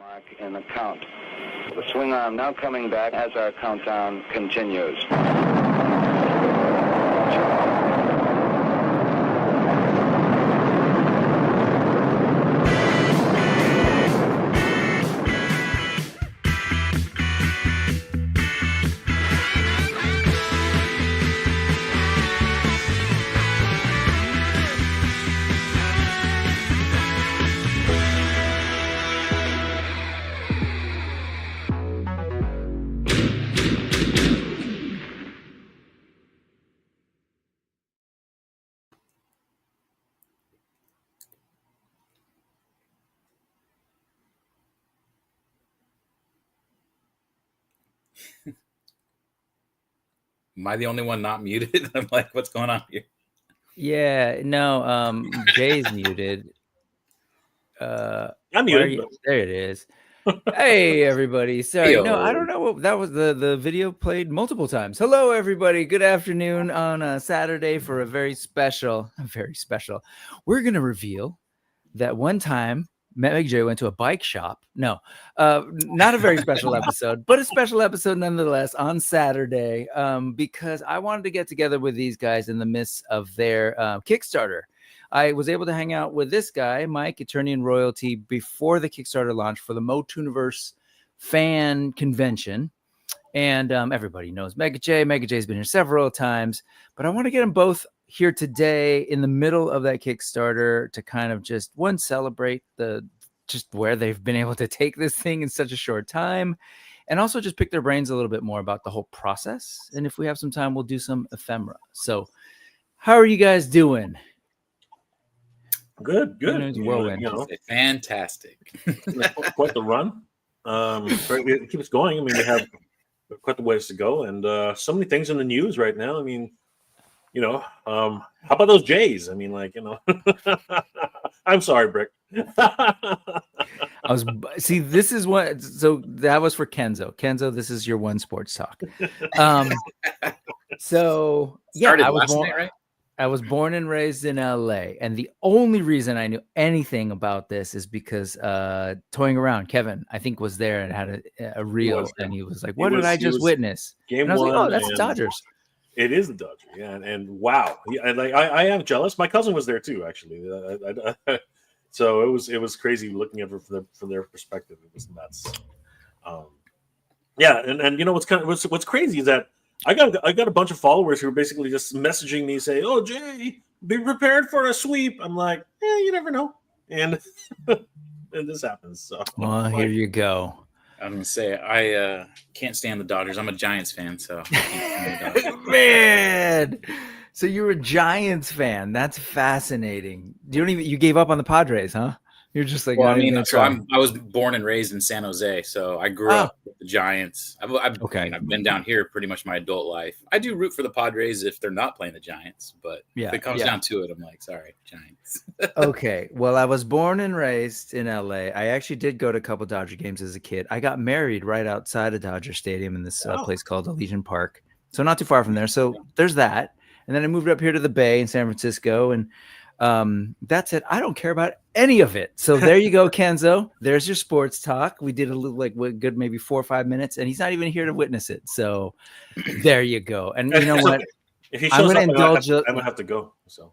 Mark in the count. The swing arm now coming back as our countdown continues. Am I the only one not muted? I'm like, what's going on here? Yeah, no, Jay's muted. I'm muted. There it is. Hey, everybody. Sorry. Hey-o. No, I don't know what that was. The video played multiple times. Hello, everybody. Good afternoon on a Saturday for a very special. We're going to reveal that one time Meg J went to a bike shop. No, not a very special episode, but a special episode nonetheless on Saturday because I wanted to get together with these guys in the midst of their Kickstarter. I was able to hang out with this guy, Mike, attorney and royalty, before the Kickstarter launch for the MOTUNIVERSE fan convention. And everybody knows Mega J. Mega J's been here several times, but I want to get them both here today in the middle of that Kickstarter to kind of just celebrate just where they've been able to take this thing in such a short time, and also just pick their brains a little bit more about the whole process. And if we have some time, we'll do some ephemera. So how are you guys doing? Good. Fantastic. Quite the run. It keeps going. I mean, we have quite the ways to go, and so many things in the news right now. I mean, how about those Jays? I mean, I'm sorry, Brick. This is what. So that was for Kenzo. Kenzo, this is your one sports talk. So yeah, I was born. Night, right? I was born and raised in LA, and the only reason I knew anything about this is because Toying Around, Kevin, I think, was there and had a reel, and he was like, "What did I just witness?" Game and I was one, like, "Oh, that's the Dodgers." It is the Dodgers, yeah, and wow, I am jealous. My cousin was there too, actually. So it was crazy looking at it from their perspective. It was nuts. Yeah, and what's crazy is that I got a bunch of followers who are basically just messaging me saying, "Oh, Jay, be prepared for a sweep." I'm like, you never know, and and this happens. So well, here you go. I'm gonna say I can't stand the Dodgers. I'm a Giants fan, so I can't stand the Dodgers. Man, so you're a Giants fan. That's fascinating. You gave up on the Padres, huh? You're just like, well, I was born and raised in San Jose, so I grew up with the Giants. I've been down here pretty much my adult life. I do root for the Padres if they're not playing the Giants, but if it comes down to it, I'm like, sorry, Giants. Okay, well, I was born and raised in LA. I actually did go to a couple Dodger games as a kid. I got married right outside of Dodger Stadium in this place called Elysian Park, so not too far from there. So there's that, and then I moved up here to the Bay in San Francisco, and that's it. I don't care about any of it. So there you go, Kenzo. There's your sports talk. We did a little good, maybe 4 or 5 minutes, and he's not even here to witness it. So there you go. And you know what? If he shows I'm gonna have to go. So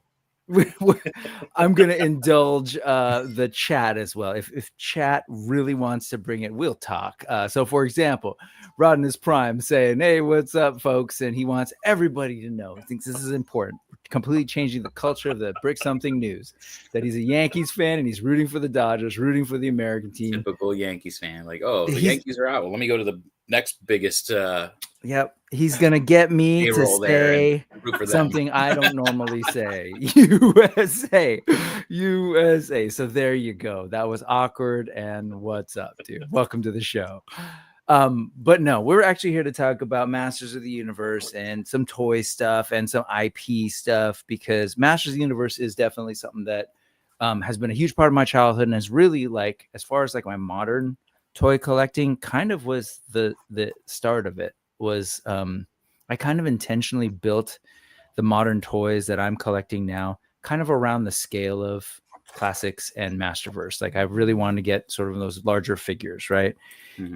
I'm gonna indulge the chat as well. If chat really wants to bring it, we'll talk. So for example, Rod in his prime saying, "Hey, what's up, folks?" And he wants everybody to know. He thinks this is important. Completely changing the culture of the Brick Something News. That he's a Yankees fan and he's rooting for the Dodgers, rooting for the American team. Typical Yankees fan. Like, the Yankees are out. Well, let me go to the next biggest. Yep. He's going to get me to say something I don't normally say. USA. So there you go. That was awkward. And what's up, dude? Welcome to the show. But no, we're actually here to talk about Masters of the Universe and some toy stuff and some IP stuff, because Masters of the Universe is definitely something that has been a huge part of my childhood and has really, like, as far as like my modern toy collecting, kind of was the start of it. Was I kind of intentionally built the modern toys that I'm collecting now kind of around the scale of Classics and Masterverse. Like I really wanted to get sort of those larger figures, right?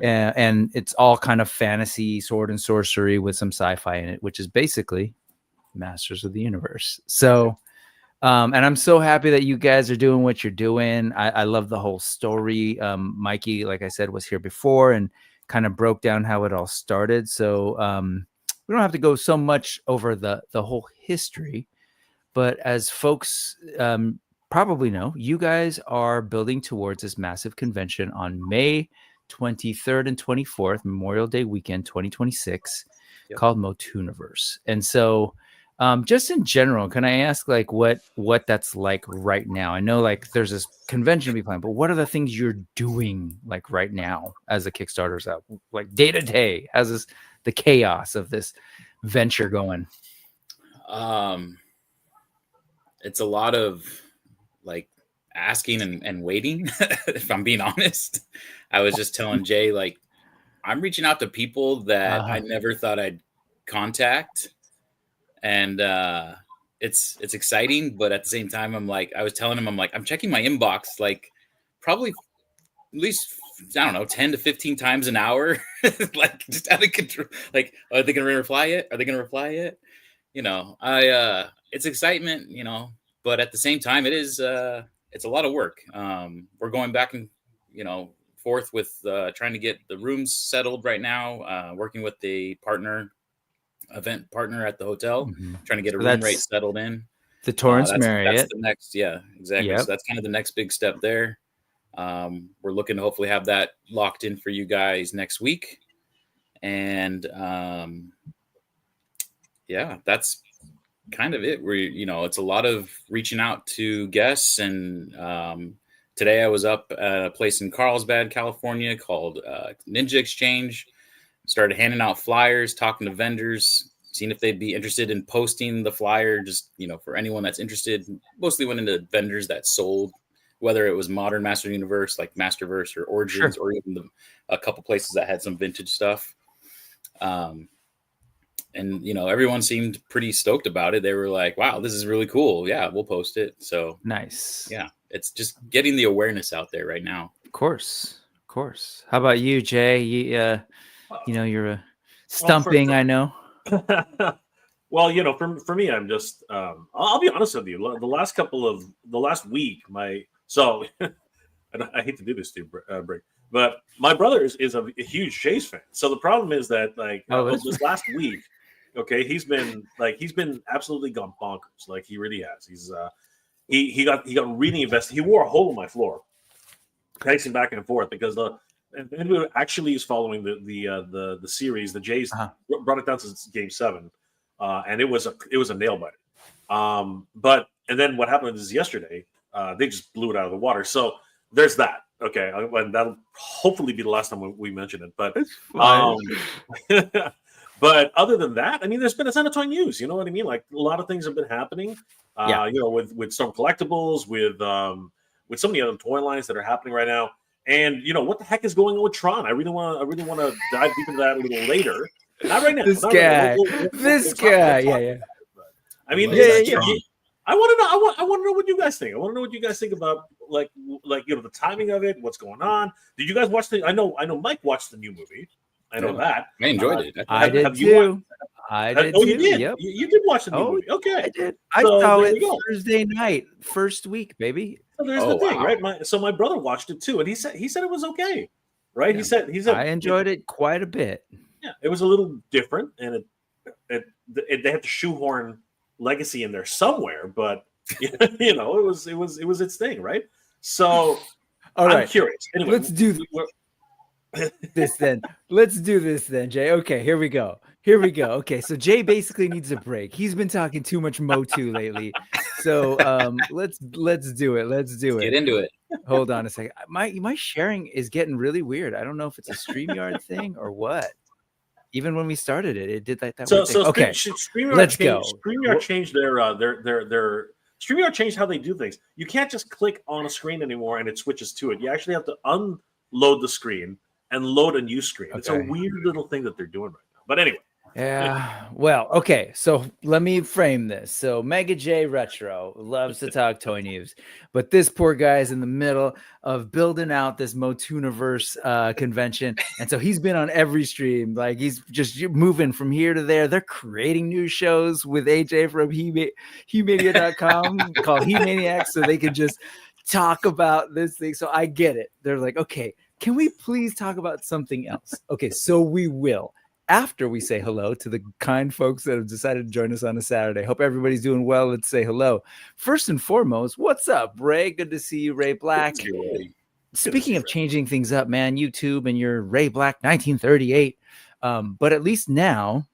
And it's all kind of fantasy, sword and sorcery with some sci-fi in it, which is basically Masters of the Universe. So, and I'm so happy that you guys are doing what you're doing. I love the whole story. Mikey, like I said, was here before and kind of broke down how it all started. So we don't have to go so much over the whole history, but as folks probably know, you guys are building towards this massive convention on May 23rd and 24th, Memorial Day weekend, 2026, called MOTUNIVERSE. And so just in general, can I ask like what that's like right now? I know like there's this convention to be planned, but what are the things you're doing like right now as the Kickstarter's out, like day to day? How's this, the chaos of this venture going? It's a lot of like asking and waiting. If I'm being honest, I was just telling Jay, like, I'm reaching out to people that I never thought I'd contact. And it's exciting, but at the same time, I was telling him, I'm checking my inbox, like probably at least, I don't know, 10 to 15 times an hour. Like just out of control. Like, are they going to reply yet? Are they going to reply yet? You know, it's excitement, you know, but at the same time, it's a lot of work. We're going back and, you know, forth with trying to get the rooms settled right now, working with the event partner at the hotel, trying to get a room rate settled in. The Torrance Marriott. That's the next, exactly. Yep. So that's kind of the next big step there. We're looking to hopefully have that locked in for you guys next week. And that's kind of it. You know, it's a lot of reaching out to guests. And today I was up at a place in Carlsbad, California called Ninja Exchange. Started handing out flyers, talking to vendors, seeing if they'd be interested in posting the flyer, just, you know, for anyone that's interested. Mostly went into vendors that sold, whether it was modern Master Universe, like Masterverse or Origins, or even a couple places that had some vintage stuff. And, you know, everyone seemed pretty stoked about it. They were like, wow, this is really cool. Yeah, we'll post it. So nice. Yeah, it's just getting the awareness out there right now. Of course. How about you, Jay? You know, you're a stumping, I know. Well, you know, for me, I'm just, I'll be honest with you. The last week, I hate to do this to you, Brick, but my brother is a huge Jays fan. So the problem is that, like, this last week, okay, he's been absolutely gone bonkers. Like, he really has. He's, he got really invested. He wore a hole in my floor, pacing back and forth because and actually is following the series. The Jays brought it down to Game 7, and it was a nail biter. And then what happened is yesterday they just blew it out of the water. So there's that. Okay, and that'll hopefully be the last time we mention it. But but other than that, I mean, there's been a ton of toy news. You know what I mean? Like a lot of things have been happening. You know, with Storm Collectibles, with so many other toy lines that are happening right now. And you know what the heck is going on with Tron? I really want to dive deep into that a little later. Not right now. This guy. Yeah. I mean, I want to know. I want to know what you guys think. I want to know what you guys think about like you know, the timing of it. What's going on? Did you guys watch the? I know Mike watched the new movie. I know that. I enjoyed it. I did too. I did too. You did. Yep. You did watch the new movie. Okay. I did. I saw it Thursday night, first week, baby. So there's the thing, right? My brother watched it too, and he said it was okay, right? Yeah. He said I enjoyed it quite a bit. Yeah, it was a little different, and they have to shoehorn Legacy in there somewhere, but you know, it was its thing, right? So I'm curious. Anyway, let's do this then. Let's do this then, Jay. Okay, here we go. Okay, so Jay basically needs a break. He's been talking too much Motu lately. So let's do it. Let's get into it. Hold on a second. My sharing is getting really weird. I don't know if it's a StreamYard thing or what. Even when we started it did that. So okay, let's go. StreamYard changed their StreamYard changed how they do things. You can't just click on a screen anymore and it switches to it. You actually have to unload the screen and load a new screen. Okay. It's a weird little thing that they're doing right now. But anyway, Yeah. Well, okay. So let me frame this. So Mega J Retro loves to talk toy news, but this poor guy is in the middle of building out this MOTUNIVERSE convention. And so he's been on every stream. Like he's just moving from here to there. They're creating new shows with AJ from HeMania.com called HeManiacs so they can just talk about this thing. So I get it. They're like, okay, can we please talk about something else? Okay, so we will. After we say hello to the kind folks that have decided to join us on a Saturday. Hope everybody's doing well. Let's say hello. First and foremost, what's up, Ray? Good to see you, Ray Black. Speaking of changing things up, man, YouTube and your Ray Black 1938. But at least now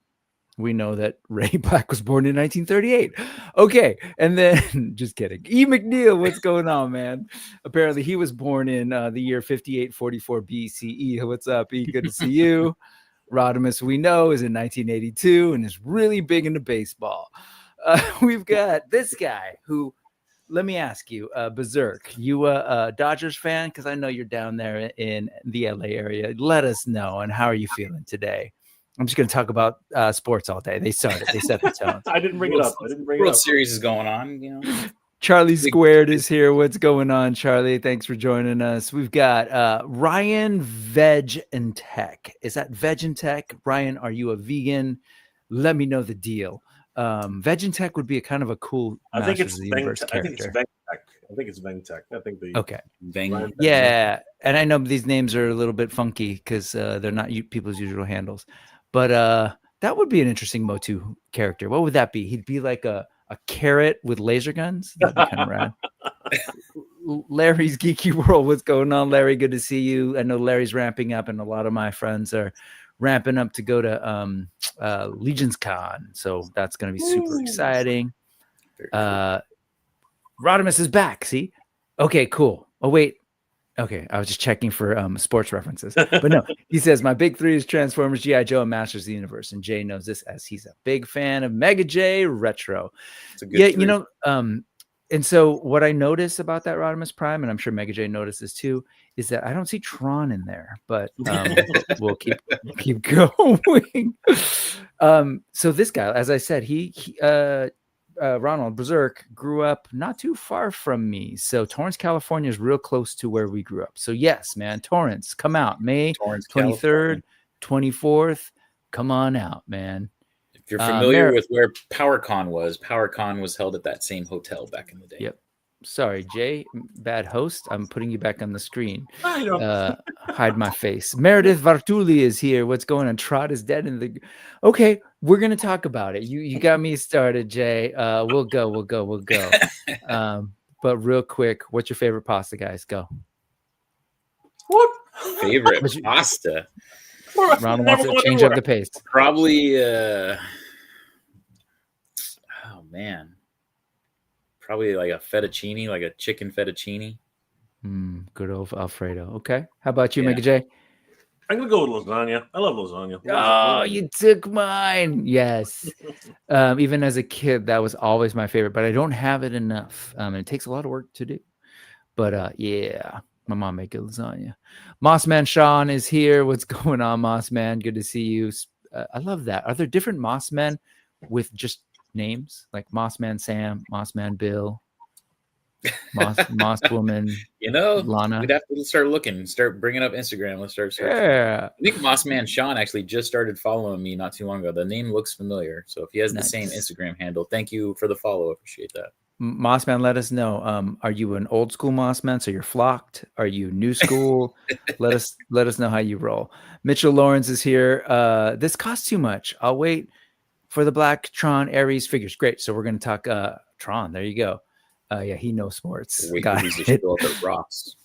we know that Ray Black was born in 1938. Okay, and then just kidding. E. McNeil, what's going on, man? Apparently he was born in the year 5844 BCE. What's up, E? Good to see you. Rodimus, we know, is in 1982 and is really big into baseball. We've got this guy who, let me ask you, Berserk, you a Dodgers fan? Because I know you're down there in the LA area. Let us know. And how are you feeling today? I'm just going to talk about sports all day. They set the tone. I didn't bring it up. World Series is going on, you know. Charlie Squared is here. What's going on, Charlie? Thanks for joining us. We've got Ryan Veg and Tech. Is that Veg and Tech? Ryan, are you a vegan? Let me know the deal. Veg and Tech would be a kind of a cool Masters of the Universe character. I think it's Vengtech. I think the okay. Yeah, and I know these names are a little bit funky because they're not people's usual handles, but that would be an interesting Motu character. What would that be? He'd be like a carrot with laser guns. That'd be kind of rad. Larry's Geeky World. What's going on, Larry? Good to see you. I know Larry's ramping up, and a lot of my friends are ramping up to go to Legion's Con. So that's going to be super exciting. Rodimus is back. See? Okay, cool. Oh, wait. Okay, I was just checking for sports references. But no, he says, my big three is Transformers, G.I. Joe, and Masters of the Universe. And Jay knows this as he's a big fan of Mega J Retro. Yeah, three. You know, and so what I notice about that Rodimus Prime, and I'm sure Mega J noticed this too, is that I don't see Tron in there, but we'll keep going. So this guy, as I said, he Ronald Berserk grew up not too far from me. So Torrance, California is real close to where we grew up. So yes, man, Torrance, come out. May 23rd, 24th. Come on out, man. If you're familiar with where PowerCon was held at that same hotel back in the day. Yep. Sorry, Jay, bad host. I'm putting you back on the screen. Hide my face. Meredith Vartuli is here. What's going on? Trot is dead in the. Okay, we're gonna talk about it. You got me started, Jay. We'll go. But real quick, what's your favorite pasta, guys? Go. What favorite pasta? Ronald wants to change up the pace. Probably. Oh man. Probably like a fettuccine, like a chicken fettuccine. Good old Alfredo. Okay. How about you, Mega J? I'm going to go with lasagna. I love lasagna. Oh, you took mine. Yes. Even as a kid, that was always my favorite, but I don't have it enough. And it takes a lot of work to do. But yeah, my mom made good lasagna. Mossman Sean is here. What's going on, Mossman? Good to see you. I love that. Are there different Mossmen with just names like Mossman Sam, Mossman Bill, Moss Woman? You know, Lana. We'd have to start bringing up Instagram. Let's start searching. Yeah, I think Mossman Sean actually just started following me not too long ago. The name looks familiar, so if he has the same Instagram handle, thank you for the follow. Appreciate that. Mossman, let us know. Are you an old school Mossman, so you're flocked? Are you new school? let us know how you roll. Mitchell Lawrence is here. This costs too much. I'll wait for the Black Tron Ares figures. Great. So we're going to talk Tron. There you go. Yeah, he knows sports. Got it. Rocks.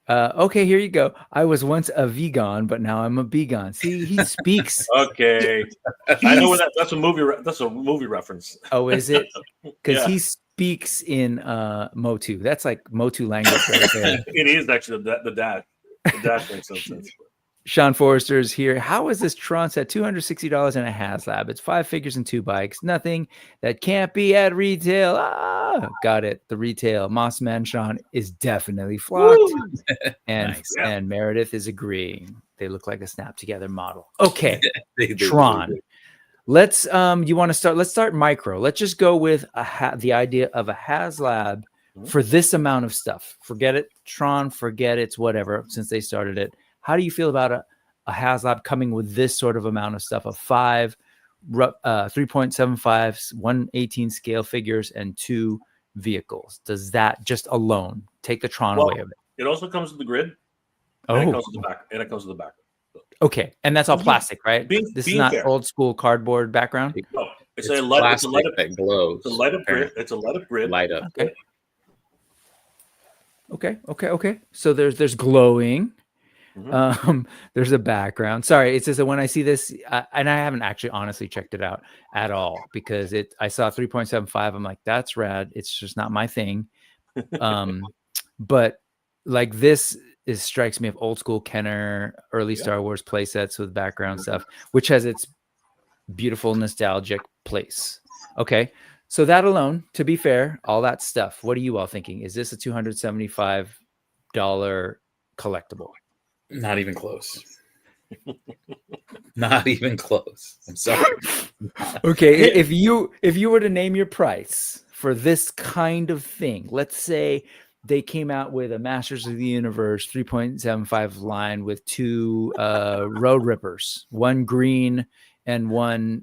Okay, here you go. I was once a vegan, but now I'm a begon. See, he speaks. Okay, I know what that's a movie. That's a movie reference. Oh, is it? Because he speaks in Motu. That's like Motu language right there. It is actually the dash. The dash makes some sense. Sean Forrester is here. How is this Tron set? $260 in a Haslab. It's 5 figures and 2 bikes. Nothing that can't be at retail. Got it. The retail. Mossman Sean is definitely flocked. And Meredith is agreeing. They look like a snap together model. Okay. Tron. Let's you want to start? Let's start micro. Let's just go with the idea of a Haslab for this amount of stuff. Forget it, Tron. Forget it's whatever. Since they started it, how do you feel about a Haslab coming with this sort of amount of stuff? Of 5 3.75s, 1/18 scale figures, and 2 vehicles. Does that just alone take the Tron away of it? It also comes with the grid. Oh, and it comes with the back. And it comes with the back. Okay, and that's all plastic, right? This is not fair. Old school cardboard background. No, it's a light. Plastic that glows. It's a light up grid. It's a light up grid. Light up. Okay. So there's glowing. There's a background. Sorry, it's just that when I see this, and I haven't actually honestly checked it out at all because I saw 3.75. I'm like, that's rad. It's just not my thing. But like this strikes me of old school Kenner, early Star Wars play sets with background stuff, which has its beautiful nostalgic place. Okay. So that alone, to be fair, all that stuff, what are you all thinking? Is this a $275 collectible? Not even close. Not even close. I'm sorry. Okay. If you were to name your price for this kind of thing, let's say they came out with a Masters of the Universe 3.75 line with 2 Road Rippers, one green and one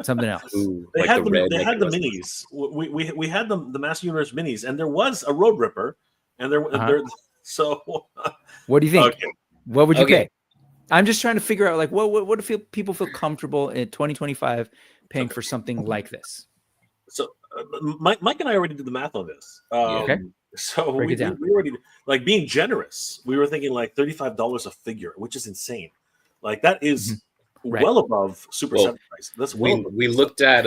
something else. Ooh, they had the minis. We had the Masters of the Universe minis, and there was a Road Ripper, and there so. What do you think? Okay. What would you pay? I'm just trying to figure out, like, what do people feel comfortable in 2025 paying for something like this? So Mike and I already did the math on this. Okay. So we already, like, being generous. We were thinking like $35 a figure, which is insane. Like that is well above Super 7 price. That's we looked at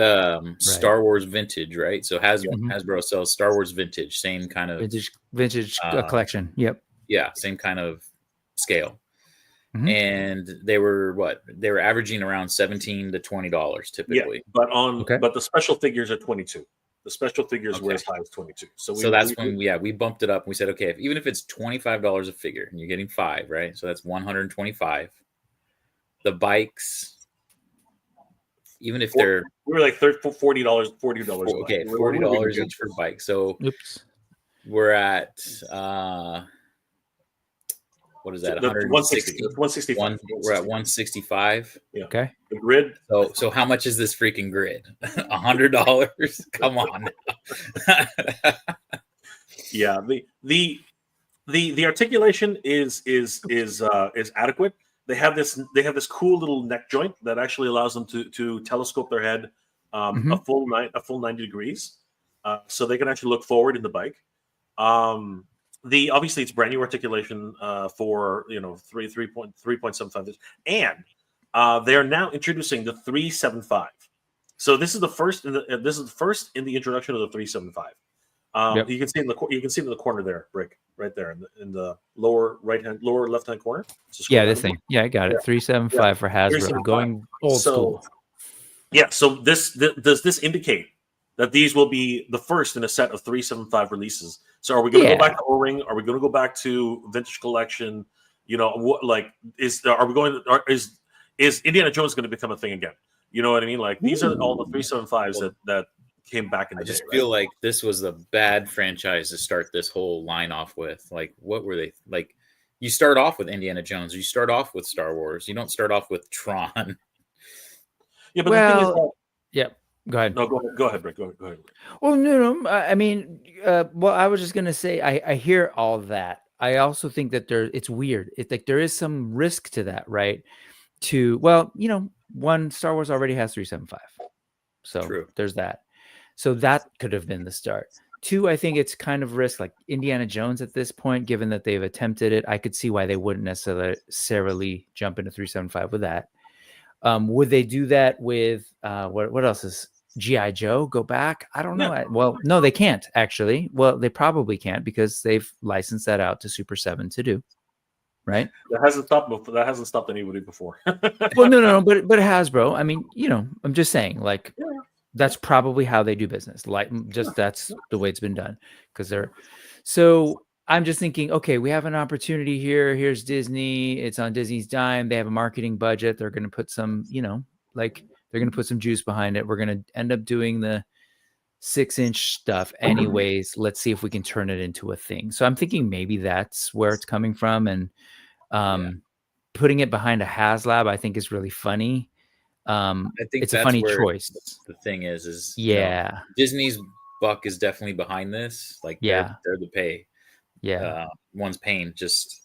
Star Wars Vintage, right? So Hasbro sells Star Wars Vintage, same kind of vintage collection. Yep. Yeah, same kind of scale. And they were averaging around $17 to $20 typically. Yeah, but the special figures are 22. The special figures were as high as 22. So that's when we bumped it up. We said, okay, even if it's $25 a figure and you're getting 5, right? So that's $125. The bikes, even if they're we were like $40. Okay, $40 each for bikes. So we're at what is that? 160. 165. We're at 165. Yeah. Okay. The grid. So how much is this freaking grid? $100? Come on now. Yeah. The articulation is adequate. They have this cool little neck joint that actually allows them to telescope their head a full 90 degrees, so they can actually look forward in the bike. Obviously it's brand new articulation for 3.75, and they are now introducing the 375. So this is the first in the introduction of the 375. You can see it in the corner there, Brick, right there in the lower left hand corner. Yeah, this thing. Yeah, I got it. 375 for Hasbro, going old school. Yeah. So does this indicate that these will be the first in a set of 375 releases? So are we going to go back to O-Ring? Are we going to go back to Vintage Collection? Is Indiana Jones going to become a thing again? You know what I mean? Like, these are all the 375s that came back in the day. I just feel like this was a bad franchise to start this whole line off with. Like, what were they like? You start off with Indiana Jones. You start off with Star Wars. You don't start off with Tron. Yeah, but the thing is that, Go ahead. No, go ahead, Brick. Go ahead. Well, no. I mean, I was just gonna say, I hear all that. I also think that it's weird. It's like there is some risk to that, right? One, Star Wars already has 375, so there's that. So that could have been the start. 2, I think it's kind of risk, like Indiana Jones at this point, given that they've attempted it. I could see why they wouldn't necessarily jump into 375 with that. Would they do that with what else is G.I. Joe? Go back? I don't know. Yeah. Well, no, they can't actually. Well, they probably can't because they've licensed that out to Super 7 to do. Right? That hasn't stopped anybody before. Well, no, but Hasbro. I mean, I'm just saying, like, that's probably how they do business. Like, just that's the way it's been done. So I'm just thinking, okay, we have an opportunity here. Here's Disney. It's on Disney's dime. They have a marketing budget. They're going to put some, they're They're going to put some juice behind it. We're going to end up doing the 6-inch stuff anyways. Let's see if we can turn it into a thing. So I'm thinking maybe that's where it's coming from. And putting it behind a Haslab, I think is really funny. I think it's a funny choice. The thing is Disney's buck is definitely behind this. Like they're the pay. One's paying. Just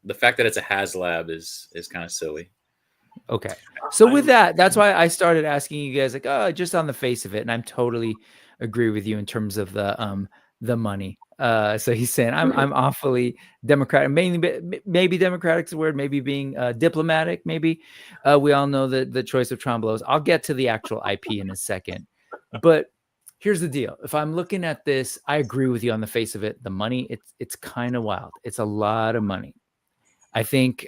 the fact that it's a Haslab is kind of silly. Okay. So with that's why I started asking you guys, like, just on the face of it. And I'm totally agree with you in terms of the money. So he's saying I'm awfully democratic, mainly maybe democratic's the word, maybe being diplomatic. Maybe we all know the choice of Tron blows. I'll get to the actual IP in a second, but here's the deal. If I'm looking at this, I agree with you on the face of it. The money, it's kind of wild. It's a lot of money. I think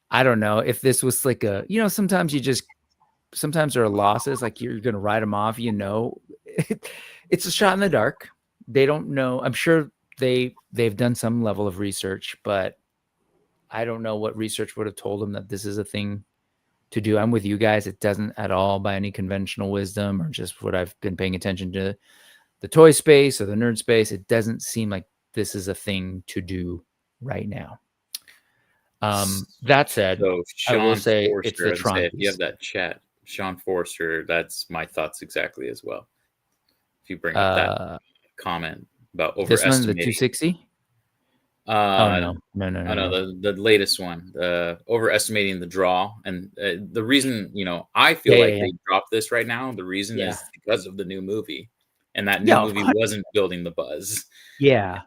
I don't know if this was like sometimes there are losses, like you're going to write them off, it's a shot in the dark. They don't know. I'm sure they've done some level of research, but I don't know what research would have told them that this is a thing to do. I'm with you guys. It doesn't at all by any conventional wisdom or just what I've been paying attention to the toy space or the nerd space. It doesn't seem like this is a thing to do right now. That said, so I will say Forster, it's the Tron. If you have that chat, Sean Forster, that's my thoughts exactly as well. If you bring up that comment about overestimating. This one, the 260? No. The latest one, overestimating the draw. And the reason, I feel they dropped this right now, the reason is because of the new movie. And that new movie wasn't building the buzz. Yeah.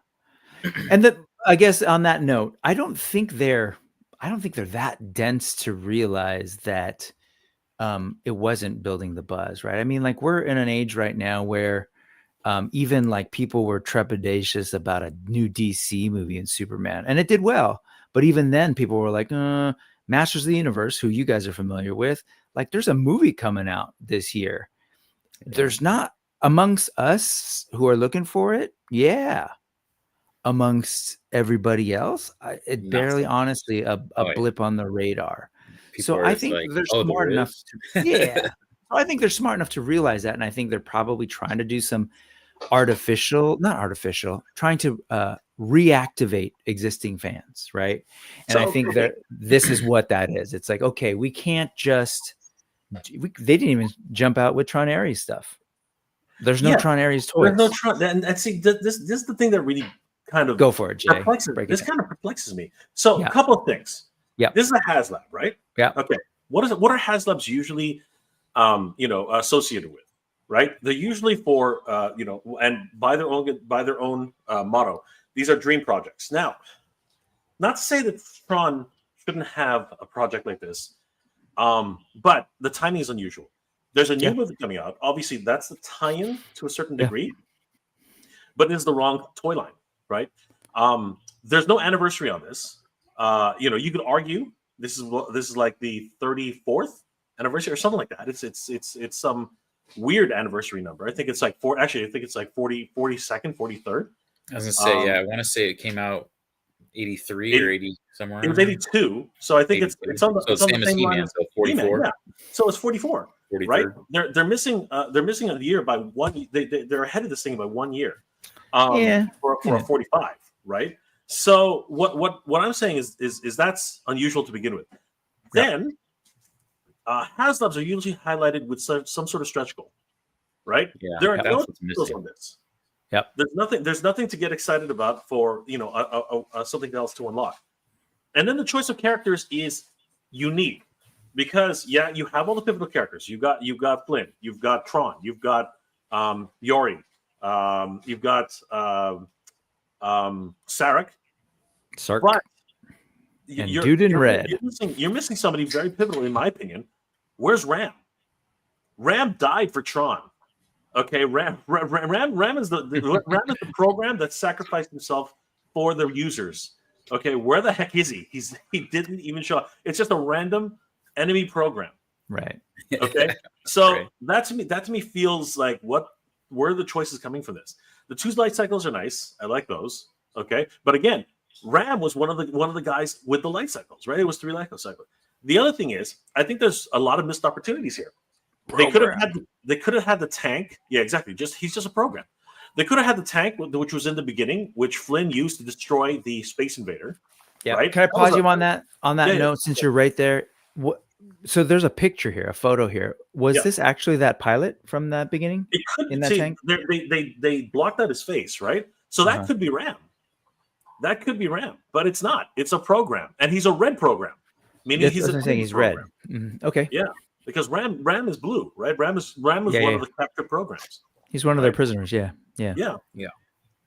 And I guess on that note, I don't think they're that dense to realize that it wasn't building the buzz, right? I mean, like we're in an age right now where even like people were trepidatious about a new DC movie in Superman, and it did well. But even then, people were like, Masters of the Universe, who you guys are familiar with, like there's a movie coming out this year. Yeah. There's not amongst us who are looking for it. Yeah. Amongst everybody else, it barely, honestly, a blip on the radar. So I think they're smart enough to, I think they're smart enough to realize that, and I think they're probably trying to do some trying to reactivate existing fans, right? And I think that this is what that is. It's like, okay, we can't just. They didn't even jump out with Tron Ares stuff. There's no Tron Ares toys. There's no Tron, and see, this is the thing that really kind of go for it, Jay. This kind of perplexes me. So a couple of things. Yeah, this is a Haslab, right? Yeah. Okay. What are Haslabs usually, associated with? Right? They're usually for and by their own motto. These are dream projects. Now, not to say that Tron shouldn't have a project like this, but the timing is unusual. There's a new movie coming out. Obviously, that's the tie-in to a certain degree, but it's the wrong toy line. Right? There's no anniversary on this. You could argue this is like the 34th anniversary or something like that. It's some weird anniversary number. I think it's like 42nd, 43rd. I was gonna say, I want to say it came out 83 or 80 somewhere. It was 82, so I think it's on the same line as 44. Yeah. So it's 44, 43rd. Right? They're missing a year by one. They're ahead of this thing by 1 year. For a 45, right? So what I'm saying is that's unusual to begin with. Then Haslabs are usually highlighted with some sort of stretch goal, right? Yeah, there are no details on this. Yep. There's nothing to get excited about for something else to unlock. And then the choice of characters is unique because you have all the pivotal characters. You've got Flynn, you've got Tron, you've got Yori. You've got Sarek, but and Dude in Red. You're missing somebody very pivotal, in my opinion. Where's Ram? Ram died for Tron. Okay, Ram is the program that sacrificed himself for the users. Okay, where the heck is he? He didn't even show up. It's just a random enemy program. Right. Okay. So that to me feels like where are the choices coming from this? The 2 light cycles are nice. I like those. Okay. But again, Ram was one of the guys with the light cycles, right? It was 3 light cycles. The other thing is, I think there's a lot of missed opportunities here. They could have had the tank. Yeah, exactly. He's just a program. They could have had the tank, which was in the beginning, which Flynn used to destroy the Space Invader. Yeah. Right? Can I pause you on that note, since you're right there? So there's a picture here, a photo here. Was this actually that pilot from that beginning? It could in that tank. They blocked out his face, right? So that could be Ram. That could be Ram, but it's not. It's a program, and he's a red program, meaning he's red. Mm-hmm. Okay. Yeah, because Ram is blue, right? Ram is one of the captured programs. He's one of their prisoners. Yeah.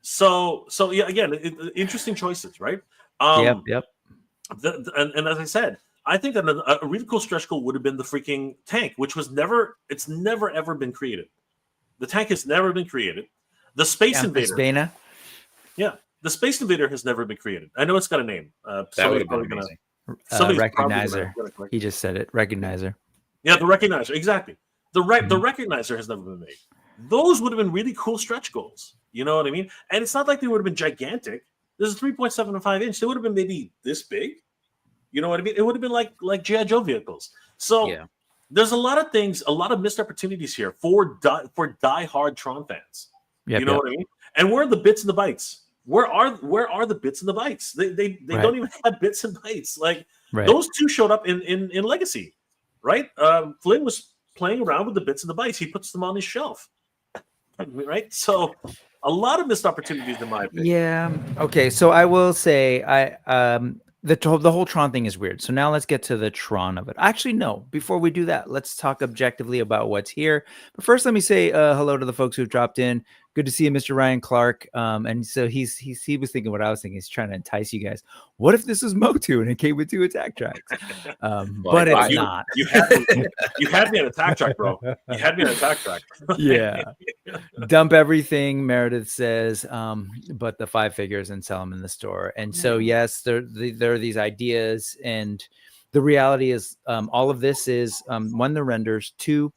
So yeah, again, interesting choices, right? Yep. And as I said, I think that a really cool stretch goal would have been the freaking tank, which was never ever been created. The tank has never been created. The Space Invader. Yeah, the Space Invader has never been created. I know it's got a name. That probably gonna. Recognizer. He just said it. Recognizer. Yeah, the Recognizer. Exactly. The Recognizer has never been made. Those would have been really cool stretch goals. You know what I mean? And it's not like they would have been gigantic. There's a 3.75 inch. They would have been maybe this big. You know what I mean? It would have been like G.I. Joe vehicles. So there's a lot of things, a lot of missed opportunities here for die-hard Tron fans. You know what I mean? And where are the bits and the bytes? Where are the bits and the bytes? They don't even have bits and bytes. Those two showed up in Legacy, right? Flynn was playing around with the bits and the bytes. He puts them on his shelf, right? So a lot of missed opportunities in my opinion. Yeah. Okay. So I will say the whole Tron thing is weird. So now let's get to the Tron of it. Actually, no. Before we do that, let's talk objectively about what's here. But first, let me say hello to the folks who dropped in. Good to see you, Mr. Ryan Clark. And so he was thinking what I was thinking. He's trying to entice you guys. What if this was Motu and it came with 2 attack tracks? But it's not. You had me on attack track, bro. You had me on attack track. Yeah. Dump everything, Meredith says, but the 5 figures and sell them in the store. And so, yes, there are these ideas. And the reality is all of this is, 1, the renders. 2,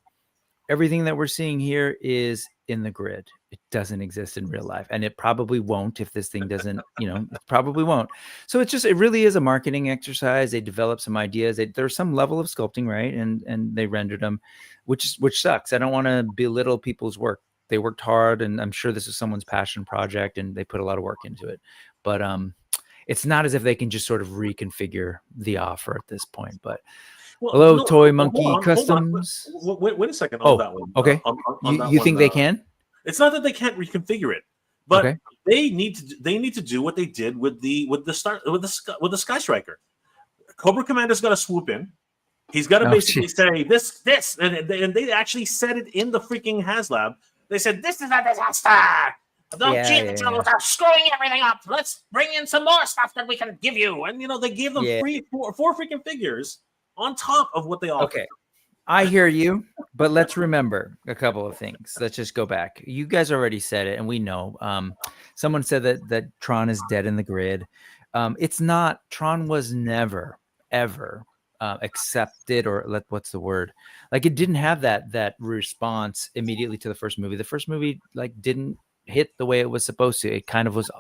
everything that we're seeing here is in the grid. It doesn't exist in real life, and it probably won't if this thing doesn't, it probably won't. So it really is a marketing exercise. They develop some ideas. There's some level of sculpting, right? And they rendered them, which sucks. I don't want to belittle people's work. They worked hard, and I'm sure this is someone's passion project, and they put a lot of work into it. But it's not as if they can just sort of reconfigure the offer at this point. But hello, Toy Monkey Customs. Wait a second on that one. Okay. You think they can? It's not that they can't reconfigure it, but they need to do what they did with the Sky Striker. Cobra Commander's got to swoop in. He's got to basically say this, and they actually said it in the freaking Haslab. They said this is a disaster. Don't screwing everything up. Let's bring in some more stuff that we can give you. And they gave them four freaking figures on top of what they offered. Okay. I hear you, but let's remember a couple of things. Let's just go back. You guys already said it, and we know. Someone said that Tron is dead in the grid. It's not. Tron was never, ever accepted, or what's the word? It didn't have that response immediately to the first movie. The first movie didn't hit the way it was supposed to. It kind of was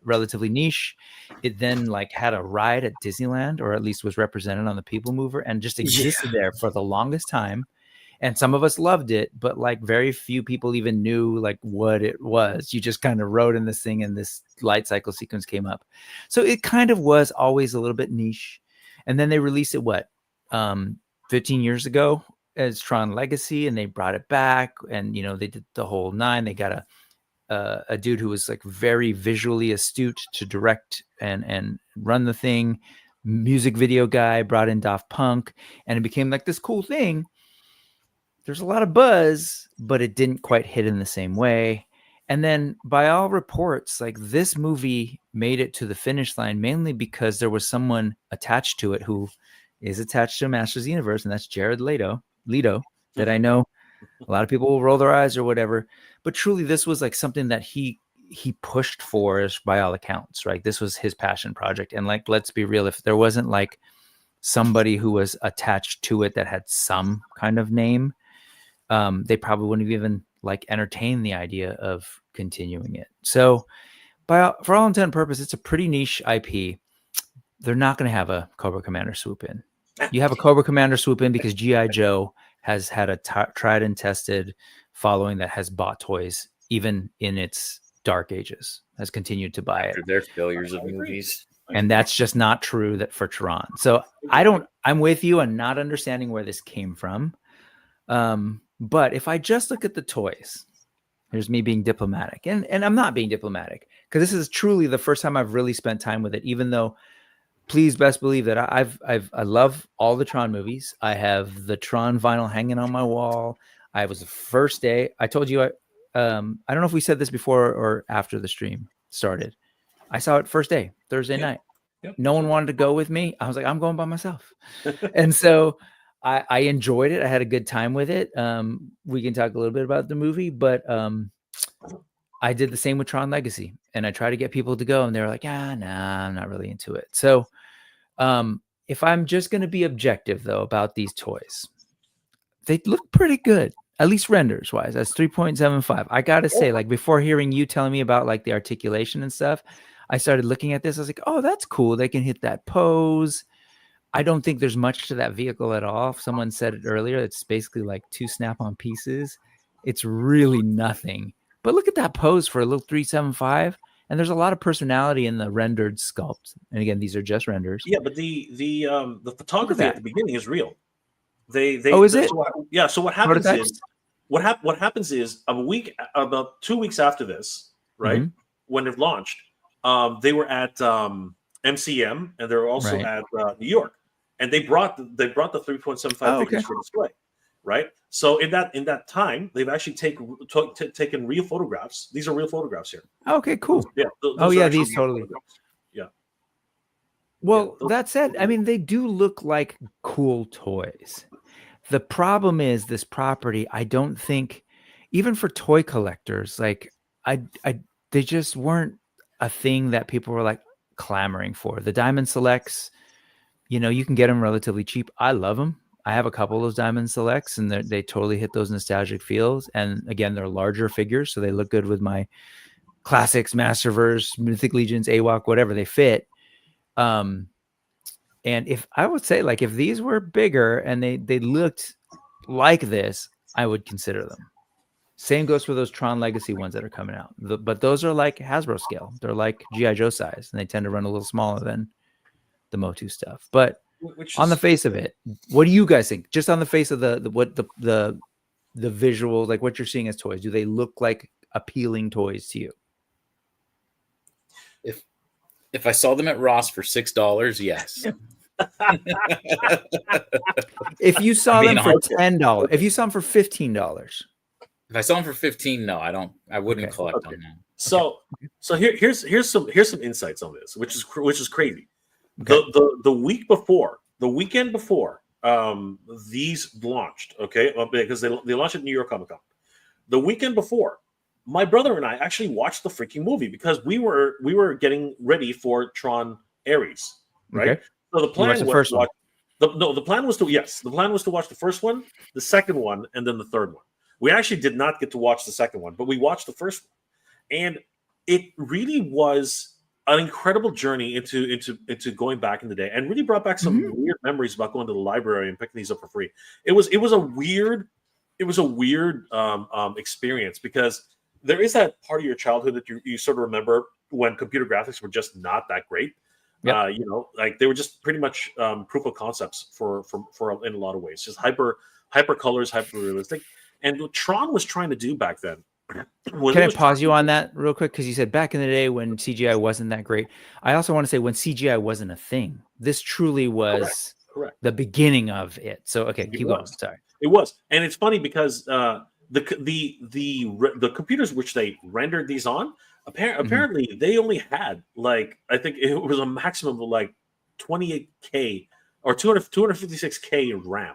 relatively niche. It then had a ride at Disneyland, or at least was represented on the People Mover, and just existed there for the longest time. And some of us loved it, but very few people even knew what it was. You just kind of rode in this thing, and this light cycle sequence came up. So it kind of was always a little bit niche. And then they released it 15 years ago as Tron Legacy, and they brought it back, and they did the whole 9. They got a dude who was very visually astute to direct and run the thing, music video guy, brought in Daft Punk, and it became this cool thing. There's a lot of buzz, but it didn't quite hit in the same way. And then by all reports, this movie made it to the finish line mainly because there was someone attached to it who is attached to Masters of the Universe, and that's Jared Leto, that I know a lot of people will roll their eyes or whatever, but truly this was something that he pushed for, by all accounts, right? This was his passion project. And let's be real, if there wasn't somebody who was attached to it that had some kind of name, they probably wouldn't have even entertained the idea of continuing it. So for all intent and purpose, it's a pretty niche IP. They're not going to have a Cobra Commander swoop in. You have a Cobra Commander swoop in because G.I. Joe has had a tried and tested following that has bought toys even in its dark ages, has continued to buy After their failures of movies. And that's just not true that for Tron. So I'm with you on not understanding where this came from. But if I just look at the toys, here's me being diplomatic, and I'm not being diplomatic because this is truly the first time I've really spent time with it, even though please best believe that I love all the Tron movies. I have the Tron vinyl hanging on my wall. I was the first day. I told you, I don't know if we said this before or after the stream started. I saw it first day, Thursday night. Yep. No one wanted to go with me. I was like, I'm going by myself. And so I enjoyed it. I had a good time with it. We can talk a little bit about the movie, but I did the same with Tron Legacy, and I tried to get people to go, and they were like, nah, I'm not really into it. So if I'm just going to be objective, though, about these toys, they look pretty good, at least renders wise. That's 3.75. I got to say, like, before hearing you telling me about like the articulation and stuff, I started looking at this. I was like, oh, that's cool. They can hit that pose. I don't think there's much to that vehicle at all. Someone said it earlier. It's basically like 2 snap-on pieces. It's really nothing. But look at that pose for a little 375. And there's a lot of personality in the rendered sculpt. And again, these are just renders. Yeah, but the photography at the beginning is real. They is it? So, so what happens is what happens is about 2 weeks after this, right? When it launched, they were at MCM, and they were also at New York, and they brought the 3.75 figures for display, right? So in that time, they've actually taken real photographs. These are real photographs here. Okay, cool. Yeah. These totally. Yeah. Well, that said, I mean, they do look like cool toys. The problem is this property. I don't think, even for toy collectors, like they just weren't a thing that people were like clamoring for. The Diamond Selects, you can get them relatively cheap. I love them. I have a couple of those Diamond Selects, and they totally hit those nostalgic feels. And again, they're larger figures, so they look good with my classics, Masterverse, Mythic Legions, AWOC, whatever. They fit. And if I would say, like, if these were bigger and they looked like this, I would consider them. Same goes for those Tron Legacy ones that are coming out. But those are like Hasbro scale. They're like G.I. Joe size, and they tend to run a little smaller than the Motu stuff. But on the face of it, what do you guys think? Just on the face of the visual, like what you're seeing as toys, do they look like appealing toys to you? If I saw them at Ross for $6, yes. If you saw them for $10, if you saw them for $15. If I saw them for $15, no, I wouldn't collect on them. So here's some insights on this, which is crazy. The weekend before these launched, because they launched at New York Comic Con. The weekend before, my brother and I actually watched the freaking movie because we were getting ready for Tron Ares, right? Okay. So the plan was to watch the plan was to watch the first one, the second one, and then the third one. We actually did not get to watch the second one, but we watched the first one, and it really was an incredible journey into going back in the day, and really brought back some weird memories about going to the library and picking these up for free. It was a weird experience, because there is that part of your childhood that you sort of remember when computer graphics were just not that great. Yep. Like they were just pretty much proof of concepts for in a lot of ways, just hyper colors, hyper realistic. And what Tron was trying to do back then. Can I pause you on that real quick? Because you said back in the day when CGI wasn't that great. I also want to say when CGI wasn't a thing. This truly was correct. The beginning of it. So keep going. Sorry. It was, and it's funny because the computers which they rendered these on, apparently they only had, like, I think it was a maximum of like 28K or 256K in RAM.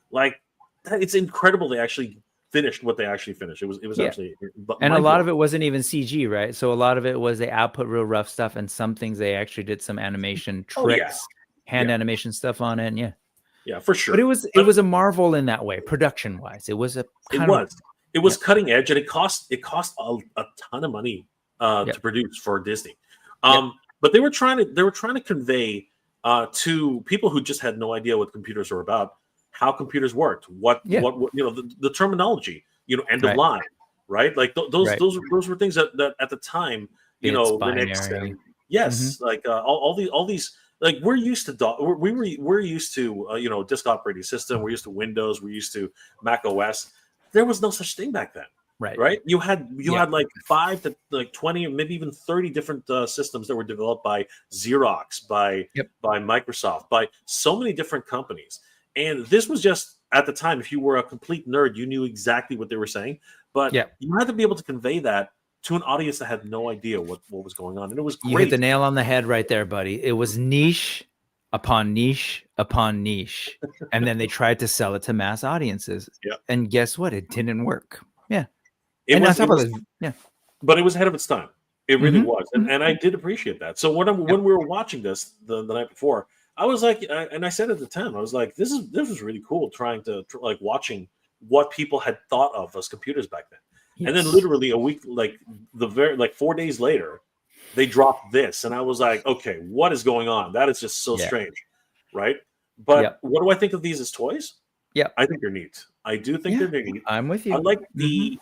Like, it's incredible they actually finished what they actually finished. It was actually, and a lot of it wasn't even CG, right? So a lot of it was they output real rough stuff, and some things they actually did some animation tricks, hand animation stuff on it. And yeah, for sure. But it was a marvel in that way, production wise. It was it was cutting edge, and it cost a ton of money to produce for Disney. But they were trying to convey to people who just had no idea what computers were about, how computers worked, what the terminology, end of line, right? Like those were things that at the time, Linux and like all these. Like we're used to we're used to disk operating system. We're used to Windows. We're used to Mac OS. There was no such thing back then, right? You had like 5 to like 20, or maybe even 30 different systems that were developed by Xerox, by Microsoft, by so many different companies. And this was just at the time. If you were a complete nerd, you knew exactly what they were saying, but you had to be able to convey that to an audience that had no idea what was going on. And it was great. You hit the nail on the head right there, buddy. It was niche upon niche upon niche. And then they tried to sell it to mass audiences. And guess what? It didn't work. But it was ahead of its time. It really was. And I did appreciate that. So when we were watching this the night before, I was like, and I said at the time, I was like, this was really cool trying to watching what people had thought of as computers back then. And then literally a week, 4 days later, they dropped this. And I was like, okay, what is going on? That is just so strange. Right. But what do I think of these as toys? I think they're neat. I do think they're neat. I'm with you. I like the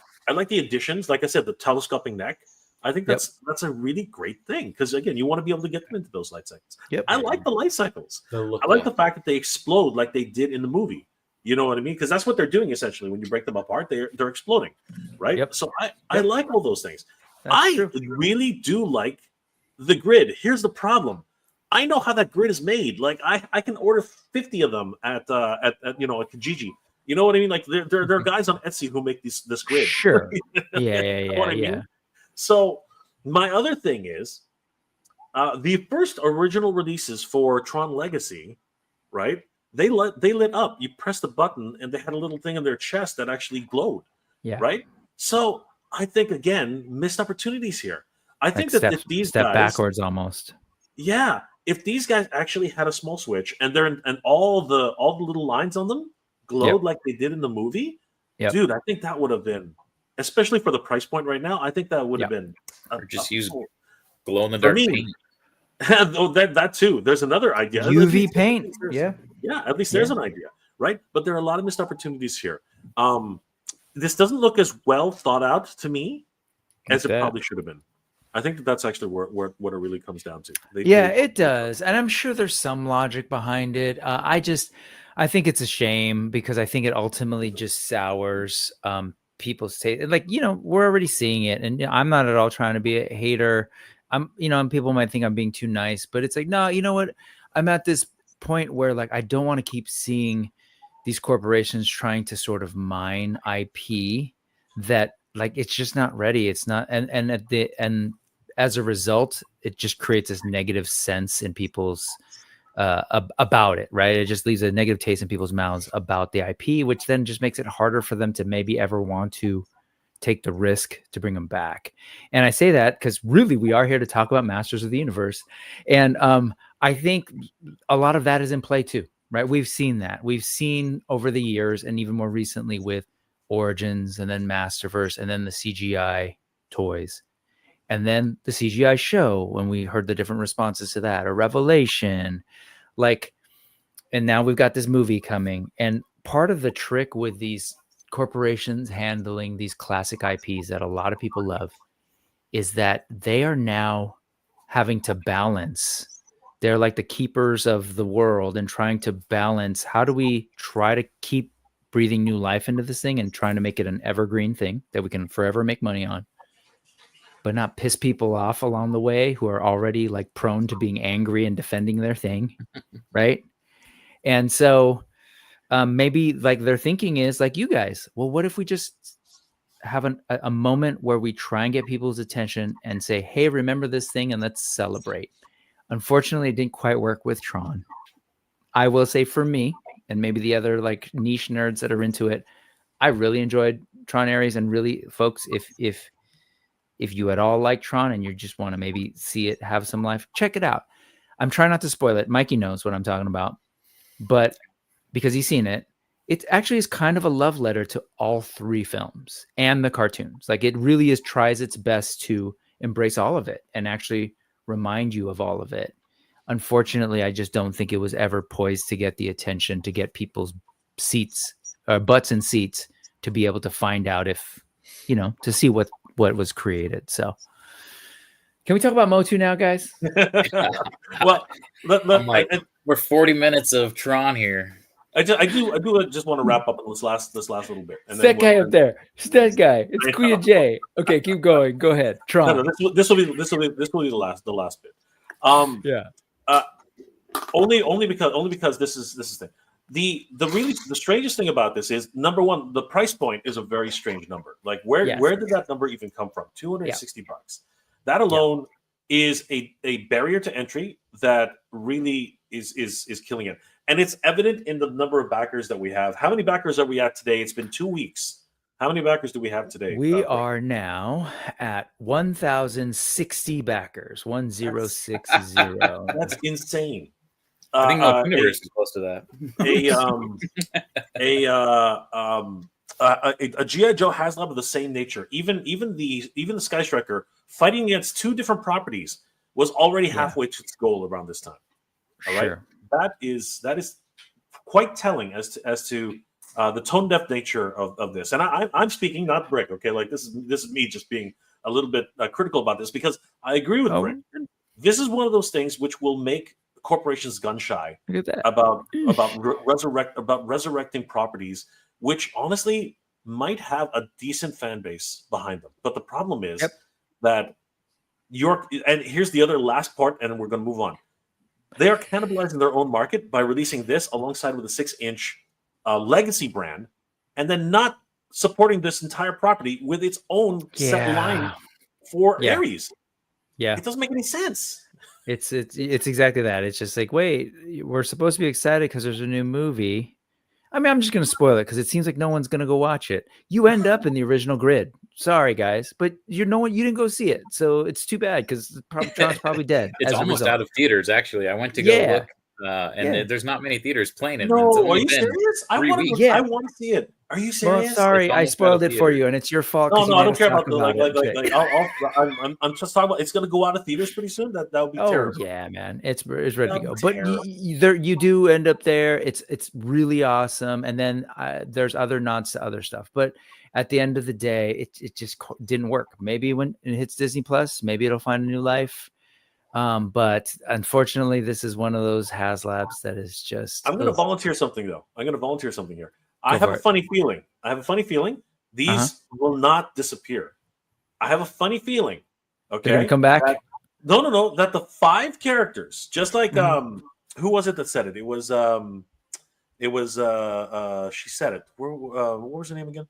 additions. Like I said, the telescoping neck. I think that's a really great thing. Because again, you want to be able to get them into those light cycles. I like the light cycles. I like the fact that they explode like they did in the movie. You know what I mean? Because that's what they're doing essentially. When you break them apart, they're exploding, right? So I like all those things. I really do like the grid. Here's the problem: I know how that grid is made. Like I can order 50 of them at Kijiji. You know what I mean? Like there are guys on Etsy who make this grid. Sure. Mean? So my other thing is the first original releases for Tron Legacy, right? They lit up. You press the button, and they had a little thing in their chest that actually glowed. Right. So I think again, missed opportunities here. I think that if these step guys backwards almost. If these guys actually had a small switch and all the little lines on them glowed like they did in the movie, dude, I think that would have been, especially for the price point right now. I think that would have been just use glow in the dark paint. that too. There's another idea. UV paint. At least there's an idea, right? But there are a lot of missed opportunities here. This doesn't look as well thought out to me as it probably should have been. I think that's actually what it really comes down to. It does, and I'm sure there's some logic behind it. I think it's a shame because I think it ultimately just sours people's taste. Like we're already seeing it, and I'm not at all trying to be a hater. And people might think I'm being too nice, but it's like, no, you know what? I'm at this point where like I don't want to keep seeing these corporations trying to sort of mine IP that like it's just not ready. It's not, and as a result, it just creates this negative sense in people's about it, right? It just leaves a negative taste in people's mouths about the IP, which then just makes it harder for them to maybe ever want to take the risk to bring them back. And I say that because really we are here to talk about Masters of the Universe. And I think a lot of that is in play too, right? We've seen that. We've seen over the years and even more recently with Origins and then Masterverse and then the CGI toys. And then the CGI show when we heard the different responses to that, or Revelation, and now we've got this movie coming. And part of the trick with these corporations handling these classic IPs that a lot of people love is that they are now having to balance. They're like the keepers of the world and trying to balance. How do we try to keep breathing new life into this thing and trying to make it an evergreen thing that we can forever make money on, but not piss people off along the way who are already like prone to being angry and defending their thing. Right. And so maybe like their thinking is like you guys, well, what if we just have a moment where we try and get people's attention and say, hey, remember this thing and let's celebrate. Unfortunately, it didn't quite work with Tron. I will say for me, and maybe the other like niche nerds that are into it, I really enjoyed Tron Ares. And really, folks, if you at all like Tron and you just want to maybe see it have some life, check it out. I'm trying not to spoil it. Mikey knows what I'm talking about, but because he's seen it, it actually is kind of a love letter to all three films and the cartoons. Like it really tries its best to embrace all of it and actually remind you of all of it. unfortunately, I just don't think it was ever poised to get the attention, to get people's seats, butts and seats, to be able to find out if, to see what was created. So can we talk about Motu now, guys? Well, we're 40 minutes of Tron here. I do just want to wrap up this last little bit. And that guy up there. It's that guy. It's Queen J. Okay, keep going. Go ahead. Tron. No, this will be the last bit. Only because this is the thing. The strangest thing about this is, number one, the price point is a very strange number. Like where did that number even come from? $260. That alone is a barrier to entry that really is killing it. And it's evident in the number of backers that we have. How many backers are we at today? It's been 2 weeks. How many backers do we have today? We are now at 1,060 backers. 1060. That's insane. I think MOTUNIVERSE is close to that. A G.I. Joe Haslab of the same nature. Even the Sky Striker fighting against 2 different properties was already halfway to its goal around this time. All right. Sure. That is quite telling as to the tone deaf nature of this. And I'm speaking, not Brick. Okay, like this is me just being a little bit critical about this, because I agree with Brick. This is one of those things which will make corporations gun shy about resurrecting properties, which honestly might have a decent fan base behind them. But the problem is that and here's the other last part, and we're going to move on. They are cannibalizing their own market by releasing this alongside with a 6-inch legacy brand, and then not supporting this entire property with its own set line for Ares. Yeah, it doesn't make any sense. It's exactly that. It's just like, wait, we're supposed to be excited because there's a new movie. I mean, I'm just going to spoil it because it seems like no one's going to go watch it. You end up in the original grid. Sorry, guys, but you didn't go see it, so it's too bad because Tron's probably dead. It's almost out of theaters. Actually, I went to go look, and there's not many theaters playing it. No, are you serious? I want to see it. Are you serious? Well, sorry, I spoiled it for you, and it's your fault. No, I don't care about the I'm just talking about. It's going to go out of theaters pretty soon. That would be terrible. Yeah, man, it's ready to go. But you do end up there. It's really awesome, and then there's other nods to other stuff. But at the end of the day, it just didn't work. Maybe when it hits Disney Plus, maybe it'll find a new life. But unfortunately, this is one of those Haslabs that is just. I'm going to volunteer something though. Here. I have a funny feeling these will not disappear. I have a funny feeling. Okay, they're gonna come back. No. That the 5 characters, just like who was it that said it? It was she said it. What was her name again?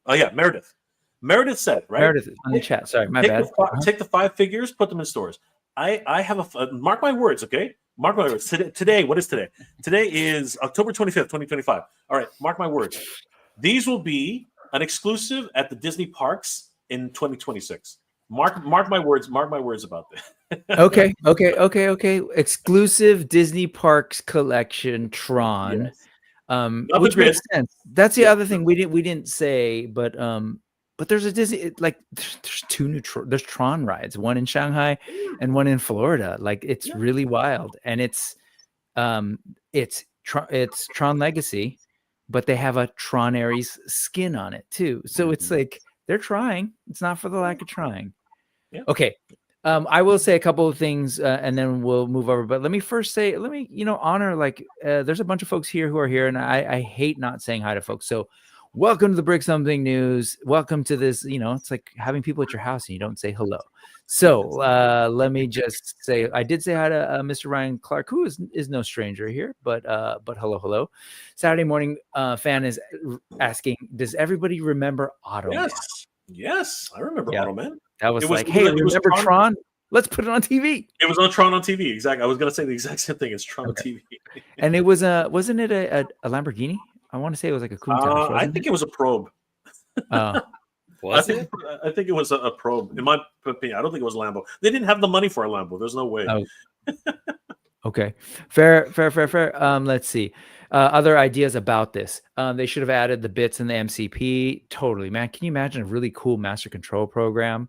Oh yeah, Meredith. Meredith said, right? Meredith on the chat. Sorry, my bad. Take the 5 figures, put them in stores. I have mark my words, okay? Mark my words. Today, what is today? Today is October 25th, 2025. All right, mark my words. These will be an exclusive at the Disney parks in 2026. Mark my words. Mark my words about this. Okay. Exclusive Disney Parks collection Tron. Yes. Which makes sense. That's the other thing we didn't say, but there's a Disney, like there's 2 new there's Tron rides, one in Shanghai and one in Florida. Like it's really wild, and it's Tron Legacy, but they have a Tron Ares skin on it too. So it's like they're trying. It's not for the lack of trying. Yeah. Okay. I will say a couple of things and then we'll move over. But let me honor, like, there's a bunch of folks here who are here, and I hate not saying hi to folks. So welcome to the Brick Something News. Welcome to this. It's like having people at your house and you don't say hello. So let me just say, I did say hi to Mr. Ryan Clark, who is no stranger here, but hello. Saturday morning fan is asking, does everybody remember Automan? Yes, I remember Automan. That was remember Tron? Let's put it on TV. It was on Tron on TV. Exactly. I was going to say the exact same thing as Tron on TV. And it was wasn't it a Lamborghini? I want to say it was like a Countach. I think it was a Probe. Was it? I think it was a Probe. In my opinion, I don't think it was a Lambo. They didn't have the money for a Lambo. There's no way. Oh. Okay. Fair. Let's see. Other ideas about this. They should have added the bits in the MCP. Totally, man. Can you imagine a really cool master control program?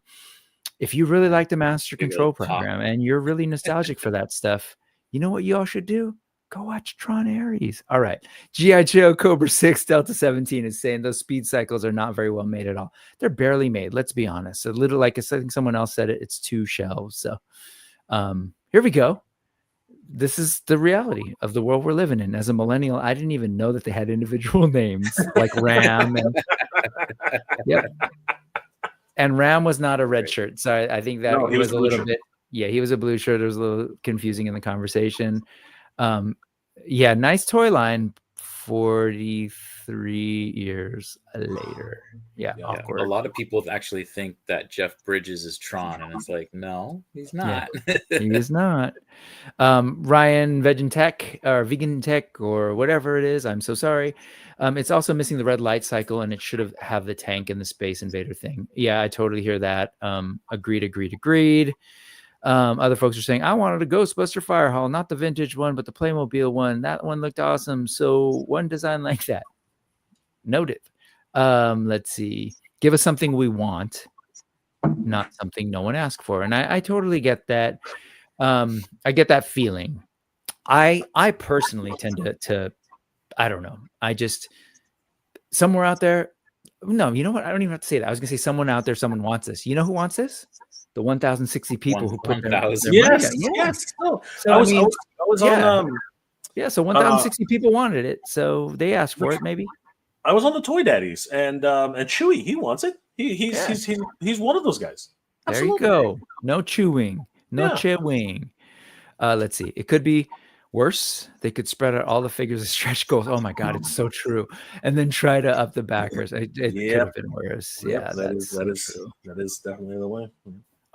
If you really like the master control program and you're really nostalgic for that stuff, You know what you all should do? Go watch Tron Ares. All right. G.I. Joe Cobra 6 Delta 17 is saying those speed cycles are not very well made at all. They're barely made. Let's be honest. A little, like I think someone else said it, it's 2 shelves. So here we go. This is the reality of the world we're living in. As a millennial, I didn't even know that they had individual names like Ram. And, yep. And Ram was not a red shirt. So I think that he was a little bit. Yeah, he was a blue shirt. It was a little confusing in the conversation. Yeah, nice toy line. 43 years later. Yeah, awkward. A lot of people actually think that Jeff Bridges is Tron, and it's like, no, he's not. Yeah, he is not. Ryan Vegan Tech or whatever it is. I'm so sorry. It's also missing the red light cycle, and it should have the tank and the Space Invader thing. Yeah, I totally hear that. Agreed. Other folks are saying, I wanted a Ghostbuster Fire Hall, not the vintage one, but the Playmobil one. That one looked awesome. So one design like that. Noted. Let's see. Give us something we want, not something no one asked for. And I totally get that. I get that feeling. I personally tend to, I don't know. I just, somewhere out there, no, you know what? I don't even have to say that. I was going to say someone out there, someone wants this. You know who wants this? The 1,060 people who put their money yes. So I was on so 1,060 people wanted it, so they asked for it. Maybe I was on the Toy Daddies, and Chewy, he wants it. He's one of those guys. Absolutely. There you go. No chewing, chewing. Let's see. It could be worse. They could spread out all the figures as stretch goals. Oh my God, it's so true. And then try to up the backers. It could have been worse. Yeah, that is definitely the way.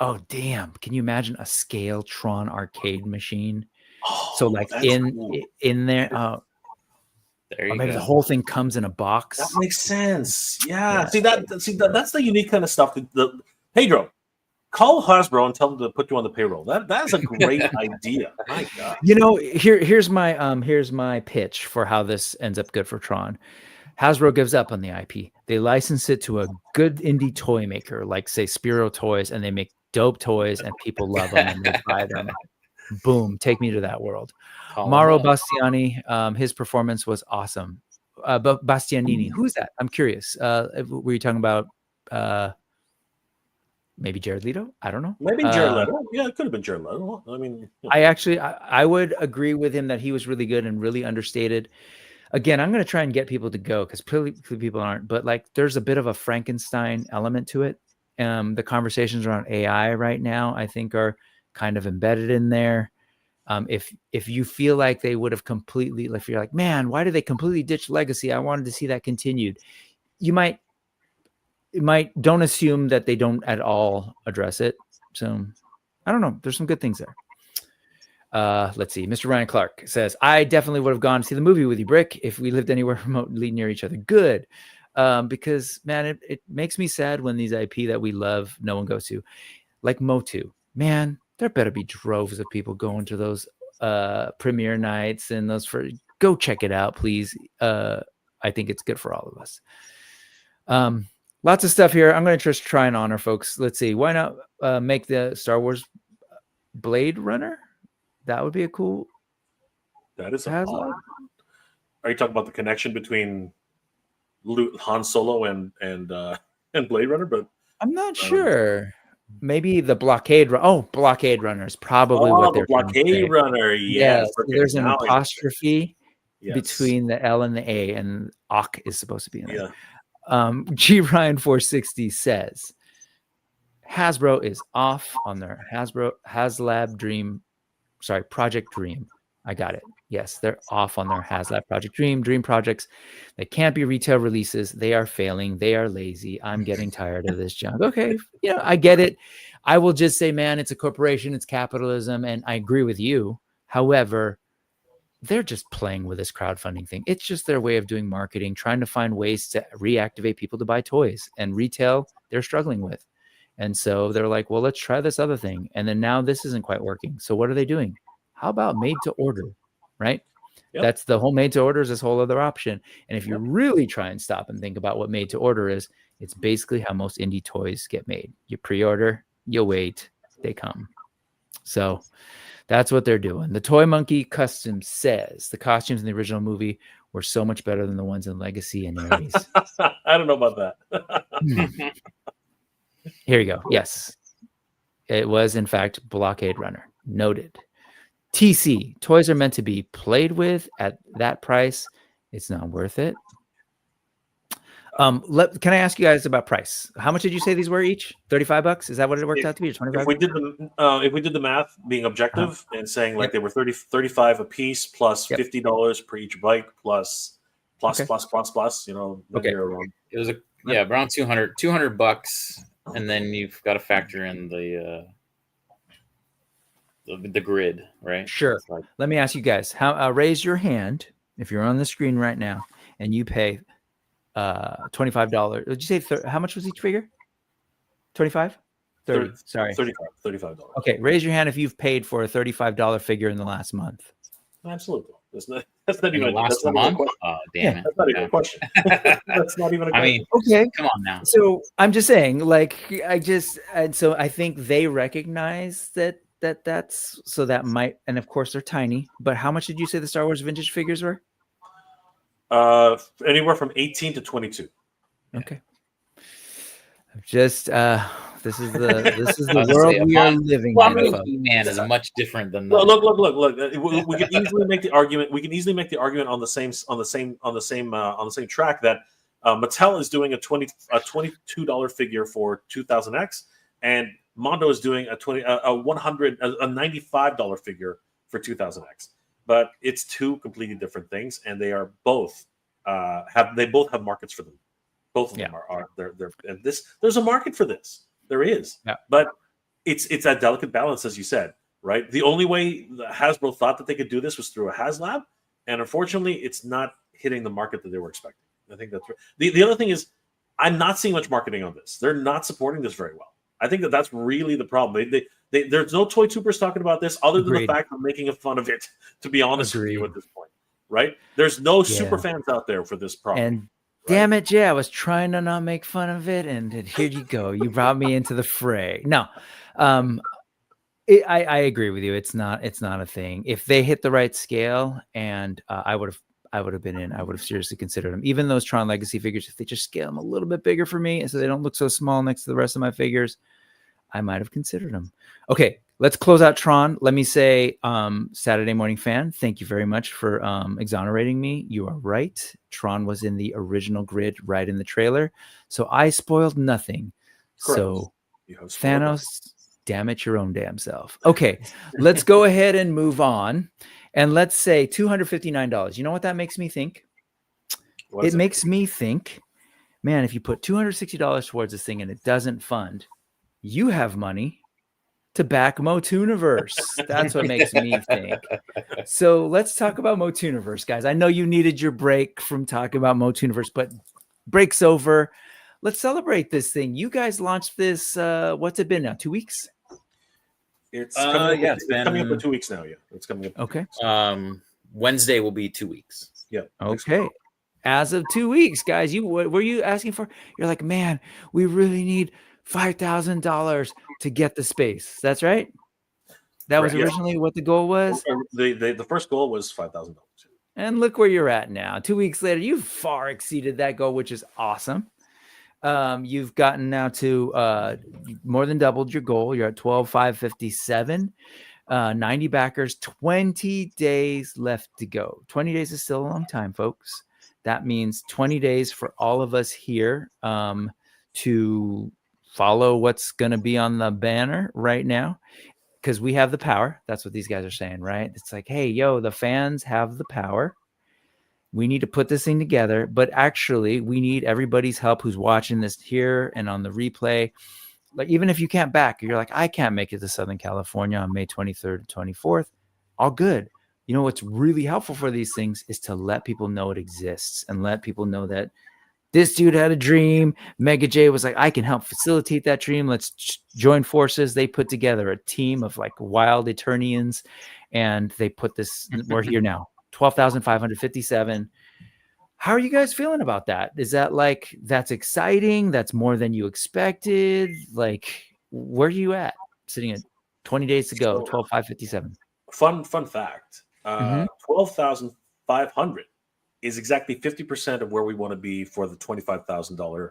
Oh damn! Can you imagine a scale Tron arcade machine? So like cool. in there. There you maybe go. the whole thing comes in a box. That makes sense. Yeah. See that's the unique kind of stuff. Pedro, call Hasbro and tell them to put you on the payroll. That's a great idea. My God. You know, here's my pitch for how this ends up good for Tron. Hasbro gives up on the IP. They license it to a good indie toy maker, like say Spiro Toys, and they make dope toys, and people love them and they buy them. Boom! Take me to that world. Mauro Bastiani, his performance was awesome. But Bastianini, who's that? I'm curious. Were you talking about? Maybe Jared Leto? I don't know. Maybe Jared Leto. Yeah, it could have been Jared Leto. I mean, I would agree with him that he was really good and really understated. Again, I'm going to try and get people to go because people aren't. But like, there's a bit of a Frankenstein element to it. The conversations around AI right now, I think, are kind of embedded in there. If you feel like they would have completely, if you're like, man, why did they completely ditch Legacy? I wanted to see that continued. You might don't assume that they don't at all address it. So I don't know. There's some good things there. Let's see. Mr. Ryan Clark says, I definitely would have gone to see the movie with you, Brick, if we lived anywhere remotely near each other. Good. Because man, it makes me sad when these IP that we love, no one goes to, like Motu. Man, there better be droves of people going to those premiere nights and those go check it out, please. I think it's good for all of us. Lots of stuff here. I'm going to just try and honor folks. Let's see. Why not make the Star Wars Blade Runner? That would be a cool. That is. Are you talking about the connection between Han Solo and Blade Runner? But I'm not sure. Maybe the Blockade Runner is probably what they're Blockade Runner. Yeah, so there's an apostrophe between the L and the A, and Ock is supposed to be in there. G Ryan 460 says Hasbro is off on their Haslab Dream. Sorry, Project Dream. I got it. Yes, they're off on their Haslab Project Dream projects. They can't be retail releases. They are failing. They are lazy. I'm getting tired of this junk. Okay, I get it. I will just say, man, it's a corporation. It's capitalism, and I agree with you. However, they're just playing with this crowdfunding thing. It's just their way of doing marketing, trying to find ways to reactivate people to buy toys. And retail, they're struggling with. And so they're like, well, let's try this other thing. And then now this isn't quite working. So what are they doing? How about made to order, right? Yep. That's the whole made to order is this whole other option. And if you really try and stop and think about what made to order is, it's basically how most indie toys get made. You pre-order, you wait, they come. So that's what they're doing. The Toy Monkey Custom says the costumes in the original movie were so much better than the ones in Legacy and Ares. I don't know about that. Here you go. Yes, it was in fact Blockade Runner. Noted. TC, toys are meant to be played with at that price. It's not worth it. Can I ask you guys about price? How much did you say these were each? $35? Is that what it worked out to be? 25? If we did the math, being objective and saying like they were 35 a piece plus $50 per each bike plus, you know, okay. It was around $200, and then you've got to factor in the grid, right? Sure. Let me ask you guys. Raise your hand if you're on the screen right now and you pay $25. Did you say how much was each figure? 25? 30. Sorry. $35. Okay, raise your hand if you've paid for a $35 figure in the last month. Absolutely. That's not even last month. Oh, damn it! That's not even a question. That's not even a question. I mean, okay, come on now. So I'm just saying, like, so I think they recognize that's so that might, and of course they're tiny. But how much did you say the Star Wars vintage figures were? Anywhere from 18 to 22. Okay. Just this is the world we are living in. Man is much different than look. We can easily make the argument. We can easily make the argument on the same track that Mattel is doing a $22 figure for 2000X, and Mondo is doing a $95 figure for 2000X. But it's two completely different things, and they are both both have markets for them. Both of them are and there's a market for this. There is, but it's that delicate balance, as you said, right? The only way Hasbro thought that they could do this was through a Haslab, and unfortunately, it's not hitting the market that they were expecting. I think that's right. The other thing is, I'm not seeing much marketing on this. They're not supporting this very well. I think that's really the problem. There's no Toy Tubers talking about this, other than the fact of making fun of it. To be honest with you, at this point, right? There's no super fans out there for this problem. And damn it, Jay, I was trying to not make fun of it, and here you go. You brought me into the fray. No, I agree with you. It's not a thing. If they hit the right scale, and I would have been in. I would have seriously considered them. Even those Tron Legacy figures, if they just scale them a little bit bigger for me, so they don't look so small next to the rest of my figures, I might have considered them. Okay, let's close out Tron. Let me say, Saturday Morning Fan, thank you very much for exonerating me. You are right. Tron was in the original grid right in the trailer. So I spoiled nothing. Correct. So Thanos, damn it, your own damn self. Okay, let's go ahead and move on. And let's say $259. You know what that makes me think? It makes me think, man, if you put $260 towards this thing and it doesn't fund, you have money to back MOTUNIVERSE. That's what makes me think. So let's talk about MOTUNIVERSE, guys. I know you needed your break from talking about MOTUNIVERSE, but break's over. Let's celebrate this thing. You guys launched this, what's it been now? 2 weeks? It's coming up for 2 weeks now. Yeah, it's coming up. Okay. Wednesday will be 2 weeks. Yeah. Okay. As of 2 weeks, guys, what were you asking for? You're like, man, we really need $5,000 to get the space. That's right. That was originally what the goal was. The first goal was $5,000. And look where you're at now. 2 weeks later, you've far exceeded that goal, which is awesome. You've gotten now to more than doubled your goal. You're at 12,557, 90 backers, 20 days left to go. 20 days is still a long time, folks. That means 20 days for all of us here to follow what's going to be on the banner right now, because we have the power. That's what these guys are saying, right? It's like, hey, yo, the fans have the power. We need to put this thing together, but actually we need everybody's help who's watching this here and on the replay. Like, even if you can't back, you're like, I can't make it to Southern California on May 23rd and 24th. All good. You know, what's really helpful for these things is to let people know it exists and let people know that this dude had a dream. Mega J was like, I can help facilitate that dream. Let's join forces. They put together a team of like wild Eternians, and they put this, we're here now. 12,557. How are you guys feeling about that? Is that like, that's exciting? That's more than you expected? Like, where are you at sitting at 20 days to go. 12,557. Fun fact. 12,500 is exactly 50% of where we want to be for the $25,000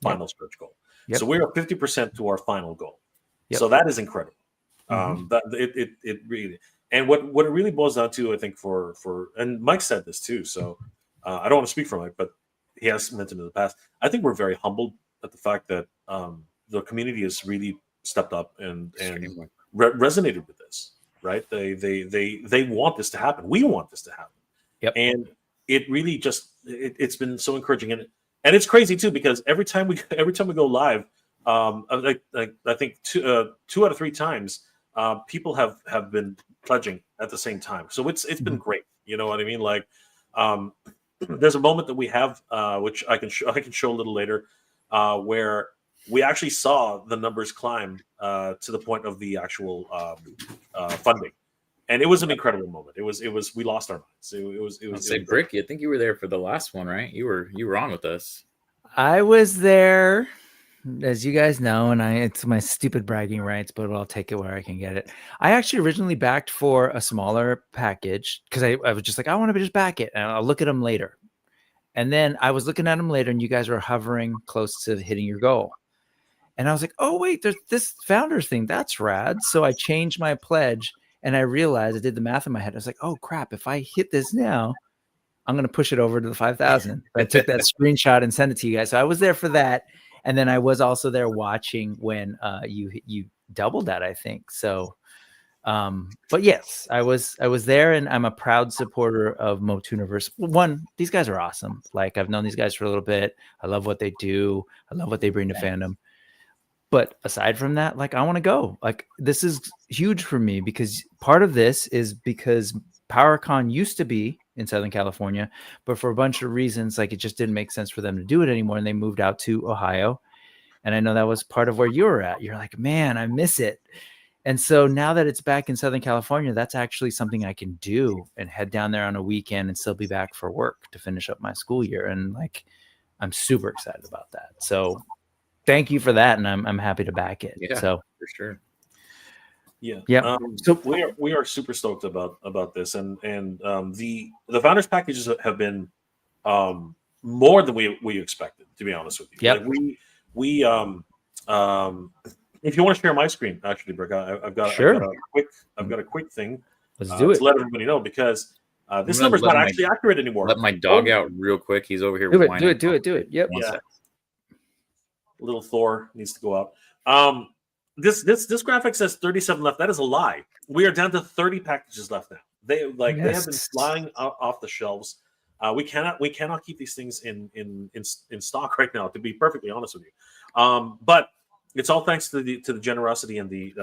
final stretch goal. Yep. So we're 50% to our final goal. Yep. So that is incredible. It really, and what it really boils down to, I think, for and Mike said this too. So I don't want to speak for Mike, but he has mentioned in the past. I think we're very humbled at the fact that the community has really stepped up and resonated with this. Right? They want this to happen. We want this to happen. Yep. And it really just it's been so encouraging, and it's crazy too, because every time we go live, I think two out of three times people have been pledging at the same time. So it's been great. You know what I mean? Like there's a moment that we have which I can show a little later where we actually saw the numbers climb to the point of the actual funding. And it was an incredible moment. It was we lost our minds. It was Brick, I think you were there for the last one, right? You were on with us. I was there, as you guys know, and it's my stupid bragging rights, but I'll take it where I can get it. I actually originally backed for a smaller package because I was just like, I want to just back it and I'll look at them later. And then I was looking at them later and you guys were hovering close to hitting your goal. And I was like, oh, wait, there's this founders thing. That's rad. So I changed my pledge and I realized I did the math in my head. I was like, oh, crap. If I hit this now, I'm going to push it over to the 5,000. I took that screenshot and sent it to you guys. So I was there for that. And then I was also there watching when you doubled that, I think. So, but yes, I was there, and I'm a proud supporter of MOTUNIVERSE. One, these guys are awesome. Like, I've known these guys for a little bit. I love what they do. I love what they bring to fandom. But aside from that, like, I want to go. Like, this is huge for me because part of this is because PowerCon used to be in Southern California, but for a bunch of reasons, like, it just didn't make sense for them to do it anymore. And they moved out to Ohio. And I know that was part of where you were at. You're like, man, I miss it. And so now that it's back in Southern California, that's actually something I can do and head down there on a weekend and still be back for work to finish up my school year. And like, I'm super excited about that. So thank you for that. And I'm happy to back it. Yeah, so for sure. Yeah. Yeah. So we are super stoked about this, and the founders packages have been more than we expected, to be honest with you. Yeah. Like we if you want to share my screen, actually, Brick, I've got a quick thing. Let's do it. To let everybody know, because this number's not actually accurate anymore. Let my dog out real quick. He's over here. Do it. Yep. Yeah. Little Thor needs to go out. This graphic says 37 left. That is a lie. We are down to 30 packages left now. They have been flying off the shelves. We cannot keep these things in stock right now, to be perfectly honest with you. But it's all thanks to the generosity and the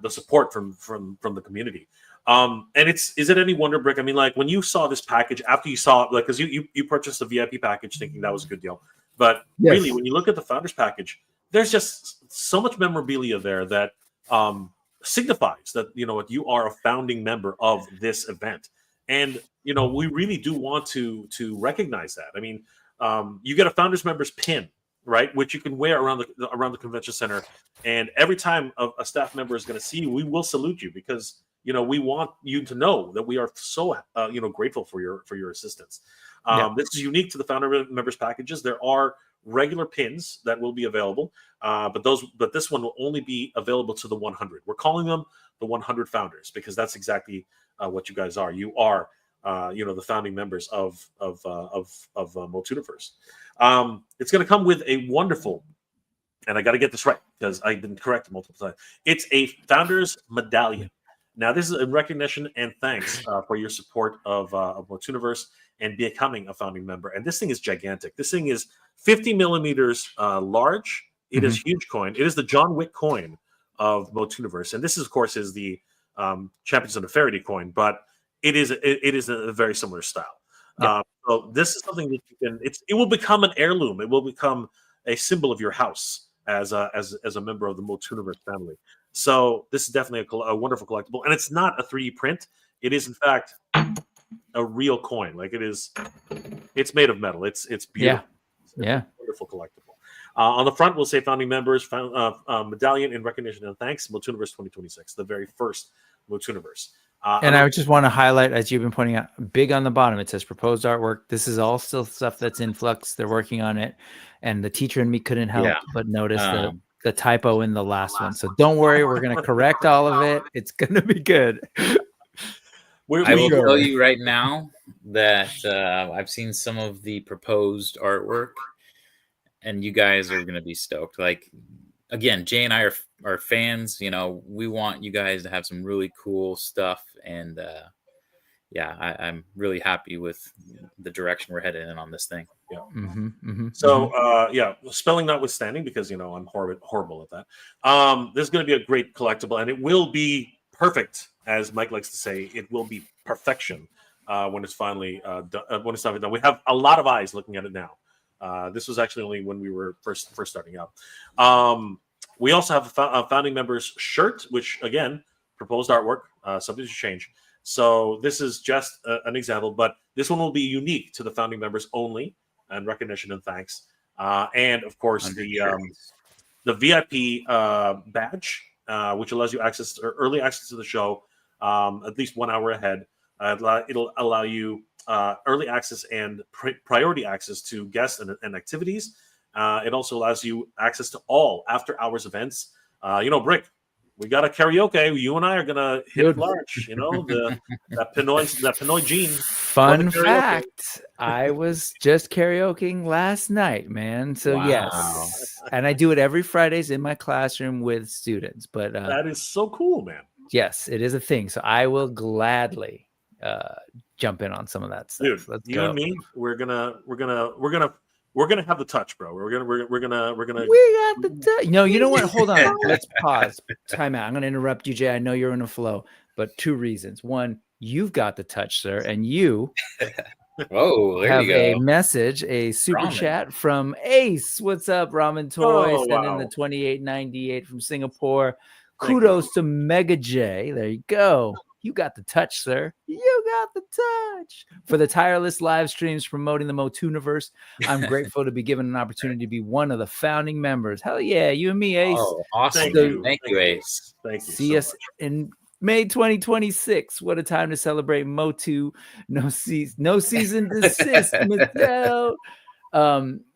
support from the community. And is it any wonder, Brick? I mean, like, when you saw this package after you saw it, like, because you purchased a VIP package thinking that was a good deal, but really, when you look at the founders package, there's just so much memorabilia there that signifies that you are a founding member of this event, and we really do want to recognize that. I mean, you get a founders members pin, right, which you can wear around the convention center, and every time a staff member is going to see you, we will salute you because we want you to know that we are so grateful for your assistance. This is unique to the founder members packages. There are regular pins that will be available, but this one will only be available to the 100. We're calling them the 100 founders because that's exactly what you guys are. You are the founding members of MOTUNIVERSE. It's going to come with a wonderful, and I got to get this right because I've been corrected multiple times. It's a founders medallion. Now, this is a recognition and thanks for your support of MOTUNIVERSE and becoming a founding member. And this thing is gigantic. This thing is 50 millimeters large. It is huge coin. It is the John Wick coin of MOTUNIVERSE. And this, of course, is the Champions of Nefertiti coin, but it is a very similar style. So this is something that you can. It will become an heirloom. It will become a symbol of your house as a member of the MOTUNIVERSE family. So this is definitely a wonderful collectible, and it's not a 3D print. It is, in fact, a real coin. Like, it's made of metal. It's beautiful. Yeah. Wonderful collectible. On the front, we'll say founding members, medallion in recognition and thanks, MOTUNIVERSE 2026, the very first MOTUNIVERSE. And I just want to highlight, as you've been pointing out, big on the bottom, it says proposed artwork. This is all still stuff that's in flux. They're working on it. And the teacher and me couldn't help but notice the typo in the last one. So don't worry, we're going to correct all of it. It's going to be good. I will tell you right now that I've seen some of the proposed artwork, and you guys are going to be stoked. Like, again, Jay and I are fans. You know, we want you guys to have some really cool stuff, and I'm really happy with the direction we're headed in on this thing. Yeah. So spelling notwithstanding, because I'm horrible at that. This is going to be a great collectible, and it will be perfect, as Mike likes to say. It will be perfection when it's finally done. When it's finally done, we have a lot of eyes looking at it now. This was actually only when we were first starting out. We also have a founding members shirt, which again, proposed artwork, subject to change. So this is just an example, but this one will be unique to the founding members only, and recognition and thanks. And of course, the VIP badge, which allows you early access to the show, at least 1 hour ahead. It'll allow you early access and priority access to guests and activities. It also allows you access to all after-hours events. Brick, we got a karaoke. You and I are gonna hit it large. That Pinoy gene. Fun fact: I was just karaokeing last night, man. So yes, and I do it every Fridays in my classroom with students. But that is so cool, man. Yes, it is a thing. So I will gladly jump in on some of that stuff. Dude, Let's you go. and me, we're gonna have the touch, bro. We're gonna. We got the touch. No, you know what? Hold on. Let's pause. Time out. I'm gonna interrupt you, Jay. I know you're in a flow, but 2 reasons. One, you've got the touch, sir, and you have a message, a super chat from Ace. What's up, Ramen Toy? Sending the 2898 from Singapore. Kudos to Mega J. There you go. You got the touch, sir. You got the touch. For the tireless live streams promoting the MOTUNIVERSE, I'm grateful to be given an opportunity to be one of the founding members. Hell yeah, you and me, Ace. Oh, awesome. Thank you, Ace. Thank you. See us in May 2026. What a time to celebrate MOTU. No season desist, Mattel.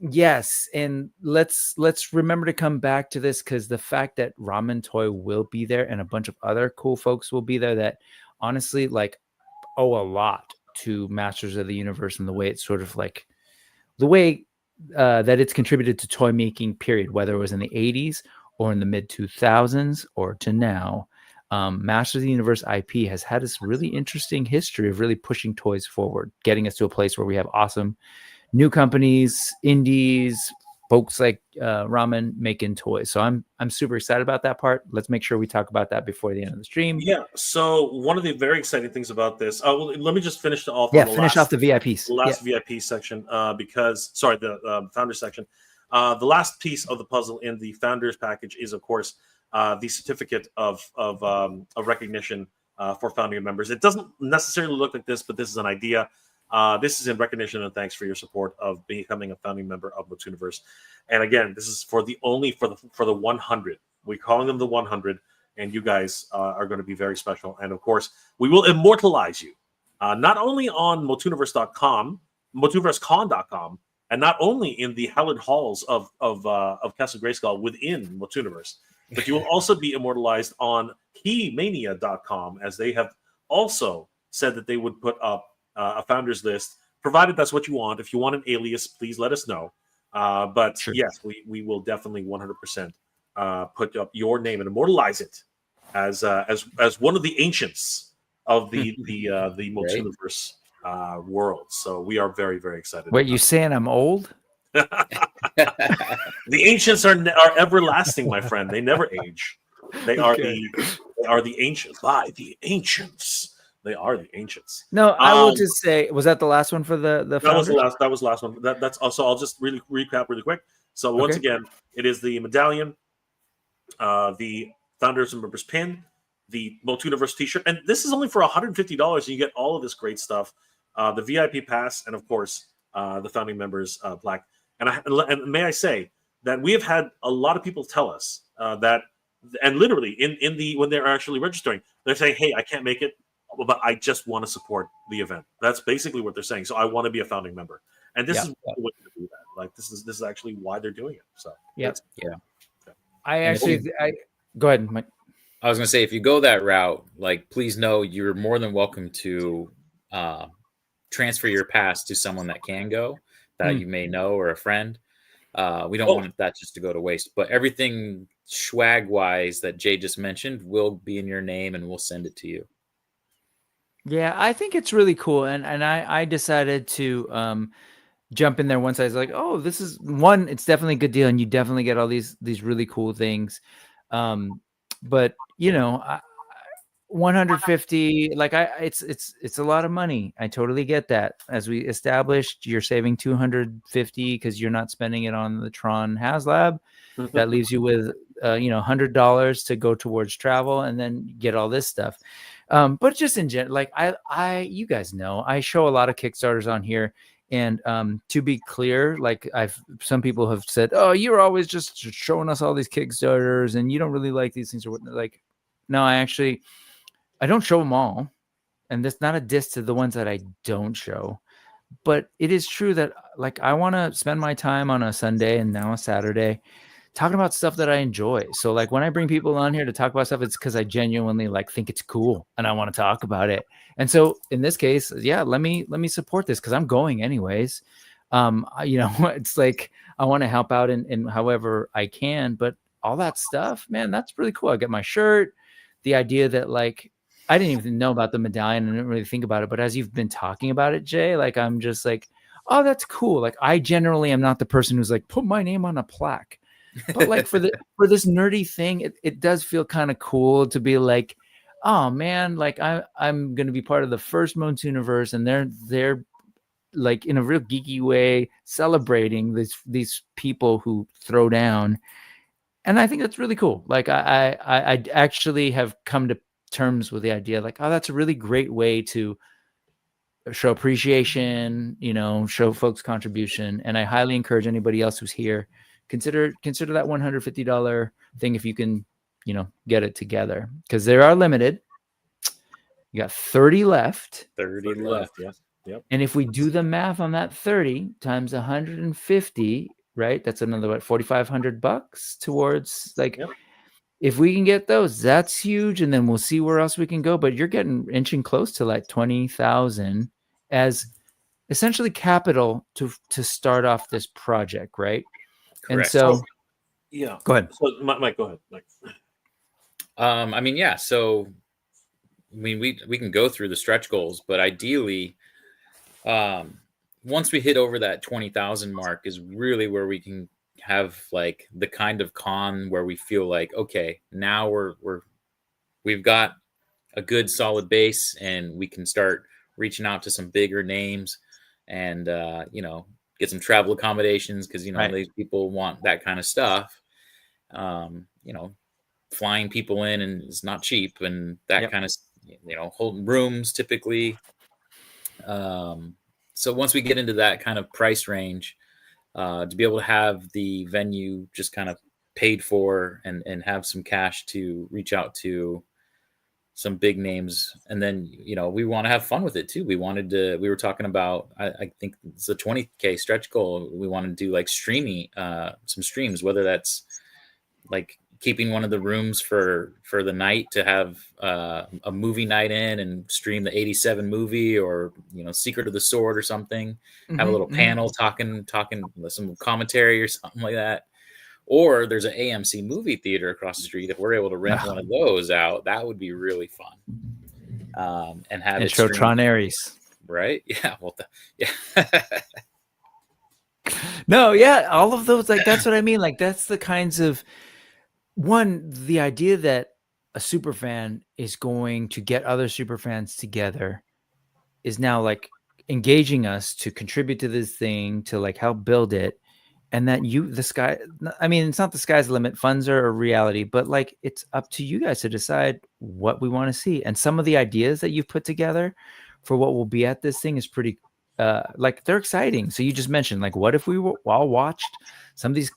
Yes, and let's remember to come back to this, because the fact that Ramen Toy will be there and a bunch of other cool folks will be there that honestly owe a lot to Masters of the Universe, and the way it's sort of that it's contributed to toy making, period, whether it was in the 80s or in the mid 2000s or to now. Masters of the Universe IP has had this really interesting history of really pushing toys forward, getting us to a place where we have awesome new companies, indies, folks like Ramen making toys. So I'm super excited about that part. Let's make sure we talk about that before the end of the stream. Yeah. So one of the very exciting things about this, let me just finish off. Yeah, finish off the VIPs. The last VIP section, the founder section. The last piece of the puzzle in the founders package is, of course, the certificate of recognition for founding members. It doesn't necessarily look like this, but this is an idea. This is in recognition and thanks for your support of becoming a founding member of MOTUNIVERSE. And again, this is for the 100. We're calling them the 100, and you guys are going to be very special. And of course, we will immortalize you, not only on MOTUNIVERSE.com, MOTUNIVERSECon.com, and not only in the hallowed halls of Castle Grayskull within MOTUNIVERSE, but you will also be immortalized on KeyMania.com, as they have also said that they would put up a founders list, provided that's what you want. If you want an alias, please let us know. But sure. Yes, we will definitely 100% put up your name and immortalize it as one of the ancients of the MOTUNIVERSE world. So we are very, very excited. Wait, you saying I'm old? The ancients are everlasting, my friend. They never age. They are the ancients. By the ancients. They are the ancients. No, I will just say, was that the last one for the that was the last one. That's also, I'll just really recap really quick. So once again, it is the medallion, the founders and members pin, the MOTUNIVERSE t-shirt, and this is only for $150, and you get all of this great stuff. The VIP pass, and of course, the founding members plaque. And may I say, that we have had a lot of people tell us that, and literally in the when they're actually registering, they're saying, "Hey, I can't make it, but I just want to support the event." That's basically what they're saying. So I want to be a founding member, and this is what to do that. Like this is actually why they're doing it. So yeah. I go ahead, Mike. I was going to say, if you go that route, like, please know you're more than welcome to transfer your pass to someone that can go, that you may know, or a friend. We don't want that just to go to waste. But everything swag-wise that Jay just mentioned will be in your name, and we'll send it to you. Yeah, I think it's really cool. And I decided to jump in there once I was like, oh, this is one, it's definitely a good deal, and you definitely get all these really cool things. But you know, 150, like it's a lot of money. I totally get that. As we established, you're saving 250 because you're not spending it on the TRON Haslab. That leaves you with $100 to go towards travel, and then get all this stuff. But just in general, like you guys know, I show a lot of Kickstarters on here. And to be clear, like some people have said, oh, you're always just showing us all these Kickstarters and you don't really like these things or what. Like, no, I don't show them all. And that's not a diss to the ones that I don't show. But it is true that, like, I want to spend my time on a Sunday and now a Saturday talking about stuff that I enjoy. So, like, when I bring people on here to talk about stuff, it's because I genuinely think it's cool and I want to talk about it. And so in this case, yeah, let me support this because I'm going anyways. It's like I want to help out in however I can, but all that stuff, man, that's really cool. I get my shirt. The idea that, like, I didn't even know about the medallion and didn't really think about it, but as you've been talking about it, Jay, like, I'm just like, oh, that's cool. Like, I generally am not the person who's like, put my name on a plaque. But like for this nerdy thing, it does feel kind of cool to be like, oh man, like I'm gonna be part of the first MOTUNIVERSE, and they're like in a real geeky way celebrating these people who throw down, and I think that's really cool. Like I actually have come to terms with the idea, like, oh, that's a really great way to show appreciation, show folks' contribution, and I highly encourage anybody else who's here. Consider that $150 thing if you can, get it together, because they are limited. You got 30 left. 30 left. Yeah. Yep. And if we do the math on that 30 times 150, right? That's another $4,500 towards if we can get those, that's huge. And then we'll see where else we can go. But you're inching close to like 20,000 as essentially capital to start off this project, right? Correct. And so, yeah, go ahead. So, Mike, go ahead. Mike. Yeah. So, we can go through the stretch goals, but ideally, once we hit over that 20,000 mark, is really where we can have like the kind of con where we feel like, okay, now we've got a good solid base, and we can start reaching out to some bigger names, and get some travel accommodations, because right. These people want that kind of stuff. Flying people in and it's not cheap, and that kind of holding rooms typically. So once we get into that kind of price range, to be able to have the venue just kind of paid for and have some cash to reach out to some big names. And then, we want to have fun with it too. We were talking about, I think it's a 20K stretch goal. We want to do like streaming, some streams, whether that's like keeping one of the rooms for the night to have a movie night in and stream the 87 movie, or, Secret of the Sword or something, have a little panel talking some commentary or something like that. Or there's an AMC movie theater across the street. If we're able to rent one of those out, that would be really fun. And have it show TRON Aries. Right? Yeah. Well, yeah. No, yeah. All of those, like, that's what I mean. Like, that's the kinds of the idea that a super fan is going to get other super fans together is now like engaging us to contribute to this thing, to like help build it. And that it's not the sky's the limit. Funds are a reality, but like, it's up to you guys to decide what we want to see. And some of the ideas that you've put together for what will be at this thing is pretty, they're exciting. So you just mentioned, like, what if we all watched some of these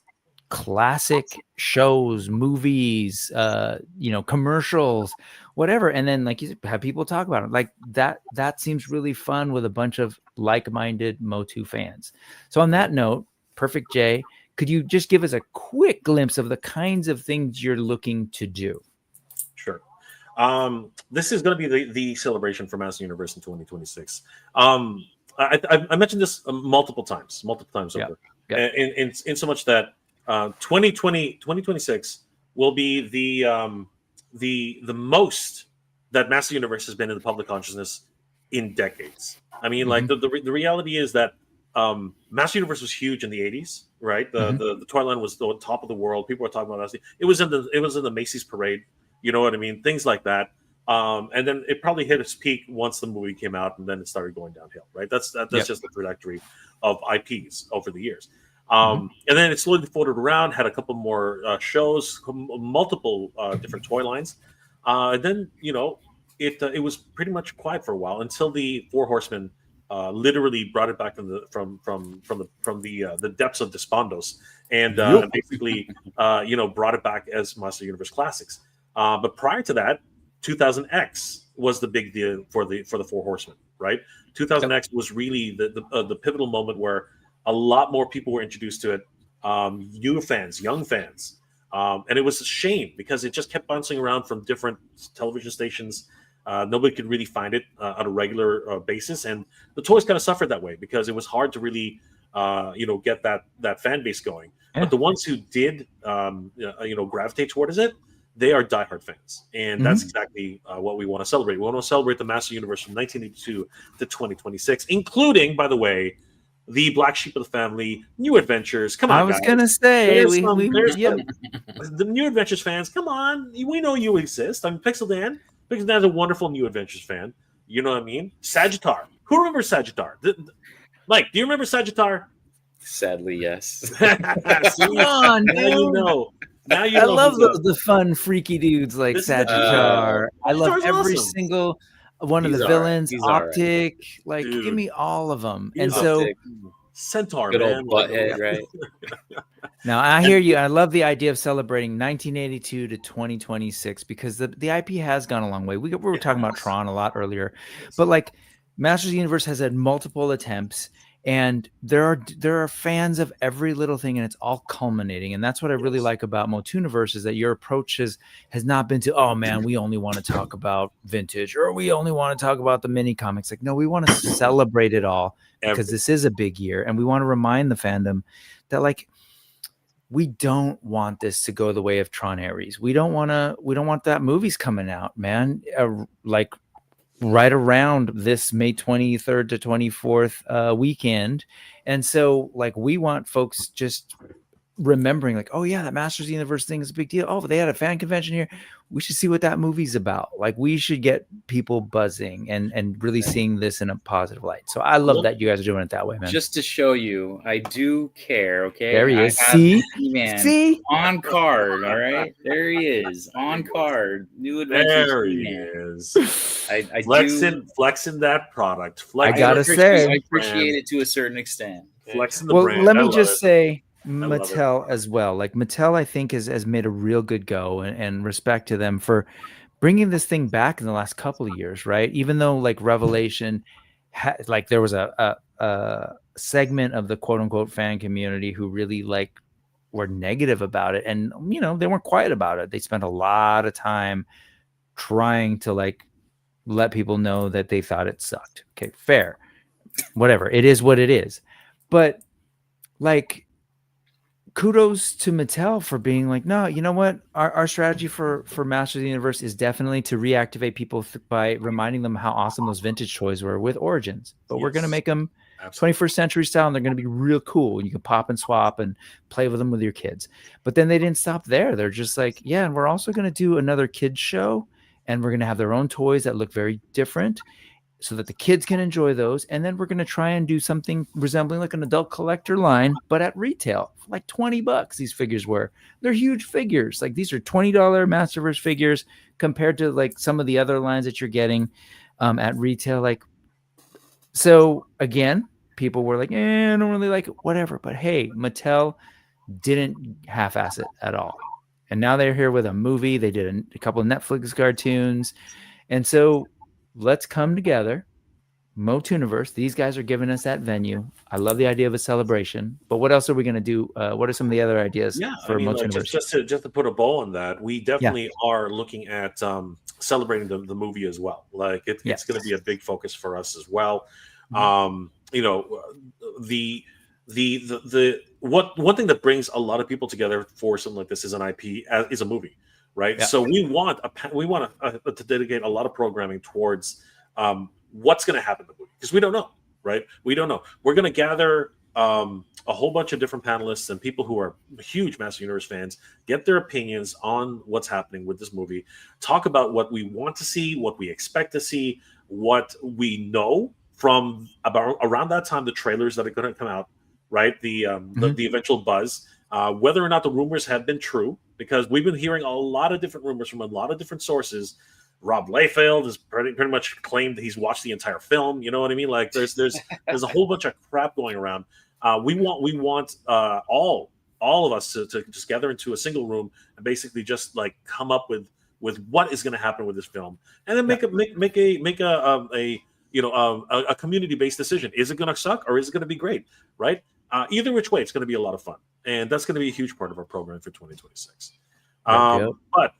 classic shows, movies, commercials, whatever. And then, like you said, have people talk about it. Like that seems really fun with a bunch of like-minded Motu fans. So on that note, Perfect J, could you just give us a quick glimpse of the kinds of things you're looking to do? Sure. This is going to be the celebration for Master Universe in 2026. I mentioned this multiple times over. In so much that 2026 will be the most that Master Universe has been in the public consciousness in decades. I mean, like the reality is that Master Universe was huge in the 80s, right? The toy line was the top of the world. People were talking about it. It was in the Macy's parade. You know what I mean? Things like that. And then it probably hit its peak once the movie came out, and then it started going downhill, right? That's just the trajectory of IPs over the years. And then it slowly floated around, had a couple more shows, multiple different toy lines. And then, it was pretty much quiet for a while until the Four Horsemen literally brought it back from the depths of Despondos and basically, brought it back as Master Universe Classics. But prior to that, 2000X was the big deal for the Four Horsemen, right? 2000X was really the pivotal moment where a lot more people were introduced to it, new fans, young fans, and it was a shame because it just kept bouncing around from different television stations. Nobody could really find it on a regular basis, and the toys kind of suffered that way because it was hard to really, get that fan base going. Yeah. But the ones who did, gravitate towards it, they are diehard fans, and that's exactly what we want to celebrate. We want to celebrate the Master Universe from 1982 to 2026, including, by the way, the black sheep of the family, New Adventures. Come on, I was gonna say the New Adventures fans. Come on, we know you exist. I'm Pixel Dan. Pixel Dan's a wonderful New Adventures fan. You know what I mean? Sagittar. Who remembers Sagittar? Mike, do you remember Sagittar? Sadly, yes. Come on, now you know. Now you I know love the fun, freaky dudes like Sagittar. I love every single one of the villains. Optic, like dude, give me all of them. And so, Centaur, good man, old butthead, right? Now I hear you. I love the idea of celebrating 1982 to 2026 because the IP has gone a long way. We were talking about Tron a lot earlier, but like Masters of the Universe has had multiple attempts. And there are fans of every little thing, and it's all culminating. And that's what I really like about MOTUNIVERSE is that your approach has not been to, oh man, we only want to talk about vintage or we only want to talk about the mini comics. Like, no, we want to celebrate it all because this is a big year, and we want to remind the fandom that like we don't want this to go the way of Tron Ares. We don't want that movie's coming out, man. Like right around this May 23rd to 24th weekend. And so like we want folks just remembering like, oh yeah, that Masters of the Universe thing is a big deal. Oh, they had a fan convention here. We should see what that movie's about. Like we should get people buzzing and really seeing this in a positive light. So I love that you guys are doing it that way, man. Just to show you, I do care. Okay. There he is. See? On card. All right. There he is. On card. New Adventures. There he is. I flexing that product. I gotta say, I appreciate it to a certain extent. Flexing the brand. Let me just say Mattel as well. Like Mattel, I think has made a real good go, and respect to them for bringing this thing back in the last couple of years, right? Even though like Revelation, like there was a segment of the quote unquote fan community who really like were negative about it, and they weren't quiet about it. They spent a lot of time trying to like let people know that they thought it sucked. Okay, fair, whatever. It is what it is, but like. Kudos to Mattel for being like, no, you know what? Our strategy for Masters of the Universe is definitely to reactivate people by reminding them how awesome those vintage toys were with Origins. But we're going to make them 21st century style, and they're going to be real cool. You can pop and swap and play with them with your kids. But then they didn't stop there. They're just like, yeah, and we're also going to do another kids show, and we're going to have their own toys that look very different, so that the kids can enjoy those. And then we're going to try and do something resembling like an adult collector line, but at retail, like $20. These figures they're huge figures. Like these are $20 Masterverse figures compared to like some of the other lines that you're getting at retail. Like, so again, people were like, I don't really like it, whatever. But hey, Mattel didn't half-ass it at all. And now they're here with a movie. They did a couple of Netflix cartoons. And so let's come together. MOTUNIVERSE, these guys are giving us that venue. I love the idea of a celebration. But what else are we going to do? What are some of the other ideas for MOTUNIVERSE? Just to put a bow on that, we definitely are looking at celebrating the movie as well. Like it's going to be a big focus for us as well. One thing that brings a lot of people together for something like this is an IP, is a movie, right? Yeah. So we want to dedicate a lot of programming towards what's going to happen in the movie, because we don't know, right? We don't know. We're going to gather a whole bunch of different panelists and people who are huge Master Universe fans, get their opinions on what's happening with this movie, talk about what we want to see, what we expect to see, what we know from about around that time, the trailers that are going to come out, right? The eventual buzz, whether or not the rumors have been true, because we've been hearing a lot of different rumors from a lot of different sources. Rob Liefeld has pretty much claimed that he's watched the entire film. You know what I mean? Like there's a whole bunch of crap going around. We want all of us to just gather into a single room and basically just like come up with what is going to happen with this film, and then make a community-based decision. Is it going to suck or is it going to be great? Right? Either which way, it's going to be a lot of fun, and that's going to be a huge part of our program for 2026. But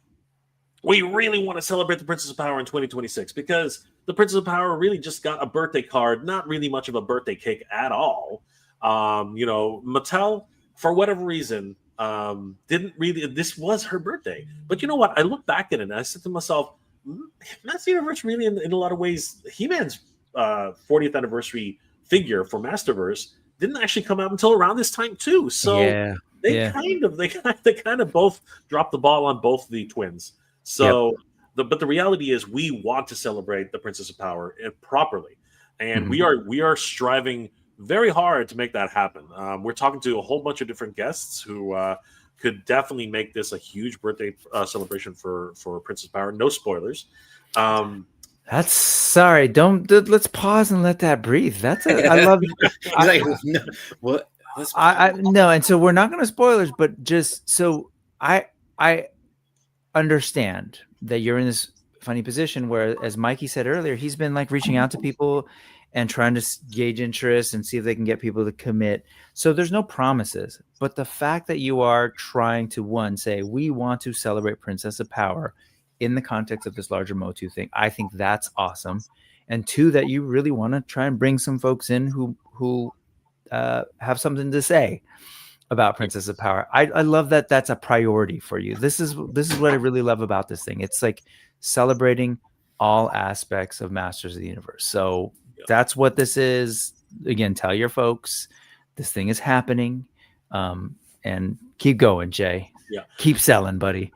we really want to celebrate the Princess of Power in 2026 because the Princess of Power really just got a birthday card, not really much of a birthday cake at all. Mattel, for whatever reason, didn't really. This was her birthday, but you know what? I look back at it and I said to myself, Master Universe really, in a lot of ways, He-Man's 40th anniversary figure for Masterverse didn't actually come out until around this time too. So they kind of both dropped the ball on both the twins. So, but the reality is, we want to celebrate the Princess of Power properly, and we are striving very hard to make that happen. We're talking to a whole bunch of different guests who could definitely make this a huge birthday celebration for Princess Power. No spoilers. Let's pause and let that breathe. I love what? No, and so we're not going to spoilers, but just so I understand that you're in this funny position where, as Mikey said earlier, he's been like reaching out to people and trying to gauge interest and see if they can get people to commit. So there's no promises, but the fact that you are trying to say, we want to celebrate Princess of Power in the context of this larger MOTU thing, I think that's awesome. And two, that you really want to try and bring some folks in who have something to say about Princess of Power. I love that that's a priority for you. This is what I really love about this thing. It's like celebrating all aspects of Masters of the Universe. So that's what this is. Again, tell your folks this thing is happening, and keep going, Jay. Yeah, keep selling, buddy.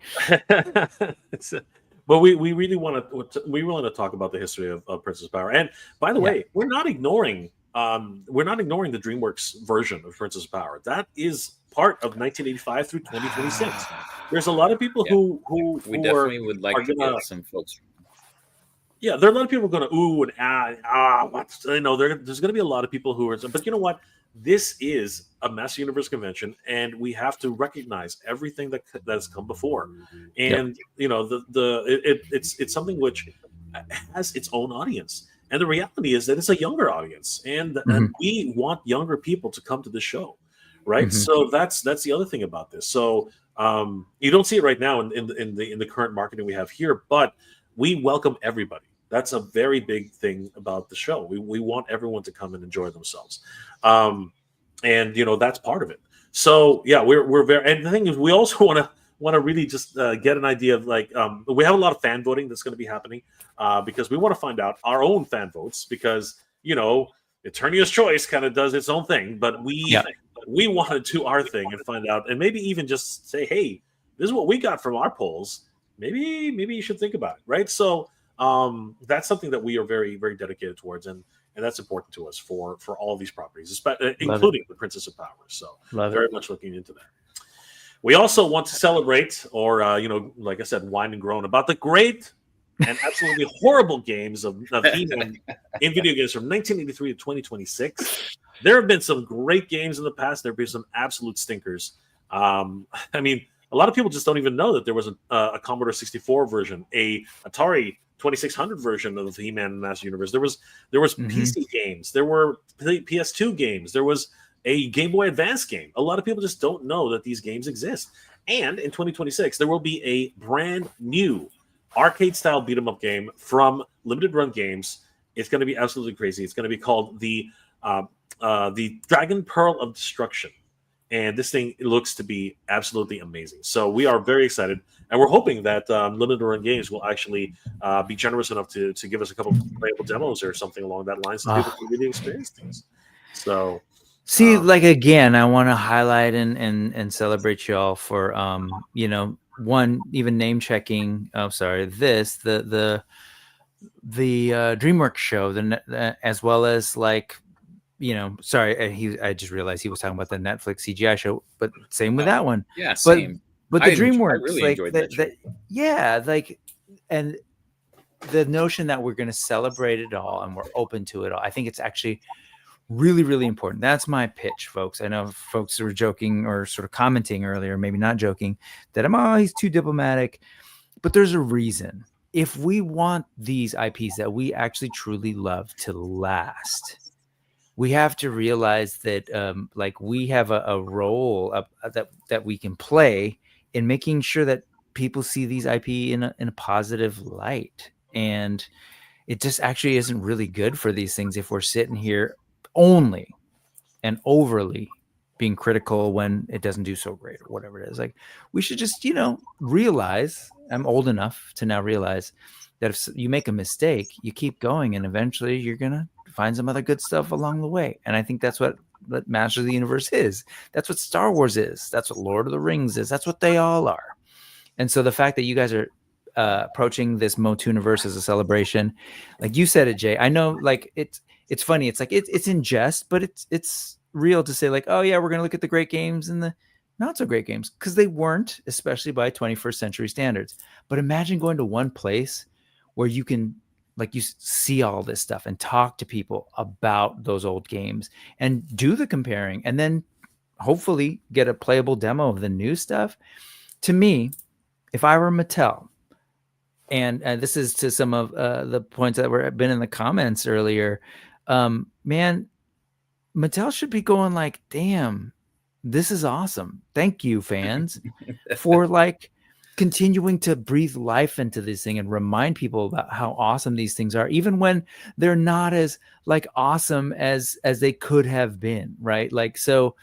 But we really want to talk about the history of Princess Power. And by the way, we're not ignoring the DreamWorks version of Princess Power. That is part of 1985 through 2026. There's a lot of people who we definitely would like to get some folks. Yeah, there are a lot of people going to ooh and what? There's going to be a lot of people who are. But you know what? This is a Master Universe convention, and we have to recognize everything that has come before. And it's something which has its own audience. And the reality is that it's a younger audience, and we want younger people to come to the show, right? So that's the other thing about this. So you don't see it right now in the current marketing we have here, but we welcome everybody. That's a very big thing about the show. We want everyone to come and enjoy themselves, and that's part of it. So we're very. And the thing is, we also want to really just get an idea of we have a lot of fan voting that's going to be happening. Because we want to find out our own fan votes, because Eternia's Choice kind of does its own thing, but we want to do our thing and find out, and maybe even just say, hey, this is what we got from our polls. Maybe you should think about it, right? So that's something that we are very, very dedicated towards, and that's important to us for all these properties, including the Princess of Power. So very much looking into that. We also want to celebrate, or like I said, wine and groan about the great and absolutely horrible games of He-Man in video games from 1983 to 2026. There have been some great games in the past. There have been some absolute stinkers. I mean, a lot of people just don't even know that there was a Commodore 64 version, a Atari 2600 version of He-Man and Master Universe. There was PC games, there were PS2 games, there was a Game Boy Advance game. A lot of people just don't know that these games exist. And in 2026, there will be a brand new arcade-style beat-em-up game from Limited Run Games. It's going to be absolutely crazy. It's going to be called the Dragon Pearl of Destruction. And this thing looks to be absolutely amazing. So we are very excited. And we're hoping that Limited Run Games will actually be generous enough to give us a couple of playable demos or something along that line so people can really experience things. So... See, like, again, I want to highlight and celebrate y'all for, one, even name checking. Oh, sorry, the DreamWorks show, as well as, like, sorry, I just realized he was talking about the Netflix CGI show, but same with that one. Yeah, same. But the DreamWorks, I really enjoyed that show. And the notion that we're going to celebrate it all and we're open to it all, I think it's actually really, really important. That's my pitch, folks. I know folks were joking or sort of commenting earlier, maybe not joking, that he's too diplomatic. But there's a reason. If we want these IPs that we actually truly love to last, we have to realize that we have a role that we can play in making sure that people see these IP in a positive light. And it just actually isn't really good for these things if we're sitting here only and overly being critical when it doesn't do so great or whatever it is. Like, we should just, realize, I'm old enough to now realize that if you make a mistake, you keep going and eventually you're going to find some other good stuff along the way. And I think that's what Master of the Universe is. That's what Star Wars is. That's what Lord of the Rings is. That's what they all are. And so the fact that you guys are approaching this MOTUNIVERSE as a celebration, like you said it, Jay, I know, like, it's funny. It's like it's in jest, but it's real to say, like, oh yeah, we're gonna look at the great games and the not so great games, because they weren't, especially by 21st century standards. But imagine going to one place where you can, like, you see all this stuff and talk to people about those old games and do the comparing, and then hopefully get a playable demo of the new stuff. To me, if I were Mattel, and this is to some of the points that were been in the comments earlier, man, Mattel should be going like, damn, this is awesome. Thank you, fans, for like continuing to breathe life into this thing and remind people about how awesome these things are, even when they're not as like awesome as they could have been, right? Like, so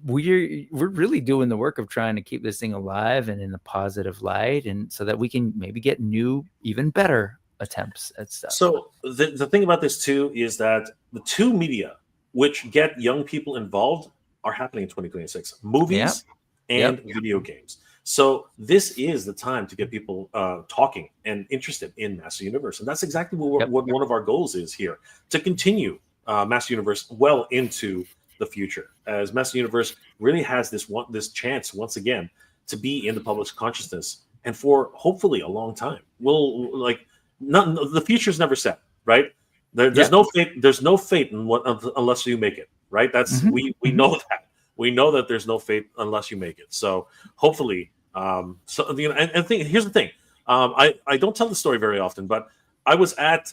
we're really doing the work of trying to keep this thing alive and in a positive light, and so that we can maybe get new, even better attempts at stuff. So the thing about this too is that the two media which get young people involved are happening in 2026: movies and video games. So this is the time to get people talking and interested in Master Universe, and that's exactly what one of our goals is here, to continue Master Universe well into the future, as Master Universe really has this chance once again to be in the public's consciousness, and for hopefully a long time. We'll like. The future's never set, right? There's no fate. There's no fate in unless you make it, right? That's we know that. We know that there's no fate unless you make it. So hopefully, here's the thing. I don't tell the story very often, but I was at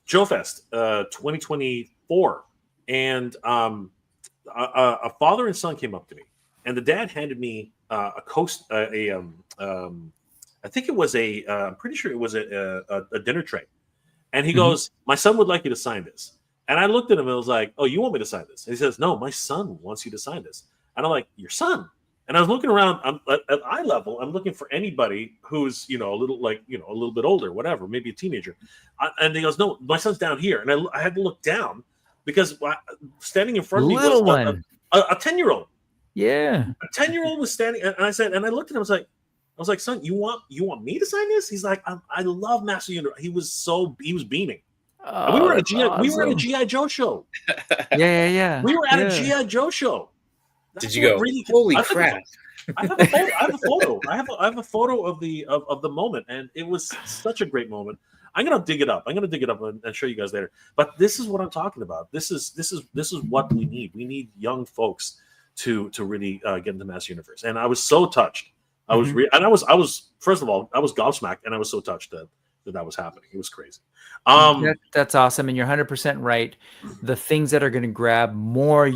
Joe Fest 2024, and a father and son came up to me, and the dad handed me I think it was I'm pretty sure it was a dinner tray. And he goes, my son would like you to sign this. And I looked at him and I was like, oh, you want me to sign this? And he says, no, my son wants you to sign this. And I'm like, your son? And I was looking around at eye level. I'm looking for anybody who's, a little bit older, whatever, maybe a teenager. And he goes, no, my son's down here. And I had to look down because standing in front of me was a 10-year-old. Yeah. A 10-year-old was standing. And I said, and I looked at him, I was like, son, you want me to sign this? He's like, I love Master Universe. He was beaming. We were at a GI Joe show. Yeah. We were at a GI Joe show. Did you go? Really, holy crap! I have a photo. I have a photo of the moment, and it was such a great moment. I'm gonna dig it up. And show you guys later. But this is what I'm talking about. This is what we need. We need young folks to really get into Master Universe. And I was so touched. I was first of all, I was gobsmacked, and I was so touched that was happening. It was crazy. That's awesome, and you're 100% right. The things that are going to grab more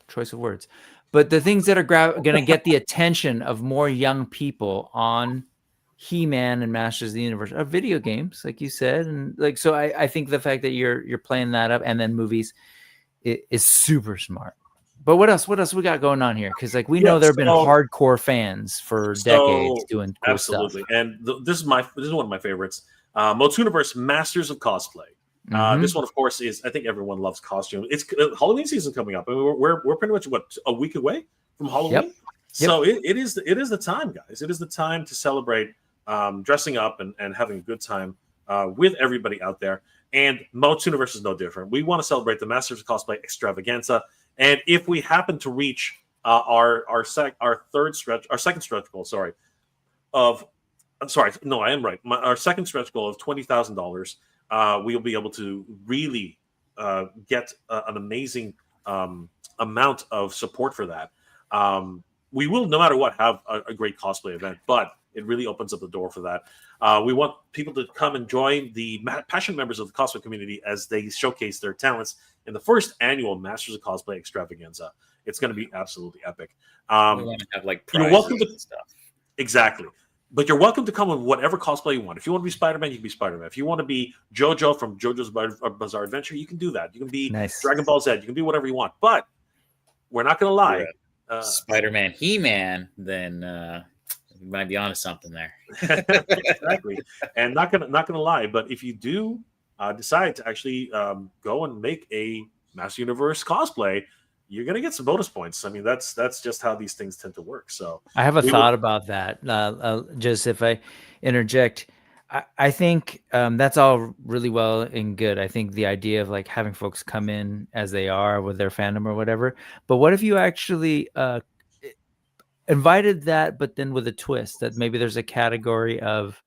choice of words, but the things that are going to get the attention of more young people on He-Man and Masters of the Universe are video games, like you said, and like so. I think the fact that you're playing that up and then movies is super smart. But what else we got going on here? Because like we know there have been hardcore fans for decades doing cool absolutely stuff. And this is one of my favorites. MOTUNIVERSE Masters of Cosplay. This one, of course, is, I think everyone loves costume. It's Halloween season coming up. I mean, we're pretty much a week away from Halloween. Yep. So it is the time, guys. It is the time to celebrate dressing up and having a good time with everybody out there. And MOTUNIVERSE is no different. We want to celebrate the Masters of Cosplay extravaganza. And if we happen to reach our second stretch goal, our second stretch goal of $20,000, we'll be able to really get an amazing amount of support for that. We will, no matter what, have a great cosplay event, but it really opens up the door for that. We want people to come and join the passionate members of the cosplay community as they showcase their talents in the first annual Masters of Cosplay extravaganza. It's going to be absolutely epic. We want to have like you're welcome to stuff. Exactly. But you're welcome to come with whatever cosplay you want. If you want to be Spider-Man, you can be Spider-Man. If you want to be JoJo from JoJo's Bizarre Adventure, you can do that. You can be Dragon Ball Z. You can be whatever you want. But we're not going to lie. Spider-Man, He-Man, then you might be onto something there. Exactly. And not gonna lie, but if you do decide to actually go and make a Master Universe cosplay, you're gonna get some bonus points. I mean, that's just how these things tend to work. So I have a thought about that. Just if I interject, I think that's all really well and good. I think the idea of like having folks come in as they are with their fandom or whatever. But what if you actually invited that, but then with a twist that maybe there's a category of,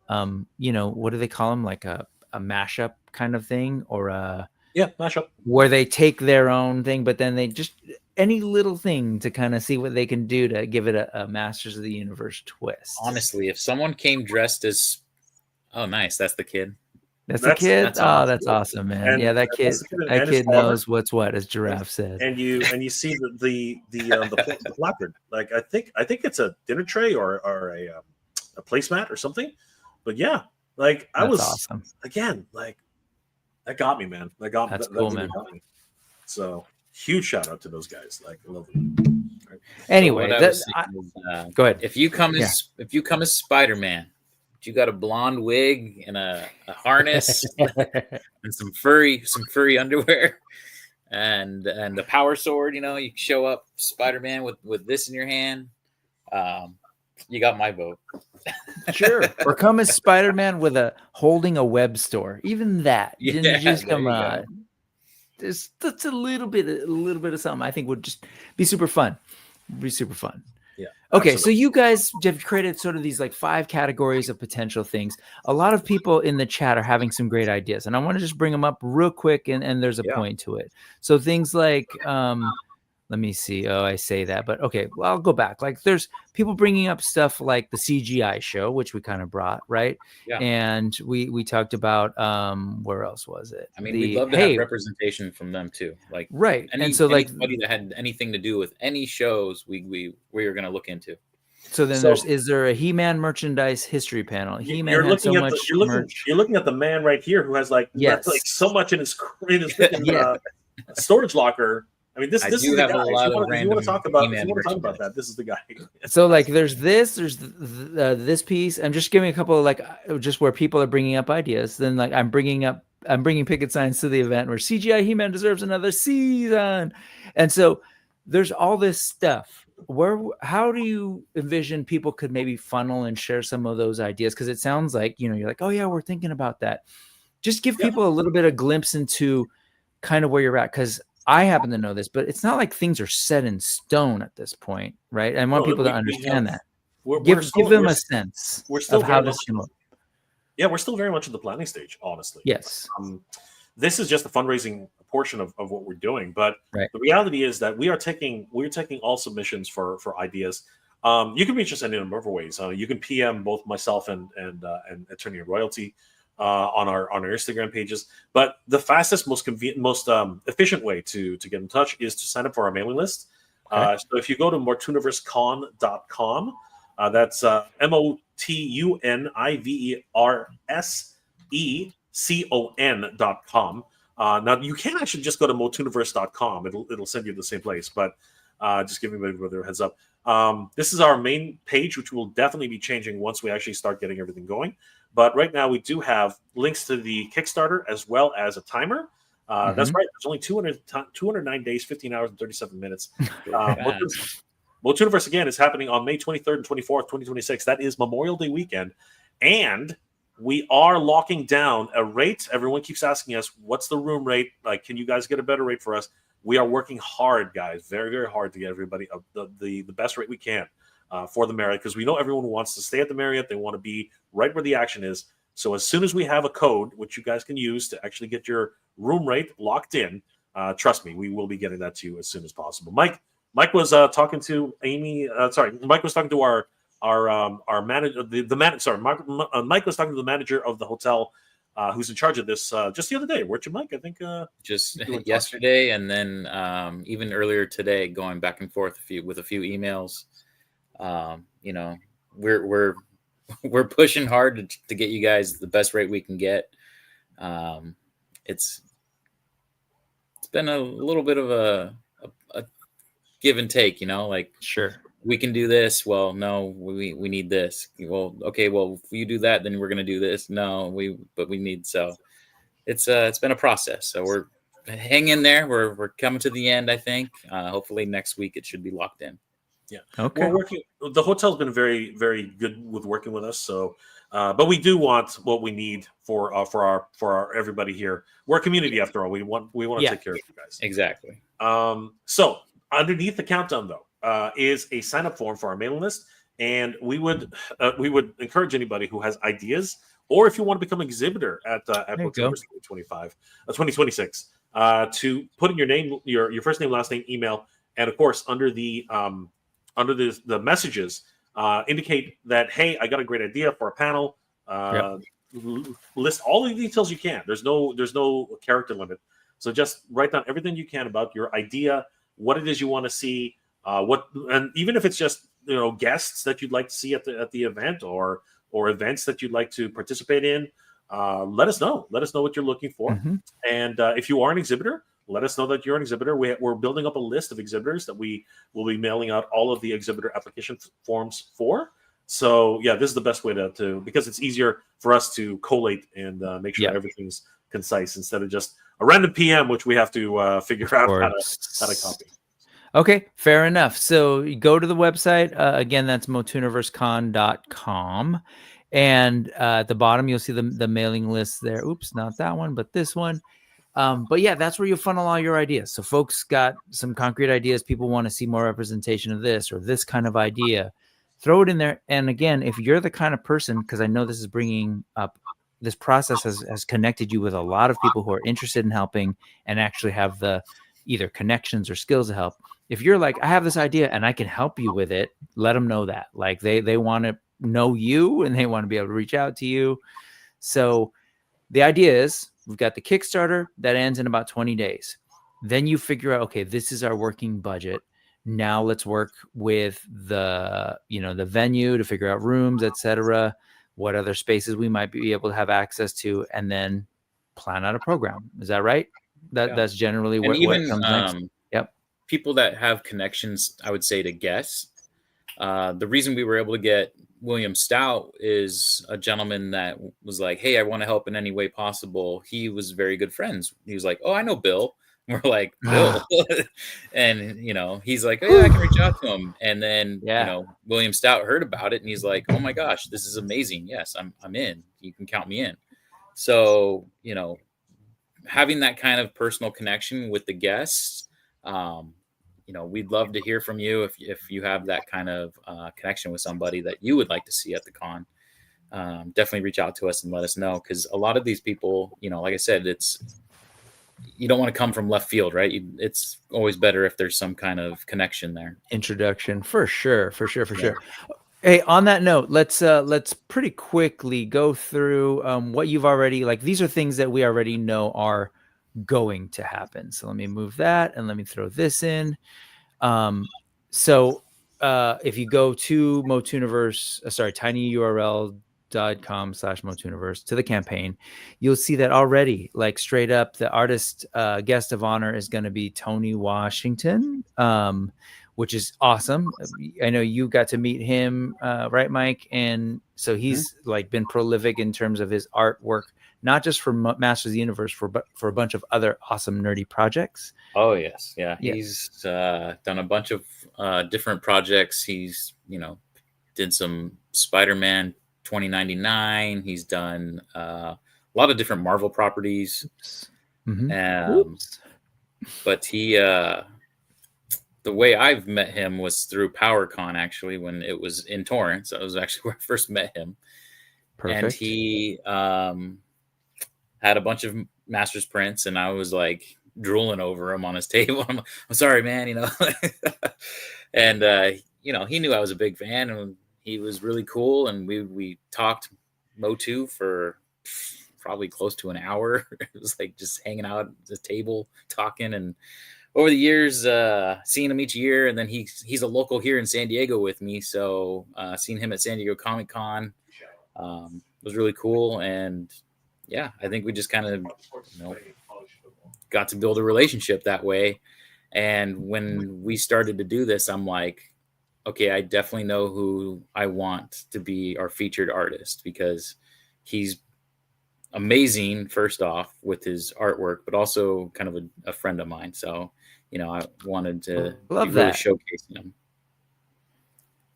what do they call them? Like a mashup kind of thing, or mashup, where they take their own thing, but then they just any little thing to kind of see what they can do to give it a Masters of the Universe twist. Honestly, if someone came dressed as, oh, nice, that's the kid. That's the kid. That's awesome, man. And that kid knows what's what, as Giraffe said. And you see the placard. Like I think it's a dinner tray or a placemat or something. But yeah, like I was awesome. Again, like that got me, man. That's cool, man. Got me. So huge shout out to those guys. Like I love them. Right. Anyway, go ahead. If you come as Spider-Man, you got a blonde wig and a harness and some furry underwear and the power sword, you show up Spider-Man with this in your hand. You got my vote. Sure. Or come as Spider-Man with holding a web store. Even that. Yeah, just come on. That's a little bit of something I think would just be super fun. Yeah. Okay, absolutely. so you guys have created sort of these like 5 categories of potential things. A lot of people in the chat are having some great ideas, and I want to just bring them up real quick, and there's a point to it. So things like, let me see. Oh, I say that, but okay, well, I'll go back. Like there's people bringing up stuff like the CGI show, which we kind of brought, right? Yeah. And we talked about, where else was it? I mean, we'd love to have representation from them too. Like, right. And so like anybody that had anything to do with any shows we were going to look into. So then is there a He-Man merchandise history panel? He-Man you're looking you're looking at the man right here who has like so much in his freaking storage locker. I mean, this is the guy. If you want to talk about that, this is the guy. So like there's this piece. I'm just giving a couple of like just where people are bringing up ideas. Then like I'm bringing picket signs to the event where CGI He-Man deserves another season. And so there's all this stuff. How do you envision people could maybe funnel and share some of those ideas? Because it sounds like, you're like, oh yeah, we're thinking about that. Just give people a little bit of glimpse into kind of where you're at. Because I happen to know this, but it's not like things are set in stone at this point, right? I want people to understand that. Give them a sense of how this can look. Yeah, we're still very much in the planning stage, honestly. Yes. This is just a fundraising portion of what we're doing. But right. the reality is that we're taking all submissions for ideas. You can reach us in a number of ways. You can PM both myself and Attorney of Royalty on our Instagram pages. But the fastest, most convenient, most efficient way to get in touch is to sign up for our mailing list. Okay. So if you go to MOTUNIVERSECon.com, that's MOTUNIVERSECON.com. Now you can actually just go to MOTUNIVERSE.com. It'll send you to the same place, but just giving everybody a heads up. This is our main page, which will definitely be changing once we actually start getting everything going. But right now we do have links to the Kickstarter as well as a timer. That's right. There's only 209 days, 15 hours, and 37 minutes. MOTUNIVERSE again is happening on May 23rd and 24th, 2026. That is Memorial Day weekend. And we are locking down a rate. Everyone keeps asking us, what's the room rate? Like, can you guys get a better rate for us? We are working hard, guys, very, very hard to get everybody the best rate we can for the Marriott, because we know everyone wants to stay at the Marriott. They want to be right where the action is. So as soon as we have a code, which you guys can use to actually get your room rate locked in, trust me, we will be getting that to you as soon as possible. Mike was talking to Amy. Mike was talking to our manager. Mike was talking to the manager of the hotel, who's in charge of this just the other day. Weren't you, Mike? I think just yesterday, and then even earlier today, going back and forth with a few emails. We're pushing hard to get you guys the best rate we can get. It's been a little bit of a give and take, like, sure, we can do this. Well, no, we need this. Well, okay, well, if you do that, then we're going to do this. No, we need, so it's been a process. So we're hang in there. We're coming to the end, I think. Hopefully next week it should be locked in. Yeah. Okay. The hotel's been very, very good with working with us. So, but we do want what we need for our everybody here. We're a community after all. We want to take care of you guys. Exactly. So underneath the countdown though is a sign up form for our mailing list, and we would encourage anybody who has ideas, or if you want to become an exhibitor at MOTUNIVERSE 2026, to put in your name, your first name, last name, email, and of course under the messages, indicate that, hey, I got a great idea for a panel. List all the details you can. There's no character limit. So just write down everything you can about your idea, what it is you want to see, and even if it's just guests that you'd like to see at the event, or events that you'd like to participate in, let us know. Let us know what you're looking for. And if you are an exhibitor, let us know that you're an exhibitor. We're building up a list of exhibitors that we will be mailing out all of the exhibitor application forms for. So yeah, this is the best way to because it's easier for us to collate and make sure everything's concise instead of just a random PM, which we have to figure out how to copy. Okay, fair enough. So you go to the website. Again, that's MOTUNIVERSECON.com. And at the bottom, you'll see the mailing list there. Oops, not that one, but this one. But yeah, that's where you funnel all your ideas. So folks got some concrete ideas. People want to see more representation of this or this kind of idea. Throw it in there. And again, if you're the kind of person, because I know this is bringing up, this process has connected you with a lot of people who are interested in helping and actually have the either connections or skills to help. If you're like, I have this idea and I can help you with it, let them know that. Like they want to know you and they want to be able to reach out to you. So the idea is, we've got the Kickstarter that ends in about 20 days. Then you figure out, okay, this is our working budget. Now let's work with the venue to figure out rooms, etc., what other spaces we might be able to have access to, and then plan out a program. Is that right? That's generally what comes next. Yep. People that have connections, I would say, to guests. The reason we were able to get William Stout is a gentleman that was like, hey, I want to help in any way possible. He was very good friends. He was like, oh, I know Bill. We're like, Bill. And, he's like, oh, yeah, I can reach out to him. And then, William Stout heard about it and he's like, oh my gosh, this is amazing. Yes, I'm in. You can count me in. So, having that kind of personal connection with the guests, we'd love to hear from you if you have that kind of connection with somebody that you would like to see at the con. Definitely reach out to us and let us know, because a lot of these people, like I said, you don't want to come from left field, right? It's always better if there's some kind of connection there. Introduction for sure. Hey, on that note, let's pretty quickly go through what you've already, like, these are things that we already know are going to happen. So let me move that and let me throw this in. So if you go to MOTUNIVERSE, tinyurl.com/MOTUNIVERSE to the campaign, you'll see that already, like, straight up, the artist guest of honor is going to be Tony Washington, which is awesome. I know you got to meet him, right, Mike? And so he's like been prolific in terms of his artwork, not just for Masters of the Universe, but for a bunch of other awesome nerdy projects. Oh yes, yeah. He's done a bunch of different projects. He's did some Spider-Man 2099. He's done a lot of different Marvel properties. But he the way I've met him was through PowerCon, actually, when it was in Torrance. That was actually where I first met him. Perfect. And he had a bunch of Masters prints, and I was like drooling over him on his table. I'm sorry, man, and he knew I was a big fan, and he was really cool. And we talked MOTU for probably close to an hour. It was like just hanging out at the table talking. And over the years, seeing him each year, and then he's a local here in San Diego with me, so seeing him at San Diego Comic-Con was really cool. And yeah, I think we just kind of got to build a relationship that way. And when we started to do this, I'm like, okay, I definitely know who I want to be our featured artist, because he's amazing, first off, with his artwork, but also kind of a friend of mine. So, I wanted to really showcase him.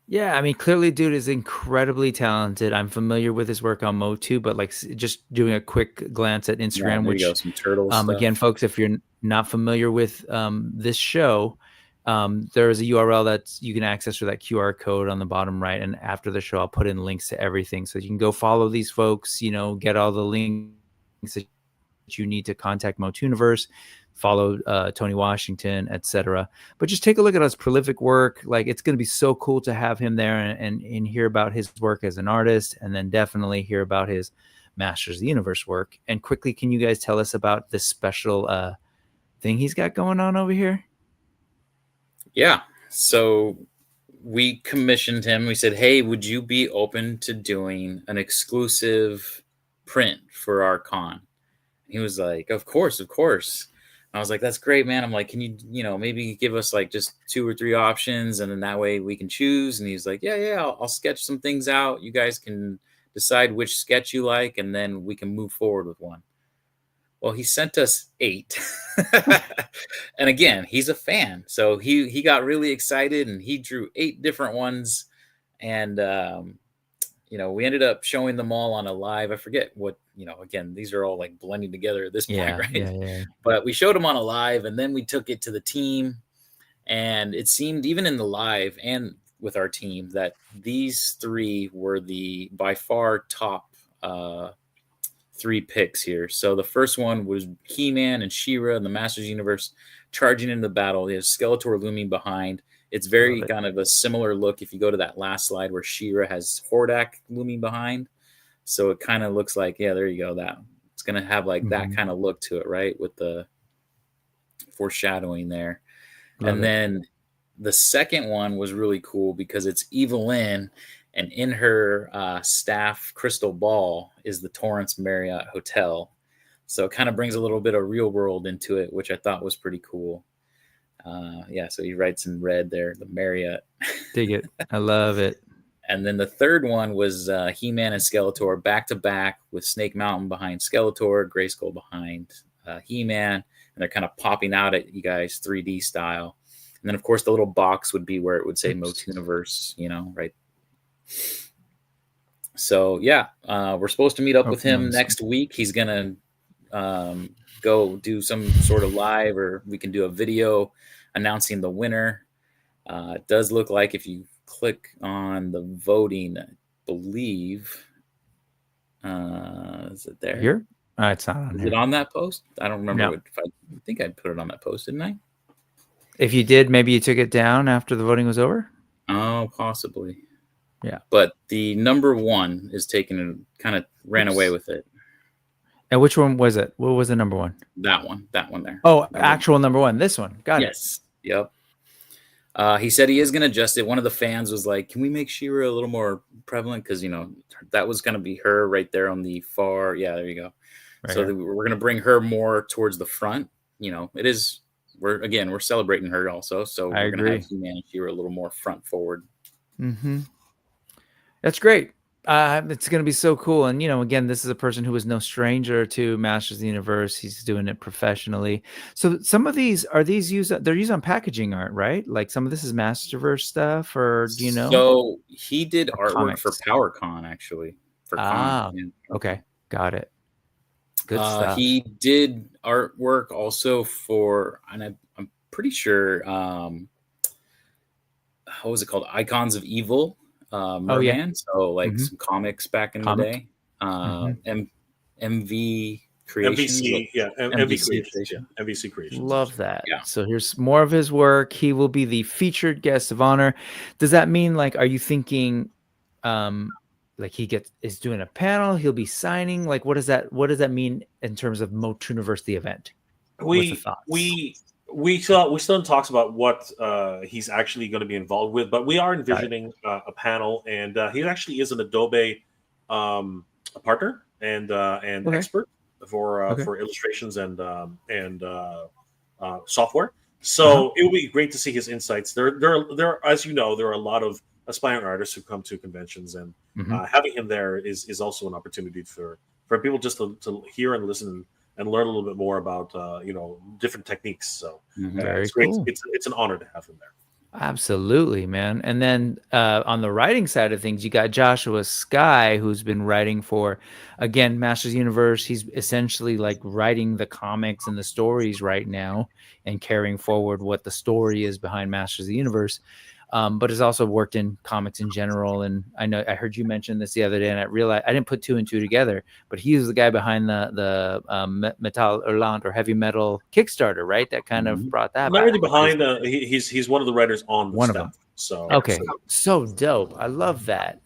Yeah, I mean, clearly, dude is incredibly talented. I'm familiar with his work on MOTU, but like just doing a quick glance at Instagram, which some turtles stuff. Again, folks, if you're not familiar with this show, there is a URL that you can access through that QR code on the bottom right. And after the show, I'll put in links to everything, so you can go follow these folks. Get all the links that you need to contact MOTUNIVERSE, follow Tony Washington, etc. But just take a look at his prolific work. Like, it's going to be so cool to have him there and hear about his work as an artist, and then definitely hear about his Masters of the Universe work. And quickly, can you guys tell us about this special thing he's got going on over here? Yeah. So we commissioned him. We said, hey, would you be open to doing an exclusive print for our con? He was like, of course. I was like, that's great, man. I'm like, can you, maybe give us like just 2 or 3 options, and then that way we can choose. And he's like, yeah, I'll sketch some things out. You guys can decide which sketch you like, and then we can move forward with one. Well, he sent us 8. And again, he's a fan. So he got really excited, and he drew 8 different ones. And, we ended up showing them all on a live. I forget what, again, these are all like blending together at this point, right? Yeah. But we showed them on a live, and then we took it to the team. And it seemed, even in the live and with our team, that these 3 were the by far top 3 picks here. So the first one was He-Man and She-Ra in the Masters Universe charging into the battle. They have Skeletor looming behind. It's very kind of a similar look if you go to that last slide where She-Ra has Hordak looming behind. So it kind of looks like, yeah, there you go. That it's going to have like that kind of look to it, right? With the foreshadowing there. Then the second one was really cool because it's Evelyn, and in her staff crystal ball is the Torrance Marriott Hotel. So it kind of brings a little bit of real world into it, which I thought was pretty cool. So he writes in red there, the Marriott. Dig it. I love it. And then the third one was He-Man and Skeletor back to back, with Snake Mountain behind Skeletor, Grayskull behind He-Man, and they're kind of popping out at you guys 3D style. And then, of course, the little box would be where it would say MOTUNIVERSE, right? So, yeah, we're supposed to meet up with him next week. He's going to go do some sort of live, or we can do a video announcing the winner. It does look like if you click on the voting, I believe, is it there? Here? It's not on Is here. it on that post? I don't remember. No. I think I put it on that post, didn't I? If you did, maybe you took it down after the voting was over. Oh, possibly. Yeah. But the number one is taken and kind of ran away with it. And which one was it? What was the number one? That one there. Oh, actual number one. This one. Got it. Yes. Yep. He said he is going to adjust it. One of the fans was like, "Can we make She-Ra a little more prevalent? Because that was going to be her right there on the far. Yeah, there you go. Right so we're going to bring her more towards the front. It is. We're celebrating her also. So we're going to have He-Man and She-Ra a little more front forward. Mm-hmm. That's great. It's going to be so cool. And, again, this is a person who is no stranger to Masters of the Universe. He's doing it professionally. So some of these, they're used on packaging art, right? Like some of this is Masterverse stuff, or do you know? So he did artwork comics? for PowerCon, actually. Okay. Got it. Good stuff. He did artwork also for, and I'm pretty sure, what was it called? Icons of Evil. Merman, so like some comics back in the day. MV Creations. MVC Creations. Love that. Yeah. So here's more of his work. He will be the featured guest of honor. Does that mean, like, are you thinking like he is doing a panel, he'll be signing? Like, what does that mean in terms of MOTUNIVERSE the event? We still in talks about what he's actually going to be involved with, but we are envisioning a panel, and he actually is an Adobe partner and expert for illustrations and software. So it would be great to see his insights. There, as you know, there are a lot of aspiring artists who come to conventions, and having him there is also an opportunity for people just to hear and listen and learn a little bit more about different techniques. So it's great. Cool. It's an honor to have him there. Absolutely, man. And then on the writing side of things, you got Joshua Skye, who's been writing for, again, Masters Universe. He's essentially like writing the comics and the stories right now and carrying forward what the story is behind Masters of the Universe. But has also worked in comics in general. And I heard you mention this the other day, and I realized I didn't put two and two together, but he was the guy behind the Metal Erland or Heavy Metal Kickstarter, right? That kind of brought that. Not really behind. He's one of the writers on one staff, of them. So okay, so dope. I love that.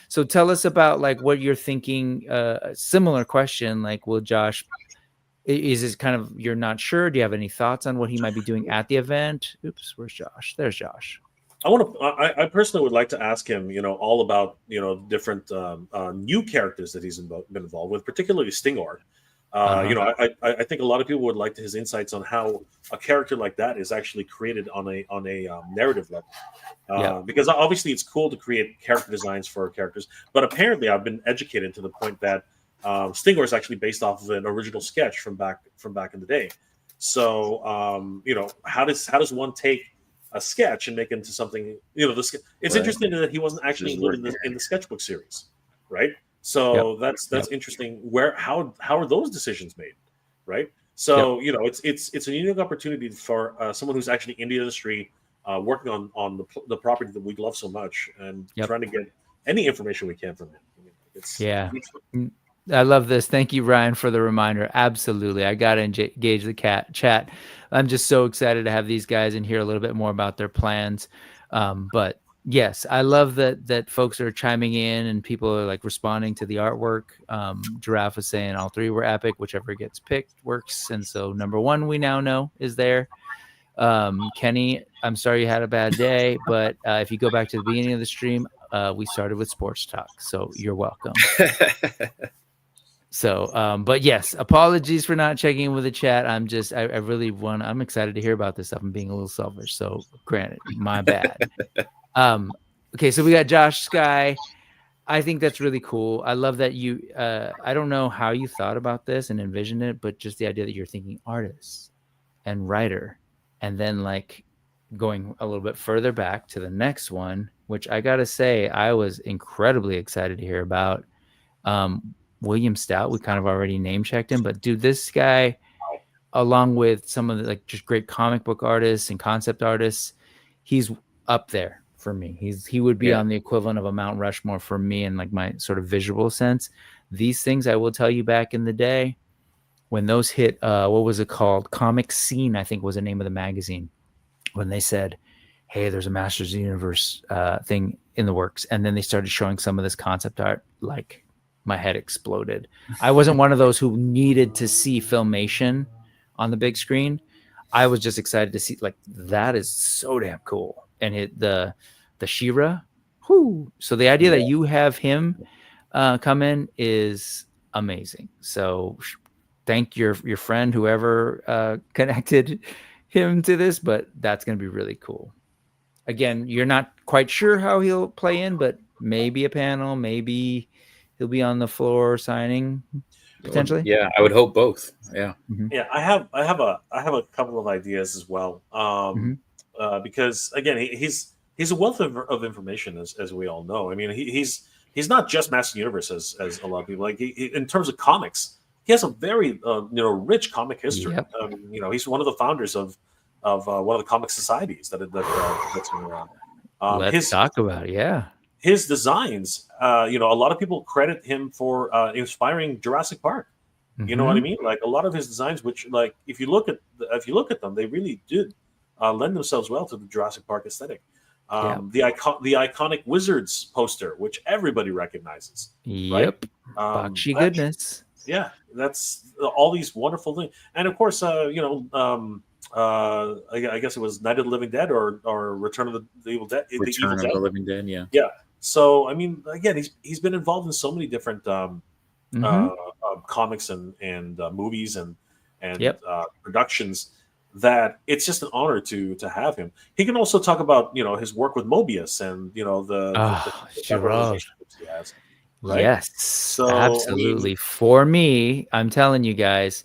So tell us about like what you're thinking. Similar question, like, will Josh? Is this kind of, you're not sure? Do you have any thoughts on what he might be doing at the event? Oops, where's Josh? There's Josh. I personally would like to ask him, all about, different new characters that he's been involved with, particularly Stingor. I think a lot of people would like his insights on how a character like that is actually created on a narrative level. Because obviously it's cool to create character designs for characters, but apparently I've been educated to the point that Stingor is actually based off of an original sketch from back in the day. So how does one take a sketch and make it into something? It's interesting that he wasn't actually included in the sketchbook series, right? So that's interesting. How are those decisions made, right? So it's a unique opportunity for someone who's actually in the industry, working on the property that we love so much, and trying to get any information we can from him. I love this. Thank you, Ryan, for the reminder. Absolutely. I got to engage the chat. I'm just so excited to have these guys and hear a little bit more about their plans. But yes, I love that folks are chiming in and people are like responding to the artwork. Giraffe was saying all three were epic. Whichever gets picked works. And so number one, we now know, is there. Kenny, I'm sorry you had a bad day, but if you go back to the beginning of the stream, we started with sports talk. So you're welcome. So, but yes, apologies for not checking in with the chat. I'm excited to hear about this stuff. I'm being a little selfish. So granted, my bad. Okay. So we got Josh Skye. I think that's really cool. I love that you, I don't know how you thought about this and envisioned it, but just the idea that you're thinking artist and writer, and then like going a little bit further back to the next one, which I got to say, I was incredibly excited to hear about. William Stout, we kind of already name checked him, but dude, this guy, along with some of the like just great comic book artists and concept artists, he's up there for me. He would be on the equivalent of a Mount Rushmore for me in like my sort of visual sense. These things, I will tell you, back in the day, when those hit, what was it called? Comic Scene, I think was the name of the magazine. When they said, hey, there's a Masters of the Universe thing in the works. And then they started showing some of this concept art, like my head exploded. I wasn't one of those who needed to see Filmation on the big screen. I was just excited to see, like, that is so damn cool. And the She-Ra, whoo. So the idea that you have him come in is amazing. So thank your friend, whoever connected him to this, but that's going to be really cool. Again, you're not quite sure how he'll play in, but maybe a panel, maybe he'll be on the floor signing potentially. Yeah, I would hope both. Yeah. Yeah, I have a couple of ideas as well. Because again, he's a wealth of information, as we all know. I mean, he's not just Master Universe as a lot of people like. In terms of comics, he has a very rich comic history. Yep. He's one of the founders of one of the comic societies that's been around. Let's talk about it. Yeah. His designs, a lot of people credit him for inspiring Jurassic Park. You know what I mean? Like a lot of his designs, which, like, if you look at them, they really did lend themselves well to the Jurassic Park aesthetic. The iconic Wizards poster, which everybody recognizes. Yep. Right? Bakshi goodness. Yeah, that's all these wonderful things, and of course, I guess it was Night of the Living Dead or Return of the Evil Dead. Return of the Living Dead. Yeah. Yeah. So I mean, again, he's been involved in so many different comics and movies and productions that it's just an honor to have him. He can also talk about his work with Mobius and the relationships he has. Right? Yes, so, absolutely. For me, I'm telling you guys,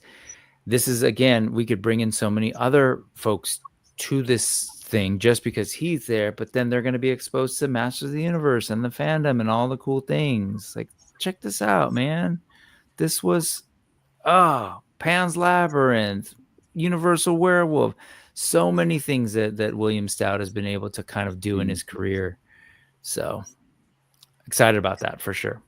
this is, again, we could bring in so many other folks to this thing just because he's there, but then they're going to be exposed to Masters of the Universe and the fandom and all the cool things. Like, check this out, man. This was Pan's Labyrinth, Universal Werewolf, so many things that William Stout has been able to kind of do in his career. So excited about that for sure.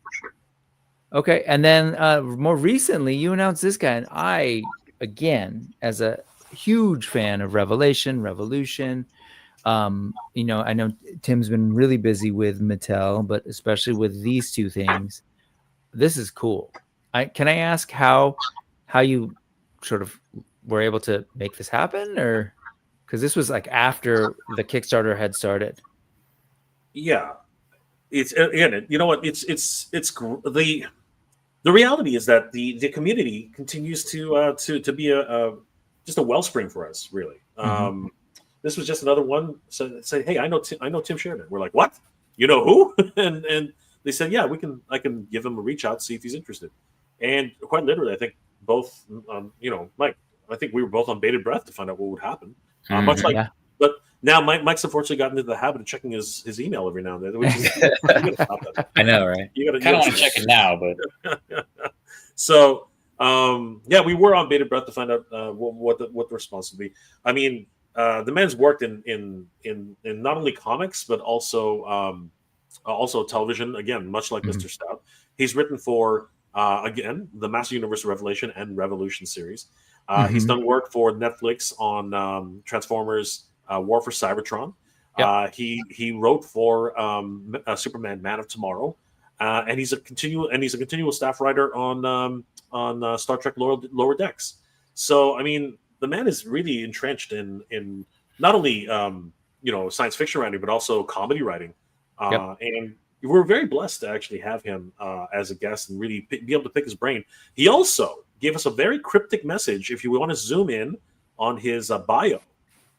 Okay, and then more recently, you announced this guy, and I, again, as a huge fan of Revolution, I know Tim's been really busy with Mattel, but especially with these two things, this is cool. Can I ask how you sort of were able to make this happen, or because this was like after the Kickstarter had started? Yeah. It's again, you know what? It's the reality is that the community continues to be just a wellspring for us, really. This was just another one. So say, hey, I know Tim Sheridan. We're like, what? You know who? and they said, yeah, I can give him a reach out, see if he's interested. And quite literally, I think both, Mike, I think we were both on bated breath to find out what would happen. But now Mike's unfortunately gotten into the habit of checking his email every now and then. Which is, I know, right? You kind of want to check it now, but so we were on bated breath to find out what the response would be. I mean, the man's worked in not only comics but also television. Again, much like Mr. Stout, he's written for again the Master Universe Revelation and Revolution series. He's done work for Netflix on Transformers. War for Cybertron. Yep. He wrote for Superman: Man of Tomorrow, and he's a continual staff writer on Star Trek Lower Decks. So I mean, the man is really entrenched in not only science fiction writing but also comedy writing, and we're very blessed to actually have him as a guest and really be able to pick his brain. He also gave us a very cryptic message. If you want to zoom in on his bio.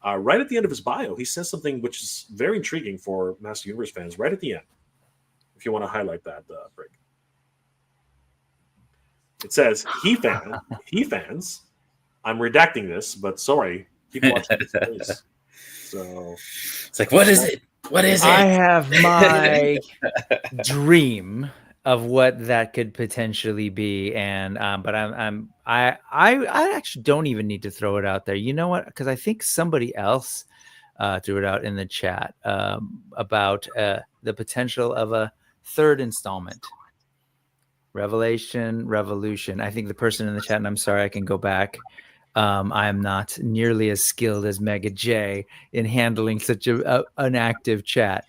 Right at the end of his bio, he says something which is very intriguing for Master Universe fans. Right at the end, if you want to highlight that, Brick. It says, he fans. I'm redacting this, but sorry, keep watching this, please. So it's like, what is it? What is it? I have my dream of what that could potentially be, and but I actually don't even need to throw it out there. You know what? Because I think somebody else threw it out in the chat about the potential of a third installment. Revolution. I think the person in the chat, and I'm sorry, I can go back. I am not nearly as skilled as Mega J in handling such an active chat.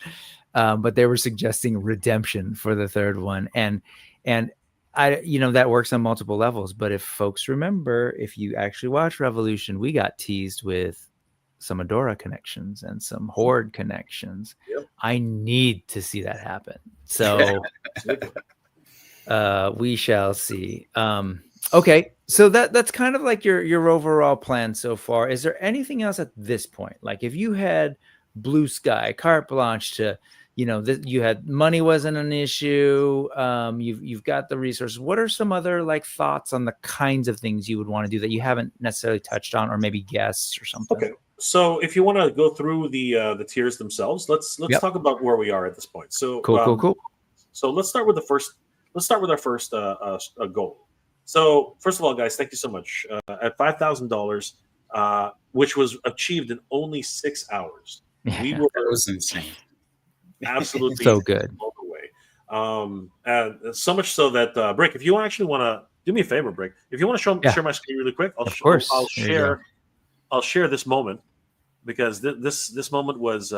But they were suggesting Redemption for the third one. And I, that works on multiple levels. But if folks remember, if you actually watch Revolution, we got teased with some Adora connections and some Horde connections. Yep. I need to see that happen. So we shall see. Okay, so that's kind of like your overall plan so far. Is there anything else at this point? Like if you had blue sky, carte blanche to, you had money wasn't an issue. You've got the resources. What are some other like thoughts on the kinds of things you would want to do that you haven't necessarily touched on, or maybe guests or something? Okay, so if you want to go through the tiers themselves, let's talk about where we are at this point. So cool. So let's start with the first. Let's start with our first goal. So first of all, guys, thank you so much. At $5,000, which was achieved in only 6 hours, we were that was insane. Absolutely so good. All the way. And so much so that Brick, if you actually want to do me a favor, Brick, if you want to share my screen really quick, I'll share this moment, because this moment was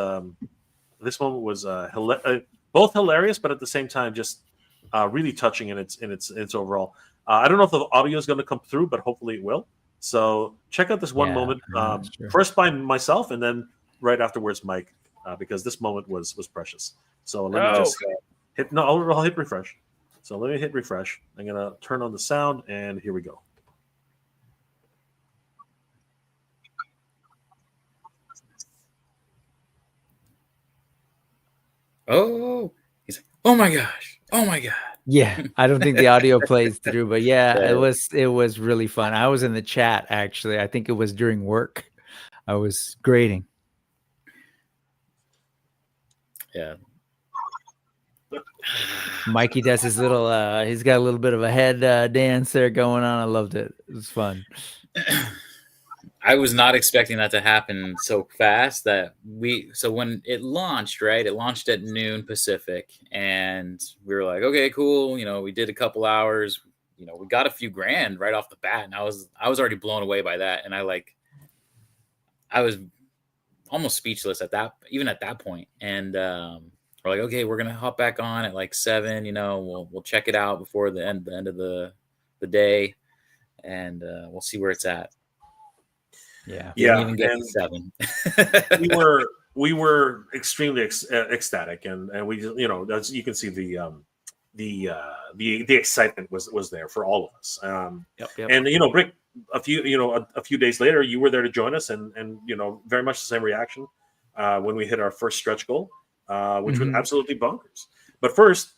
both hilarious, but at the same time just really touching in its overall. I don't know if the audio is going to come through, but hopefully it will. So check out this one moment, first by myself, and then right afterwards, Mike, because this moment was precious. So let me just hit. No, I'll hit refresh. So let me hit refresh. I'm gonna turn on the sound, and here we go. Oh, he's like, oh my gosh, oh my god. Yeah, I don't think the audio plays through, but it was really fun. I was in the chat actually. I think it was during work. I was grading. Yeah. Mikey does his little he's got a little bit of a head dance there going on. I loved it. It was fun. I was not expecting that to happen so fast. So when it launched, right? It launched at noon Pacific, and we were like, okay, cool. We did a couple hours. We got a few grand right off the bat, and I was already blown away by that. And I was almost speechless at that point. And we're like, okay, we're gonna hop back on at like 7. We'll check it out before the end of the day, and we'll see where it's at. Yeah. Didn't even get to 7. we were extremely ecstatic, and we, as you can see, the excitement was there for all of us. Yep. And Brick, a few days later, you were there to join us, and very much the same reaction when we hit our first stretch goal, which was absolutely bonkers. But first,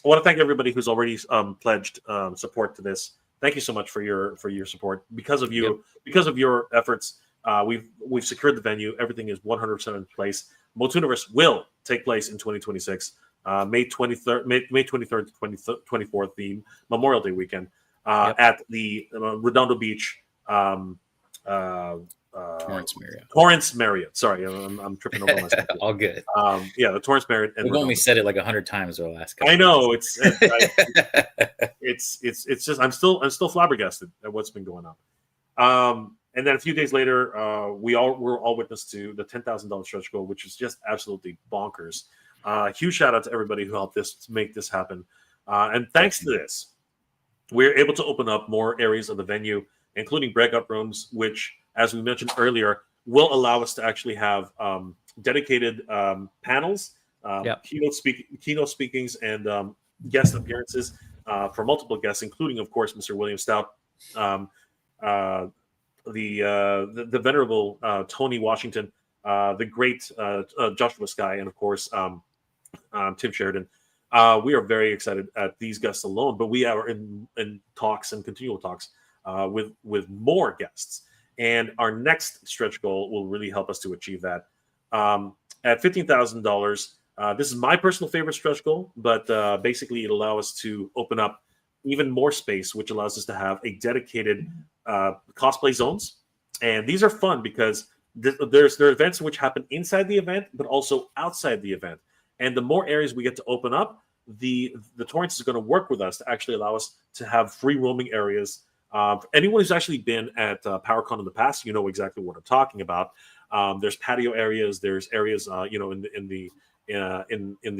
I want to thank everybody who's already pledged support to this. Thank you so much for your support. Because of you, because of your efforts, we've secured the venue. Everything is 100% in place. MOTUNIVERSE will take place in 2026, May 23rd to 24th, the Memorial Day weekend, at the Redondo Beach. Torrance Marriott. Sorry, I'm tripping over myself. All good. The Torrance Marriott. We've only said it like 100 times over the last couple. I know it's just I'm still flabbergasted at what's been going on. And then a few days later, we're all witness to the $10,000 stretch goal, which is just absolutely bonkers. Huge shout out to everybody who helped make this happen. And thanks to this, we're able to open up more areas of the venue, including breakout rooms, which, as we mentioned earlier, will allow us to actually have dedicated panels, keynote speakings, and guest appearances for multiple guests, including, of course, Mr. William Stout, the venerable Tony Washington, the great Joshua Skye, and of course Tim Sheridan. We are very excited at these guests alone, but we are in talks and continual talks with more guests. And our next stretch goal will really help us to achieve that. At $15,000, this is my personal favorite stretch goal, but basically it allows us to open up even more space, which allows us to have a dedicated cosplay zones. And these are fun because there are events which happen inside the event, but also outside the event. And the more areas we get to open up, the Torrance is going to work with us to actually allow us to have free roaming areas. Anyone who's actually been at PowerCon in the past, you know exactly what I'm talking about. There's patio areas, there's areas, in the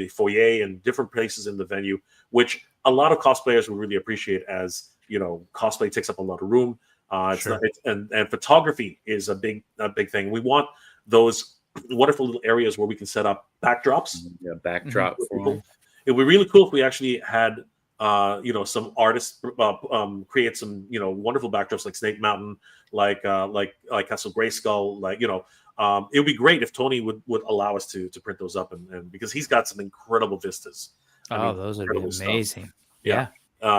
foyer and different places in the venue, which a lot of cosplayers will really appreciate, as cosplay takes up a lot of room. And photography is a big thing. We want those wonderful little areas where we can set up backdrops. Yeah, backdrop. It would be really cool if we actually had some artists create some wonderful backdrops like Snake Mountain, like Castle Grayskull, it would be great if Tony would allow us to print those up, and because he's got some incredible vistas. Those would be amazing. Stuff. Yeah.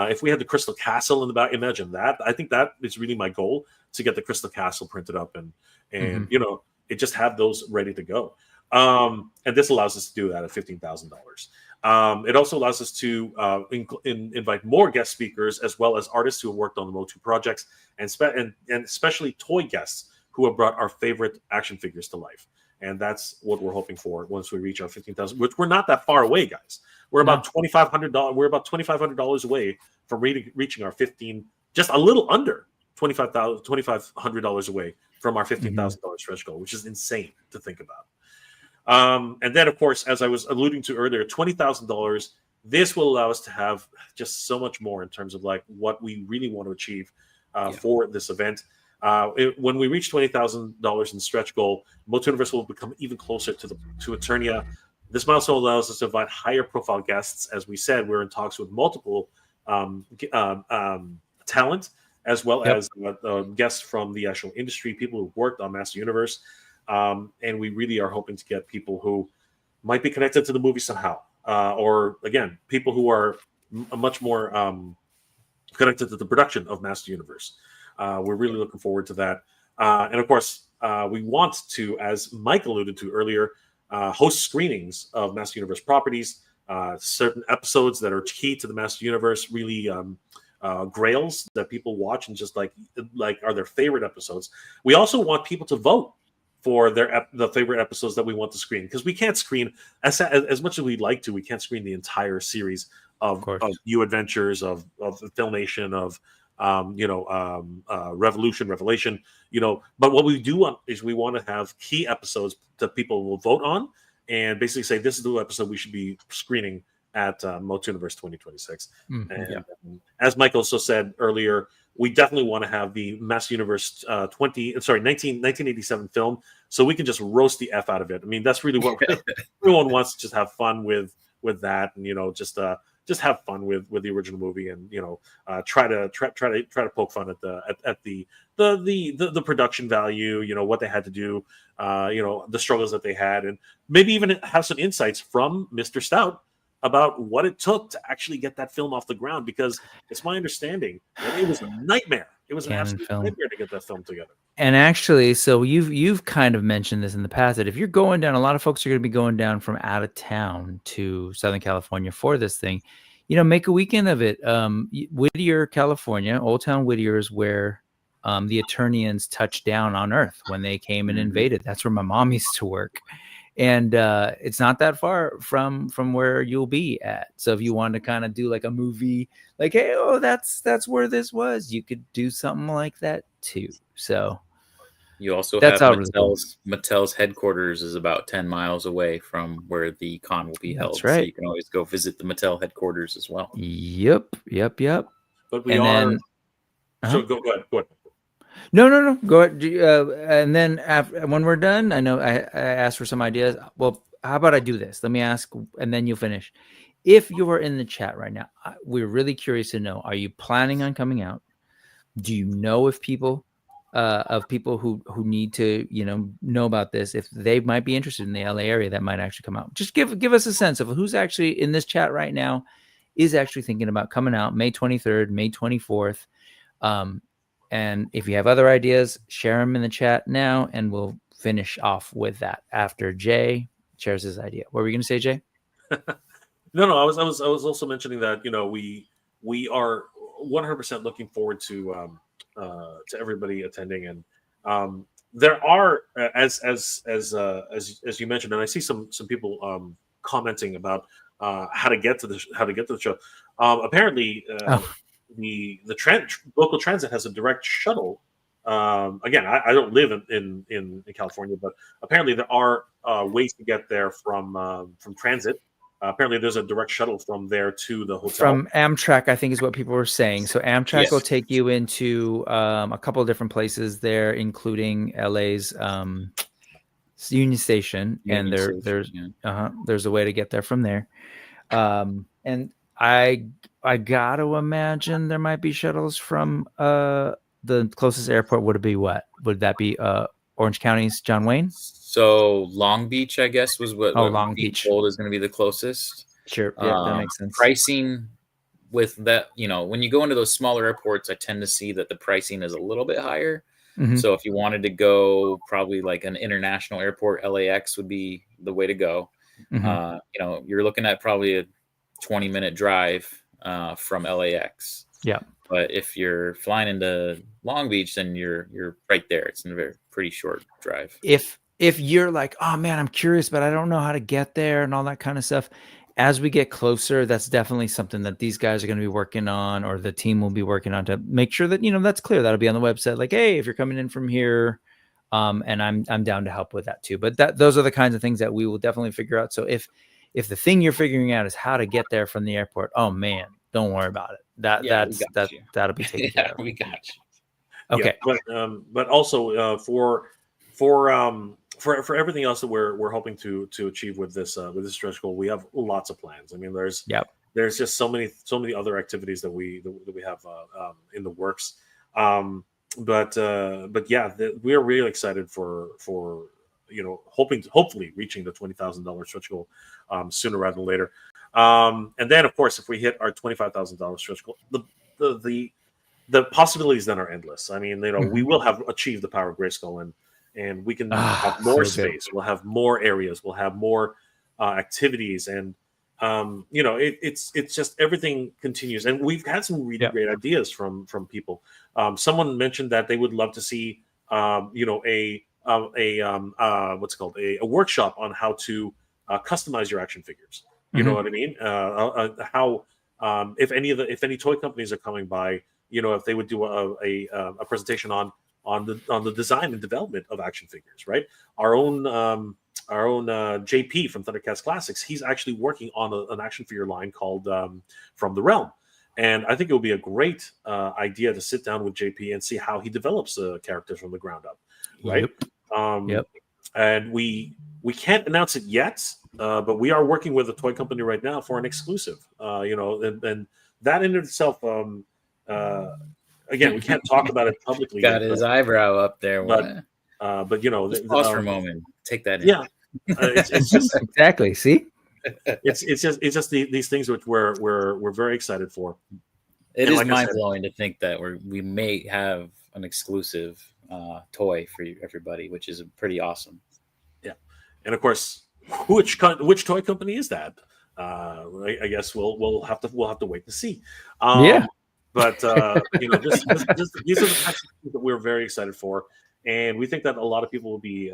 If we had the Crystal Castle in the back, imagine that. I think that is really my goal, to get the Crystal Castle printed up and it just have those ready to go. And this allows us to do that at $15,000. It also allows us to invite more guest speakers, as well as artists who have worked on the MOTU projects, and especially toy guests who have brought our favorite action figures to life. And that's what we're hoping for once we reach our 15,000, which we're not that far away, guys. We're about $2,500. We're about $2,500 away from reaching our 15, just a little under $2,500 away from our $15,000 stretch goal, which is insane to think about. And then, of course, as I was alluding to earlier, $20,000. This will allow us to have just so much more in terms of like what we really want to achieve for this event. When we reach $20,000 in stretch goal, MOTUNIVERSE will become even closer to Eternia. This milestone allows us to invite higher profile guests. As we said, we're in talks with multiple talent, as well as guests from the actual industry, people who worked on Master Universe. And we really are hoping to get people who might be connected to the movie somehow. Or, again, people who are much more connected to the production of Master Universe. We're really looking forward to that. And, of course, we want to, as Mike alluded to earlier, host screenings of Master Universe properties, certain episodes that are key to the Master Universe, really grails that people watch and just like are their favorite episodes. We also want people to vote for the favorite episodes that we want to screen, because we can't screen as much as we'd like to. We can't screen the entire series of New Adventures, of Filmation, of Revelation, but what we do want is we want to have key episodes that people will vote on and basically say, this is the episode we should be screening at MOTUNIVERSE 2026. As Mike also said earlier, we definitely want to have the Master Universe 1987 film, so we can just roast the F out of it. I mean, that's really what everyone wants, to just have fun with that, and just have fun with the original movie, and try to poke fun at the production value, what they had to do, the struggles that they had, and maybe even have some insights from Mr. Stout about what it took to actually get that film off the ground, because it's my understanding that it was a nightmare. It was an absolute nightmare to get that film together. And actually, so you've kind of mentioned this in the past, that if you're going down, a lot of folks are going to be going down from out of town to Southern California for this thing. Make a weekend of it. Whittier, California, Old Town Whittier is where the Eternians touched down on Earth when they came and invaded. That's where my mom used to work. And it's not that far from where you'll be at. So if you want to kind of do like a movie, like, hey, that's where this was, you could do something like that too. So you also have Mattel's headquarters is about 10 miles away from where the con will be held. That's right. So you can always go visit the Mattel headquarters as well. Yep. But we are. So go ahead. No. Go ahead. And then when we're done, I know I asked for some ideas. Well, how about I do this? Let me ask, and then you'll finish. If you are in the chat right now, we're really curious to know: are you planning on coming out? Do you know if people who need to know about this, if they might be interested in the LA area that might actually come out? Just give us a sense of who's actually in this chat right now is actually thinking about coming out May 23rd, May 24th. And if you have other ideas, share them in the chat now, and we'll finish off with that after Jay shares his idea. What were you going to say, Jay? No. I was also mentioning that we are 100% looking forward to everybody attending, and there are as you mentioned, and I see some people commenting about how to get to the show. Apparently, the local transit has a direct shuttle. Again, I don't live in California, but apparently there are ways to get there from transit. Apparently, there's a direct shuttle from there to the hotel. From Amtrak, I think is what people were saying. So Amtrak will take you into a couple of different places there, including LA's Union Station, and there's a way to get there from there. And I gotta imagine there might be shuttles from the closest airport. Would it be what? Would that be Orange County's John Wayne? So Long Beach, I guess, was what Long Beach told is going to be the closest. Sure, yeah, that makes sense. Pricing with that, when you go into those smaller airports, I tend to see that the pricing is a little bit higher. Mm-hmm. So if you wanted to go, probably like an international airport, LAX would be the way to go. Mm-hmm. You're looking at probably a 20-minute drive from LAX. Yeah. But if you're flying into Long Beach, then you're right there. It's a pretty short drive. If you're like, oh man, I'm curious, but I don't know how to get there and all that kind of stuff. As we get closer, that's definitely something that these guys are going to be working on, or the team will be working on, to make sure that, that's clear. That'll be on the website. Like, hey, if you're coming in from here, and I'm down to help with that too. But those are the kinds of things that we will definitely figure out. So if the thing you're figuring out is how to get there from the airport, oh man, don't worry about it. That'll be taken care of. We got you. Okay. Yeah, but also for everything else that we're hoping to achieve with this stretch goal, we have lots of plans. I mean, there's just so many other activities that we have in the works. But yeah, we are really excited for hopefully reaching the $20,000 stretch goal sooner rather than later. And then of course, if we hit our $25,000 stretch goal, the possibilities then are endless. I mean, we will have achieved the power of Grayskull, and we can have more space. We'll have more areas. We'll have more activities, and it's just everything continues. And we've had some really great ideas from people. Someone mentioned that they would love to see what's it called, a workshop on how to customize your action figures. You know what I mean? How if any toy companies are coming by, if they would do a presentation on the design and development of action figures, right? Our own JP from Thundercats Classics, he's actually working on an action figure line called From the Realm, and I think it would be a great idea to sit down with JP and see how he develops characters from the ground up, right? Yep. And we can't announce it yet, but we are working with a toy company right now for an exclusive. And that in itself, again, we can't talk about it publicly. Got his eyebrow up there, but just pause for a moment. Take that in. Yeah, it's just exactly. See, it's just these things which we're very excited for. It is mind blowing to think that we may have an exclusive toy for everybody, which is pretty awesome. Yeah, and of course, which toy company is that? I guess we'll have to wait to see. But these are the types of things that we're very excited for, and we think that a lot of people will be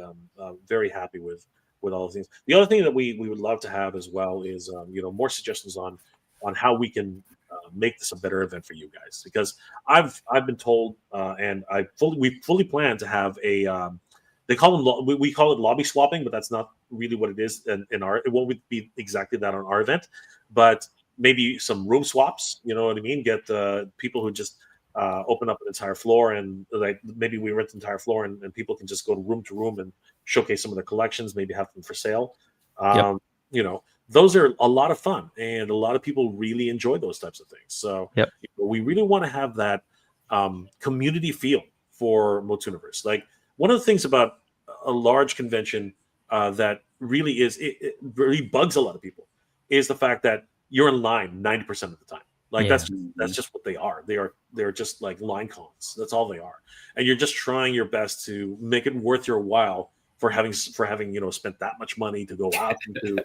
very happy with all the things. The other thing that we would love to have as well is more suggestions on how we can make this a better event for you guys, because I've been told and we fully plan to have a they call them we call it lobby swapping, but that's not really what it is it won't be exactly that on our event, but maybe some room swaps, you know what I mean? Get people who just open up an entire floor, and like maybe we rent the entire floor, and people can just go to room and showcase some of their collections, maybe have them for sale. Those are a lot of fun, and a lot of people really enjoy those types of things. So we really want to have that community feel for MOTUNIVERSE. Like, one of the things about a large convention that really it really bugs a lot of people is the fact that you're in line 90% of the time. Like that's just what they are. They're just like line cons. That's all they are. And you're just trying your best to make it worth your while for having spent that much money to go out and to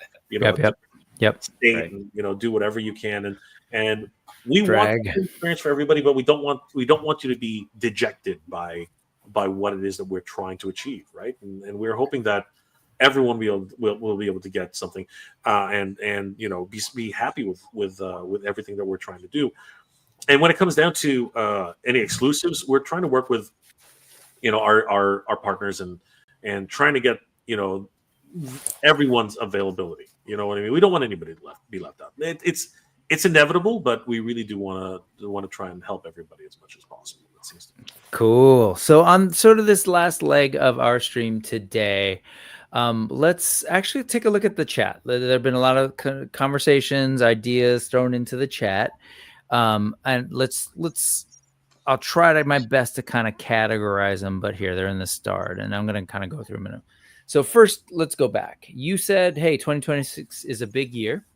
state right. and do whatever you can. And we want an experience for everybody, but we don't want you to be dejected by what it is that we're trying to achieve, right? And we're hoping that everyone will be able to get something, and be happy with everything that we're trying to do. And when it comes down to any exclusives, we're trying to work with our partners and trying to get everyone's availability. You know what I mean? We don't want anybody to be left out. It's inevitable, but we really do want to try and help everybody as much as possible. It seems to me. Cool. So on sort of this last leg of our stream today, let's actually take a look at the chat. There have been a lot of conversations, ideas thrown into the chat, and I'll try my best to kind of categorize them. But here they're in the start, and I'm going to kind of go through them. So first, let's go back. You said, "Hey, 2026 is a big year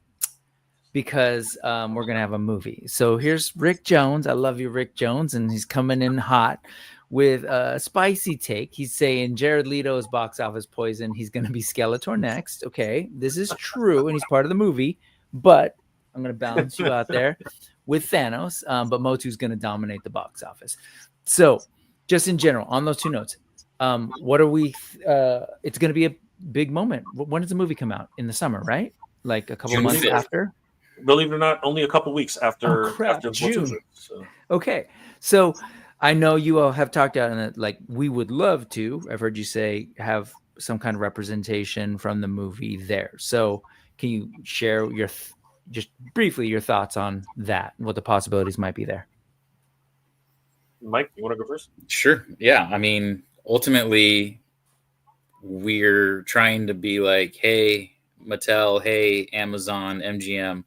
because we're going to have a movie." So here's Rick Jones. I love you, Rick Jones. And he's coming in hot with a spicy take. He's saying Jared Leto's box office poison. He's going to be Skeletor next. Okay, this is true. And he's part of the movie. But I'm going to balance you out there with Thanos. But Motu's going to dominate the box office. So just in general, on those two notes, what are we? It's going to be a big moment. When does the movie come out? In the summer, right? Like a couple June months 5th. After? Believe it or not, only a couple weeks after June. So. Okay, so I know you all have talked about it. Like, we would love to. I've heard you say have some kind of representation from the movie there. So can you share just briefly your thoughts on that and what the possibilities might be there? Mike, you want to go first? Sure. Yeah. I mean, ultimately, we're trying to be like, hey, Mattel, hey, Amazon, MGM,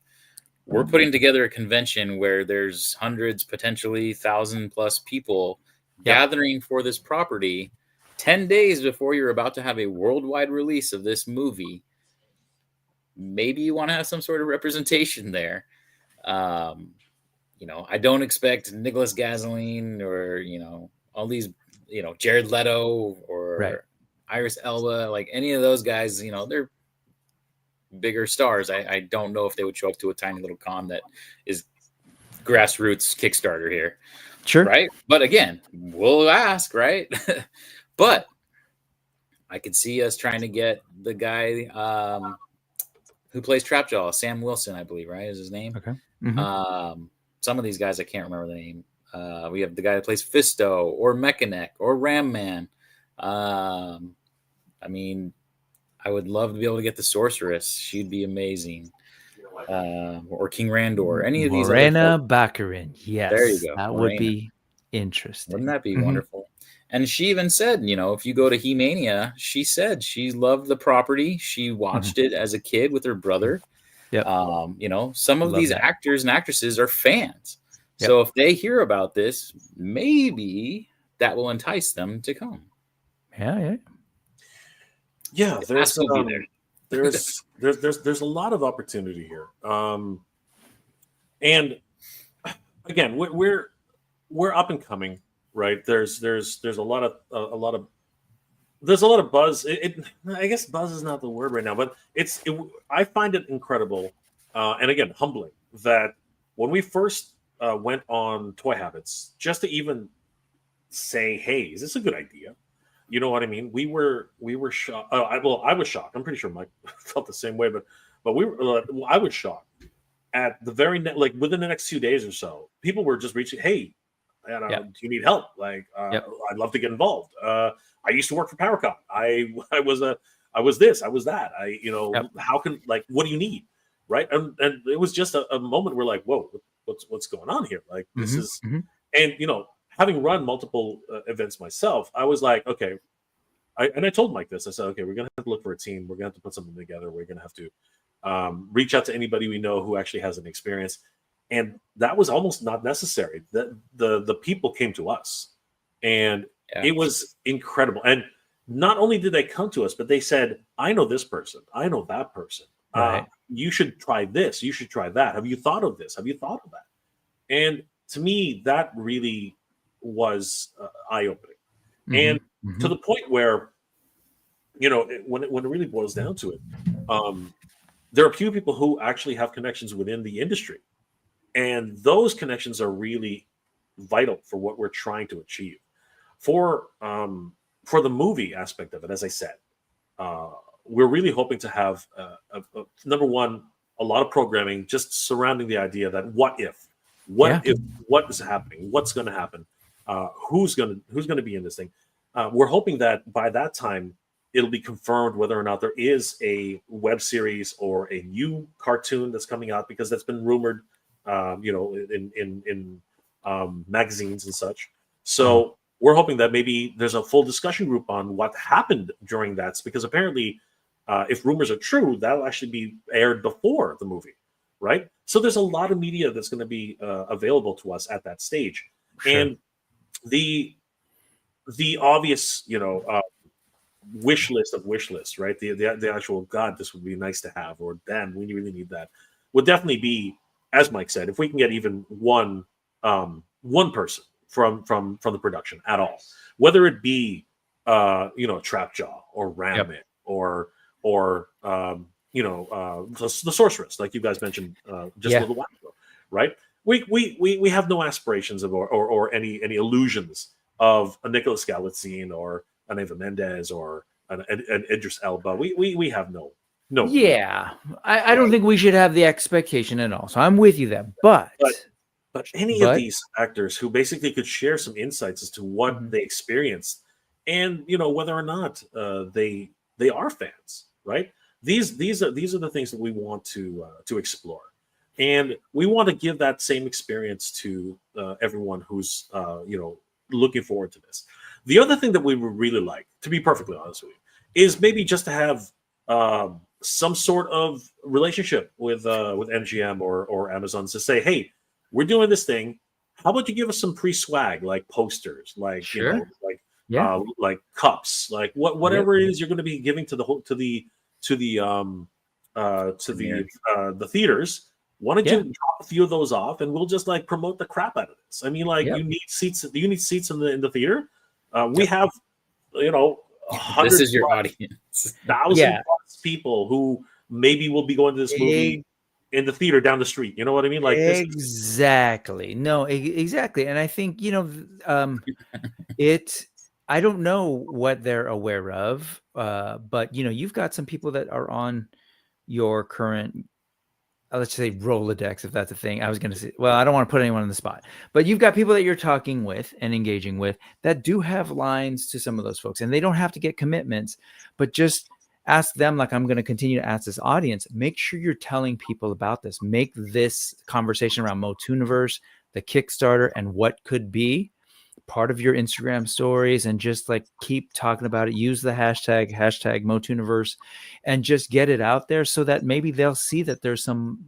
we're putting together a convention where there's hundreds, potentially 1,000+ people gathering for this property 10 days before you're about to have a worldwide release of this movie. Maybe you want to have some sort of representation there. I don't expect Nicholas Gasoline or, all these, Jared Leto or Idris Elba, like any of those guys, they're bigger stars. I don't know if they would show up to a tiny little con that is grassroots Kickstarter here. Sure. Right. But again, we'll ask, right? But I could see us trying to get the guy who plays Trapjaw, Sam Wilson, I believe, right, is his name. Okay. Mm-hmm. Some of these guys, I can't remember the name. We have the guy that plays Fisto or Mechanic or Ram Man. I mean, I would love to be able to get the Sorceress. She'd be amazing. Or King Randor. Any of these. Morena Baccarin. Yes. There you go. That would be interesting. Wouldn't that be wonderful? And she even said, if you go to He-Mania, she said she loved the property. She watched it as a kid with her brother. Yep. Some of these actors and actresses are fans. Yep. So if they hear about this, maybe that will entice them to come. Yeah, there's a lot of opportunity here. And again, we're up and coming, right? There's a lot of buzz. I guess buzz is not the word right now, but I find it incredible, and again, humbling that when we first went on Toy Habits, just to even say, "Hey, is this a good idea?" You know what I mean? We were shocked. I was shocked. I'm pretty sure Mike felt the same way, but I was shocked at the very within the next 2 days or so. People were just reaching, "Hey, do you need help? Like, I'd love to get involved. I used to work for PowerCon. I was this, I was that. How can, what do you need?" Right? And it was just a moment where whoa, what's going on here? Like, this is, and having run multiple events myself, I was like, okay. I told Mike this. I said, okay, we're going to have to look for a team. We're going to have to put something together. We're going to have to reach out to anybody we know who actually has an experience. And that was almost not necessary. The people came to us. And it was incredible. And not only did they come to us, but they said, I know this person. I know that person. Right. You should try this. You should try that. Have you thought of this? Have you thought of that? And to me, that really was eye-opening, and to the point where, when it really boils down to it, there are a few people who actually have connections within the industry, and those connections are really vital for what we're trying to achieve. For the movie aspect of it, as I said, we're really hoping to have number one, a lot of programming just surrounding the idea that what if what is happening, what's going to happen, who's going to be in this thing. We're hoping that by that time it'll be confirmed whether or not there is a web series or a new cartoon that's coming out, because that's been rumored, in magazines and such. So we're hoping that maybe there's a full discussion group on what happened during that, because apparently, if rumors are true, that'll actually be aired before the movie, right? So there's a lot of media that's going to be available to us at that stage, and the obvious, wish list of wish lists, right? The actual, God, this would be nice to have, or damn, we really need that, would definitely be, as Mike said, if we can get even one person from the production at all, whether it be Trapjaw or Ramit or the sorceress, like you guys mentioned just a little while ago, right? We have no aspirations of or any illusions of a Nicholas Galitzine or an Eva Mendes or an Idris Elba. We have no. Yeah, I don't think we should have the expectation at all. So I'm with you there, but any of these actors who basically could share some insights as to what they experienced, and whether or not they are fans, right? These are the things that we want to explore, and we want to give that same experience to everyone who's looking forward to this. The other thing that we would really like, to be perfectly honest with you, is maybe just to have some sort of relationship with MGM or Amazon to say, hey, we're doing this thing. How about you give us some pre-swag, like posters, like like cups, like whatever it is you're going to be giving to the theaters. Why don't you drop a few of those off, and we'll just like promote the crap out of this? I mean, like you need seats. Do you need seats in the theater? We have, this is your audience, 1,000 plus people who maybe will be going to this movie in the theater down the street. You know what I mean? Like exactly. No, exactly. And I think I don't know what they're aware of, but you've got some people that are on your current, let's say Rolodex, if that's a thing. I was going to say, well, I don't want to put anyone on the spot, but you've got people that you're talking with and engaging with that do have lines to some of those folks, and they don't have to get commitments, but just ask them, like I'm going to continue to ask this audience, make sure you're telling people about this. Make this conversation around MOTUNIVERSE, the Kickstarter, and what could be part of your Instagram stories, and just like keep talking about it. Use the hashtag MOTUNIVERSE, and just get it out there so that maybe they'll see that there's some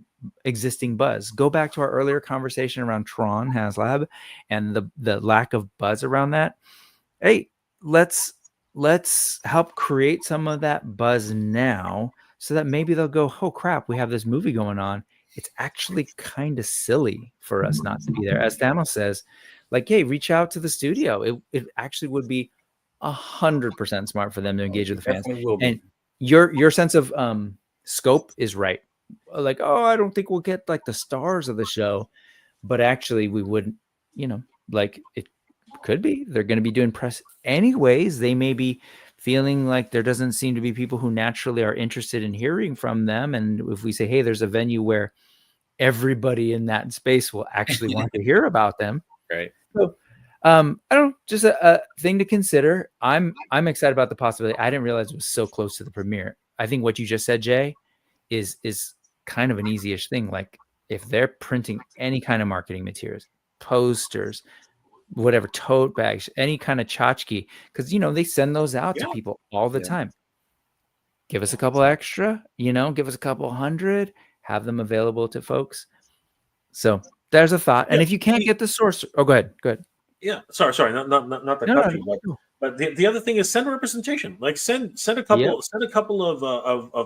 existing buzz. Go back to our earlier conversation around TRON Haslab and the lack of buzz around that. Hey, let's help create some of that buzz now, so that maybe they'll go, oh crap, we have this movie going on. It's actually kind of silly for us not to be there. As Thanos says, like, hey, reach out to the studio. It actually would be 100% smart for them to engage with the fans. And your sense of scope is right. Like, oh, I don't think we'll get like the stars of the show, but actually we wouldn't, like it could be. They're going to be doing press anyways. They may be feeling like there doesn't seem to be people who naturally are interested in hearing from them. And if we say, hey, there's a venue where everybody in that space will actually want to hear about them. Right. So, I don't know, just a thing to consider. I'm excited about the possibility. I didn't realize it was so close to the premiere. I think what you just said, Jay, is kind of an easy-ish thing. Like if they're printing any kind of marketing materials, posters, whatever, tote bags, any kind of tchotchke, because they send those out to people all the time. Give us a couple extra, give us a couple hundred, have them available to folks. So there's a thought. And if you can't get the source, go ahead. Yeah, sorry, not that country, but the other thing is send representation. Like send a couple of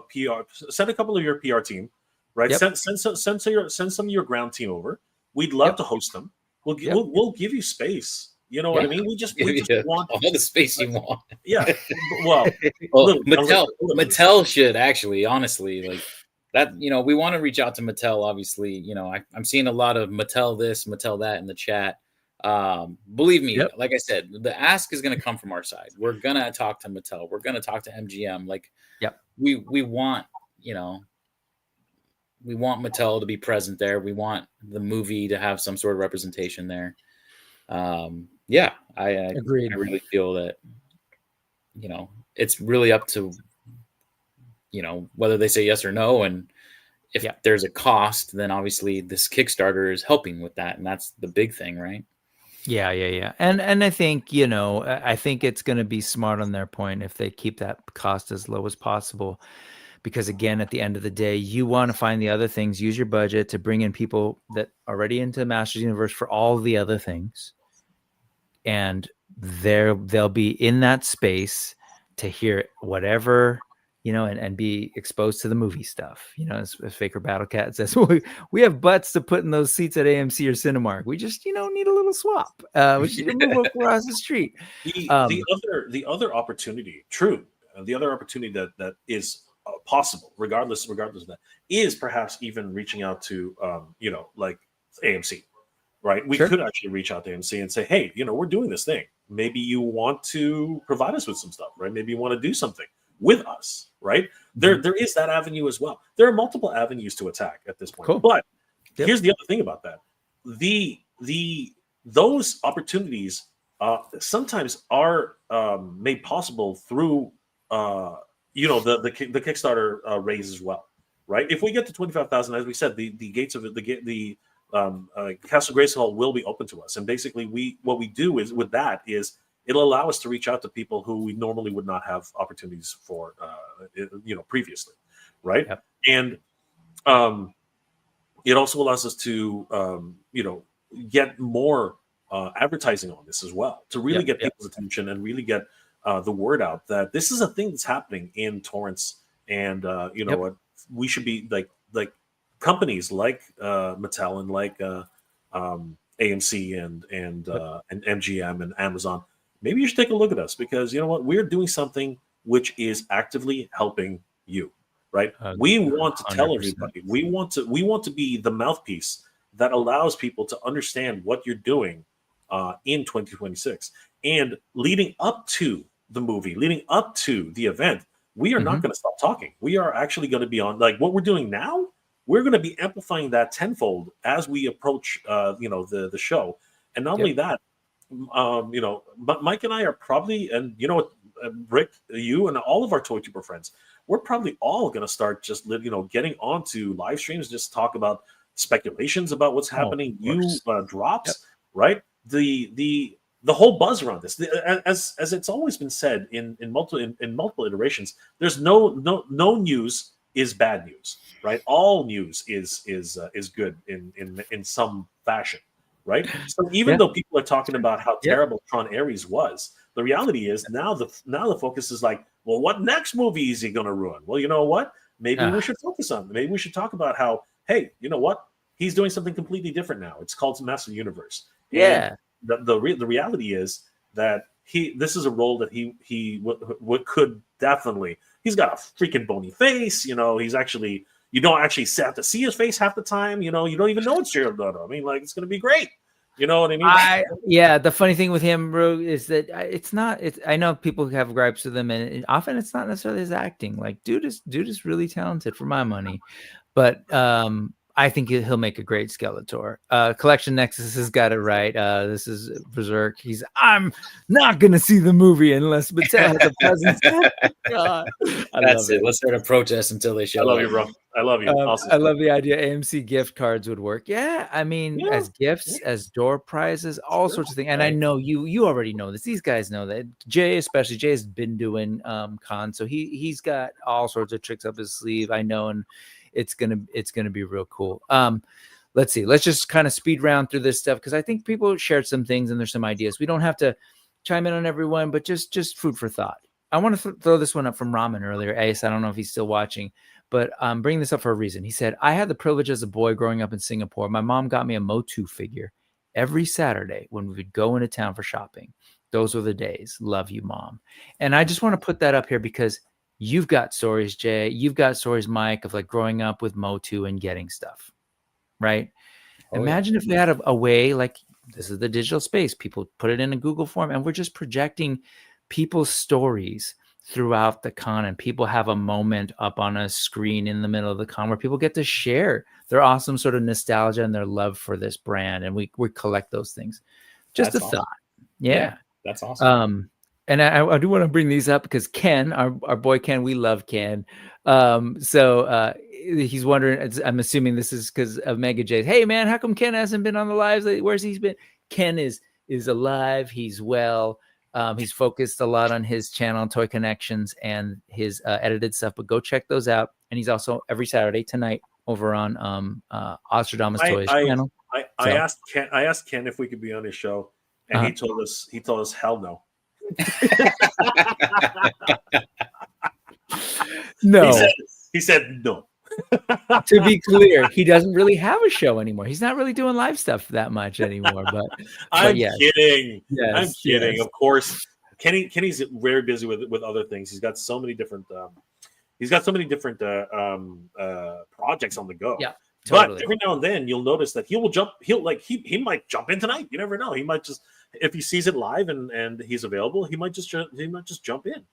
PR, send a couple of your PR team, right? Send some of your ground team over. We'd love to host them. We'll give you space. You know what I mean? We just want all the space you want. Yeah. Well, Mattel should actually, honestly, like that. We want to reach out to Mattel. Obviously, I'm seeing a lot of Mattel this, Mattel that in the chat. Believe me, like I said, the ask is going to come from our side. We're going to talk to Mattel. We're going to talk to MGM. Like, we want, we want Mattel to be present there. We want the movie to have some sort of representation there. I Agreed. I really feel that, it's really up to, whether they say yes or no. And if there's a cost, then obviously this Kickstarter is helping with that. And that's the big thing, right? Yeah. And I think, I think it's going to be smart on their point if they keep that cost as low as possible. Because again, at the end of the day, you want to find the other things, use your budget to bring in people that are already into Masters Universe for all the other things. And they'll be in that space to hear whatever, and be exposed to the movie stuff. As Faker Battlecat says, we have butts to put in those seats at AMC or Cinemark. We just, need a little swap. We should move across the street. The other opportunity, the other opportunity that is possible, regardless of that, is perhaps even reaching out to, like AMC, right? We could actually reach out to AMC and say, hey, we're doing this thing. Maybe you want to provide us with some stuff, right? Maybe you want to do something with us, right? There is that avenue as well. There are multiple avenues to attack at this point. Cool. But here's the other thing about that: those opportunities sometimes are made possible through the Kickstarter raise as well, right? If we get to 25,000, as we said, the gates of the Castle Grayskull will be open to us, and basically what we do is with that is it'll allow us to reach out to people who we normally would not have opportunities for, previously, right? Yep. And it also allows us to, get more advertising on this as well, to really get people's attention and really get the word out that this is a thing that's happening in Torrance, and we should be like companies like Mattel and like AMC and MGM and Amazon. Maybe you should take a look at us, because you know what, we're doing something which is actively helping you, right? We want to tell 100%. Everybody. We want to be the mouthpiece that allows people to understand what you're doing in 2026. And leading up to the movie, leading up to the event, we are not going to stop talking. We are actually going to be on, like what we're doing now. We're going to be amplifying that tenfold as we approach, the show. And not only that, but Mike and I are probably, and Rick, you and all of our ToyTuber friends, we're probably all going to start just, getting onto live streams, just talk about speculations about what's happening, new drops, right? The whole buzz around this, as it's always been said in multiple iterations, there's no news is bad news, right? All news is good in some fashion. Right. So even though people are talking about how terrible Tron Ares was, the reality is now the focus is like, well, what next movie is he going to ruin? Well, you know what? Maybe we should focus on. Maybe we should talk about how, hey, you know what? He's doing something completely different now. It's called Master Universe. And the reality is that this is a role that he could definitely. He's got a freaking bony face. He's actually. You don't actually have to see his face half the time. You don't even know it's Jared Leto. I mean, like, it's going to be great. You know what I mean? The funny thing with him, bro, is that it's not. I know people have gripes with him, and often it's not necessarily his acting. Like, dude is really talented for my money, but I think he'll make a great Skeletor. Collection Nexus has got it right. This is Berserk. I'm not going to see the movie unless Mattel has a presence. God. That's it. Let's start a protest until they show up. I love you, bro. I love you. Awesome. I love the idea AMC gift cards would work. Yeah, I mean, as gifts, as door prizes, all sorts of things. And I know you already know this. These guys know that. Jay has been doing cons, so he's got all sorts of tricks up his sleeve. I know, and it's gonna be real cool. Let's see. Let's just kind of speed round through this stuff, because I think people shared some things and there's some ideas. We don't have to chime in on everyone, but just food for thought. I want to throw this one up from Ramen earlier. Ace, I don't know if he's still watching, but I'm bringing this up for a reason. He said, I had the privilege as a boy growing up in Singapore. My mom got me a Motu figure every Saturday when we would go into town for shopping. Those were the days. Love you, Mom. And I just want to put that up here because you've got stories, Jay. You've got stories, Mike, of like growing up with Motu and getting stuff, right? Imagine if we had a way, like this is the digital space. People put it in a Google form, and we're just projecting people's stories throughout the con, and people have a moment up on a screen in the middle of the con where people get to share their awesome sort of nostalgia and their love for this brand, and we collect those things. Just that's a awesome thought. Yeah, that's awesome. And I do want to bring these up because Ken, our boy Ken, we love Ken. So he's wondering, I'm assuming this is because of Mega J's. Hey man, how come Ken hasn't been on the lives? Where's he been? Ken is alive. He's well. He's focused a lot on his channel, Toy Connections, and his edited stuff. But go check those out. And he's also every Saturday tonight over on Ostradamus Toys channel. I asked Ken if we could be on his show, and he told us hell no. No, he said no. To be clear, he doesn't really have a show anymore. He's not really doing live stuff that much anymore. But I'm kidding. Yes, I'm kidding. Yes. Of course, Kenny's very busy with other things. He's got so many different projects on the go. Yeah. Totally. But every now and then you'll notice that he might jump in tonight. You never know. He might just, if he sees it live and he's available, he might just jump in.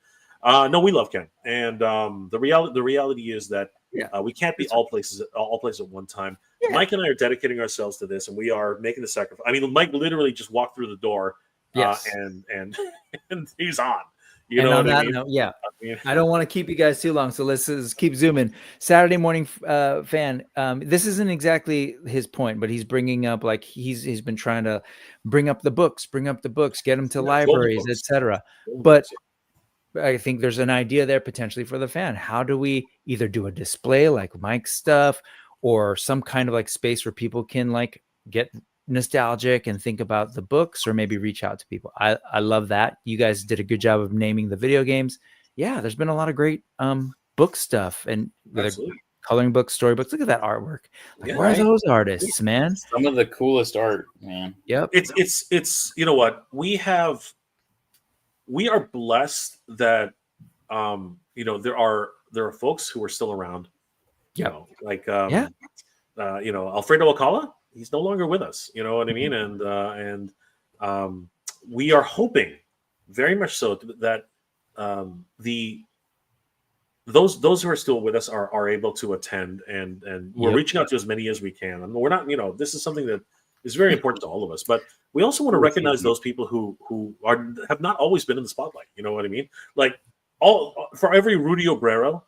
No, we love Ken, and the reality is that we can't be all places at one time. Yeah. Mike and I are dedicating ourselves to this, and we are making the sacrifice. I mean, Mike literally just walked through the door, and he's on. You know what I mean? Yeah. I don't want to keep you guys too long, so let's keep zooming. Saturday morning fan. This isn't exactly his point, but he's bringing up, like, he's been trying to bring up the books, get them to libraries, etc. But I think there's an idea there potentially for the fan. How do we either do a display like Mike's stuff, or some kind of like space where people can like get nostalgic and think about the books, or maybe reach out to people? I love that. You guys did a good job of naming the video games. Yeah, there's been a lot of great book stuff and coloring books, storybooks. Look at that artwork. Like, where are those artists, man? Some of the coolest art, man. Yep. It's you know what? We are blessed that there are folks who are still around. Yeah. Like Alfredo Alcala, he's no longer with us. You know what I mean? And we are hoping very much so that those who are still with us are able to attend, and we're reaching out to as many as we can. And we're not, this is something that is very important to all of us, but we also want to recognize those people who have not always been in the spotlight. You know what I mean? Like for every Rudy Obrero,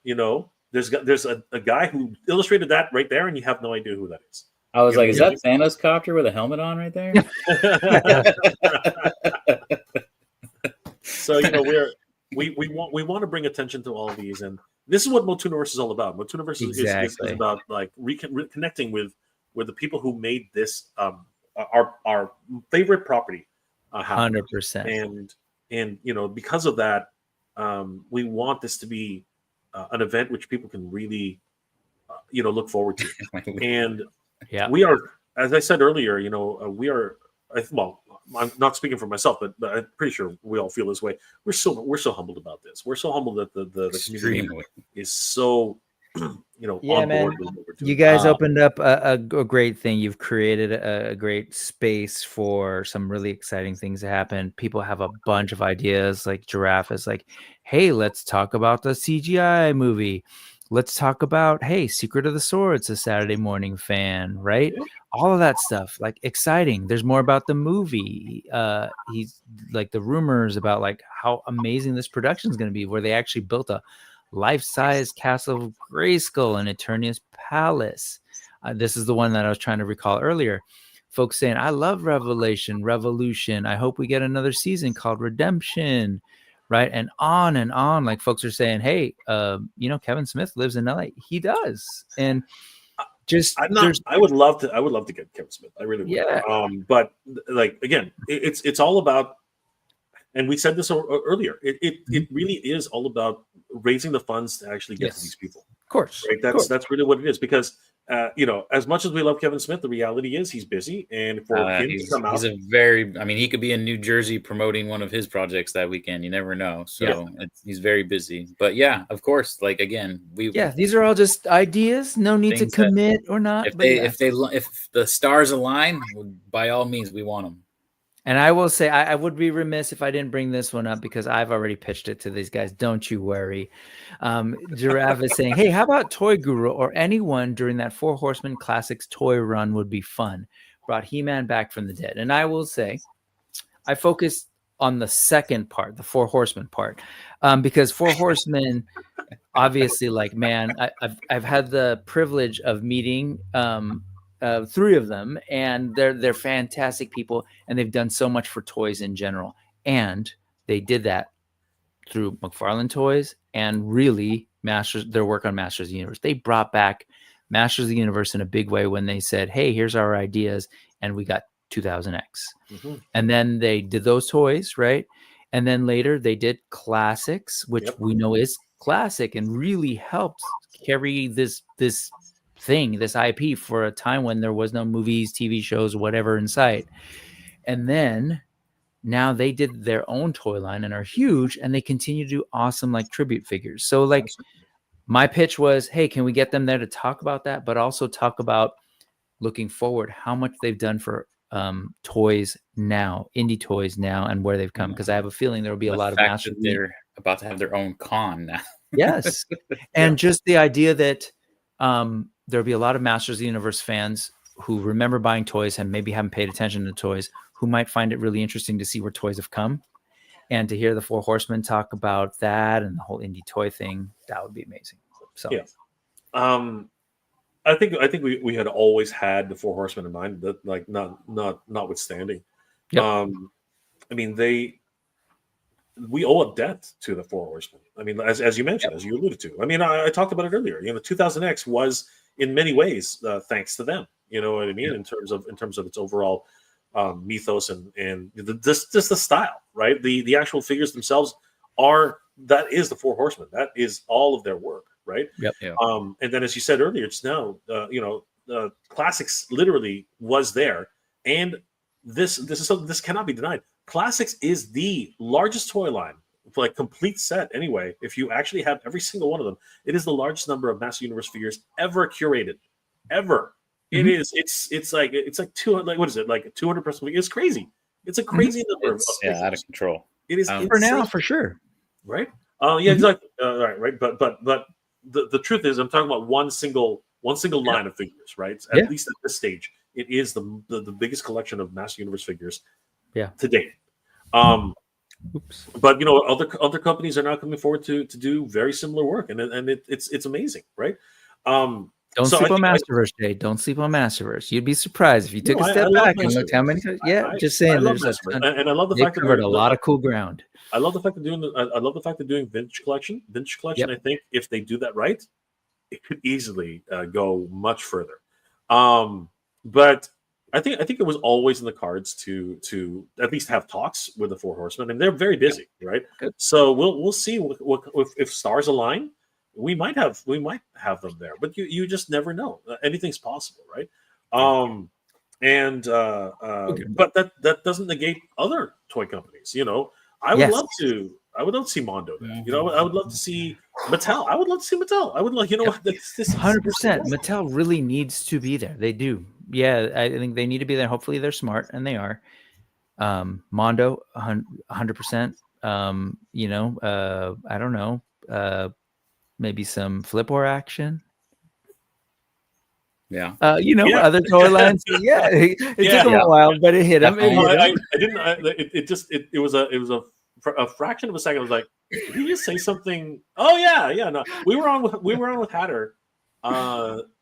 there's a guy who illustrated that right there, and you have no idea who that is. I was like, is that Santa's copter with a helmet on right there? So we want to bring attention to all of these, and this is what MOTUNIVERSE is all about. MOTUNIVERSE is about like reconnecting with the people who made this our favorite property. 100%. And because of that, we want this to be an event which people can really look forward to. And we are, as I said earlier, we are, well, I'm not speaking for myself, but I'm pretty sure we all feel this way. We're so humbled about this. We're so humbled that the community is so on board. You guys opened up a great thing. You've created a great space for some really exciting things to happen. People have a bunch of ideas. Like Giraffe is like, hey, let's talk about the CGI movie. Let's talk about, hey, Secret of the Swords, a Saturday morning fan, right? All of that stuff, like, exciting. There's more about the movie. He's like the rumors about like how amazing this production is going to be, where they actually built a life-size Castle of Grayskull and Eternia's Palace. This is the one that I was trying to recall earlier. Folks saying, I love Revolution. I hope we get another season called Redemption. Right. And on. Like, folks are saying, hey, Kevin Smith lives in LA. He does. And just I would love to get Kevin Smith. I really would. Yeah. But like, again, it's all about, and we said this earlier, it really is all about raising the funds to actually get to these people. Of course. Right. That's really what it is, because as much as we love Kevin Smith, the reality is he's busy, and for him to come out, he could be in New Jersey promoting one of his projects that weekend. You never know. So he's very busy. But yeah, of course, like again, these are all just ideas. No need to commit or not. If the stars align, by all means, we want them. And I will say, I would be remiss if I didn't bring this one up because I've already pitched it to these guys. Don't you worry. Giraffe is saying, hey, how about Toy Guru or anyone during that Four Horsemen Classics toy run would be fun. Brought He-Man back from the dead. And I will say, I focused on the second part, the Four Horsemen part, because Four Horsemen, obviously, like, man, I've had the privilege of meeting three of them, and they're fantastic people, and they've done so much for toys in general. And they did that through McFarlane Toys and really their work on Masters of the Universe. They brought back Masters of the Universe in a big way when they said, hey, here's our ideas, and we got 2000X. Mm-hmm. And then they did those toys, right? And then later they did Classics, which we know is classic and really helped carry this IP for a time when there was no movies, TV shows, whatever in sight. And then now they did their own toy line and are huge, and they continue to do awesome like tribute figures. So like my pitch was, hey, can we get them there to talk about that, but also talk about looking forward, how much they've done for toys now, indie toys now, and where they've come. Because I have a feeling there will be a lot of masters. They're about to have their own con now. Yes. And just the idea that there'll be a lot of Masters of the Universe fans who remember buying toys and maybe haven't paid attention to toys, who might find it really interesting to see where toys have come, and to hear the Four Horsemen talk about that and the whole indie toy thing. That would be amazing. So I think we had always had the Four Horsemen in mind, that like notwithstanding. Yep. I mean, we owe a debt to the Four Horsemen. I mean, as you mentioned, as you alluded to. I mean, I talked about it earlier. 2000X was in many ways thanks to them. You know what I mean? In terms of its overall mythos and just the style, right? The actual figures themselves that is the Four Horsemen. That is all of their work, right? Yep. Yeah. And then, as you said earlier, it's now Classics literally was there, and this cannot be denied. Classics is the largest toy line, like complete set anyway. If you actually have every single one of them, it is the largest number of Master Universe figures ever curated, ever. Mm-hmm. It is. It's like 200. Like, what is it? Like 200%. It's crazy. It's a crazy number. Of figures. Out of control. It is for now, for sure. Right. Yeah. Exactly. Right. But the truth is, I'm talking about one single line of figures. Right. At least at this stage, it is the biggest collection of Master Universe figures. To date. But other companies are now coming forward to do very similar work, and it's amazing, right? Don't sleep on Masterverse, Jay. Don't sleep on Masterverse. You'd be surprised if you took a step back and looked how many. Just saying. There's and I love the fact that covered a lot of cool ground. I love the fact that I love the fact that doing vintage collection. Yep. I think if they do that right, it could easily go much further. But I think it was always in the cards to at least have talks with the Four Horsemen, and they're very busy, right? Good. So we'll see if stars align. We might have them there, but you just never know. Anything's possible, right? But that doesn't negate other toy companies. I would love to see Mondo there. I would love to see Mattel. I would love to see Mattel. I would like, what? This 100%. Mattel really needs to be there. They do. Yeah, I think they need to be there. Hopefully they're smart, and they are. Mondo, 100%. I don't know. Maybe some flip war action. Yeah. Other toy lines. Yeah, it took them a while, but it hit them. I didn't. It was a fraction of a second. I was like, did he just say something? Oh yeah. No, we were on with Hatter.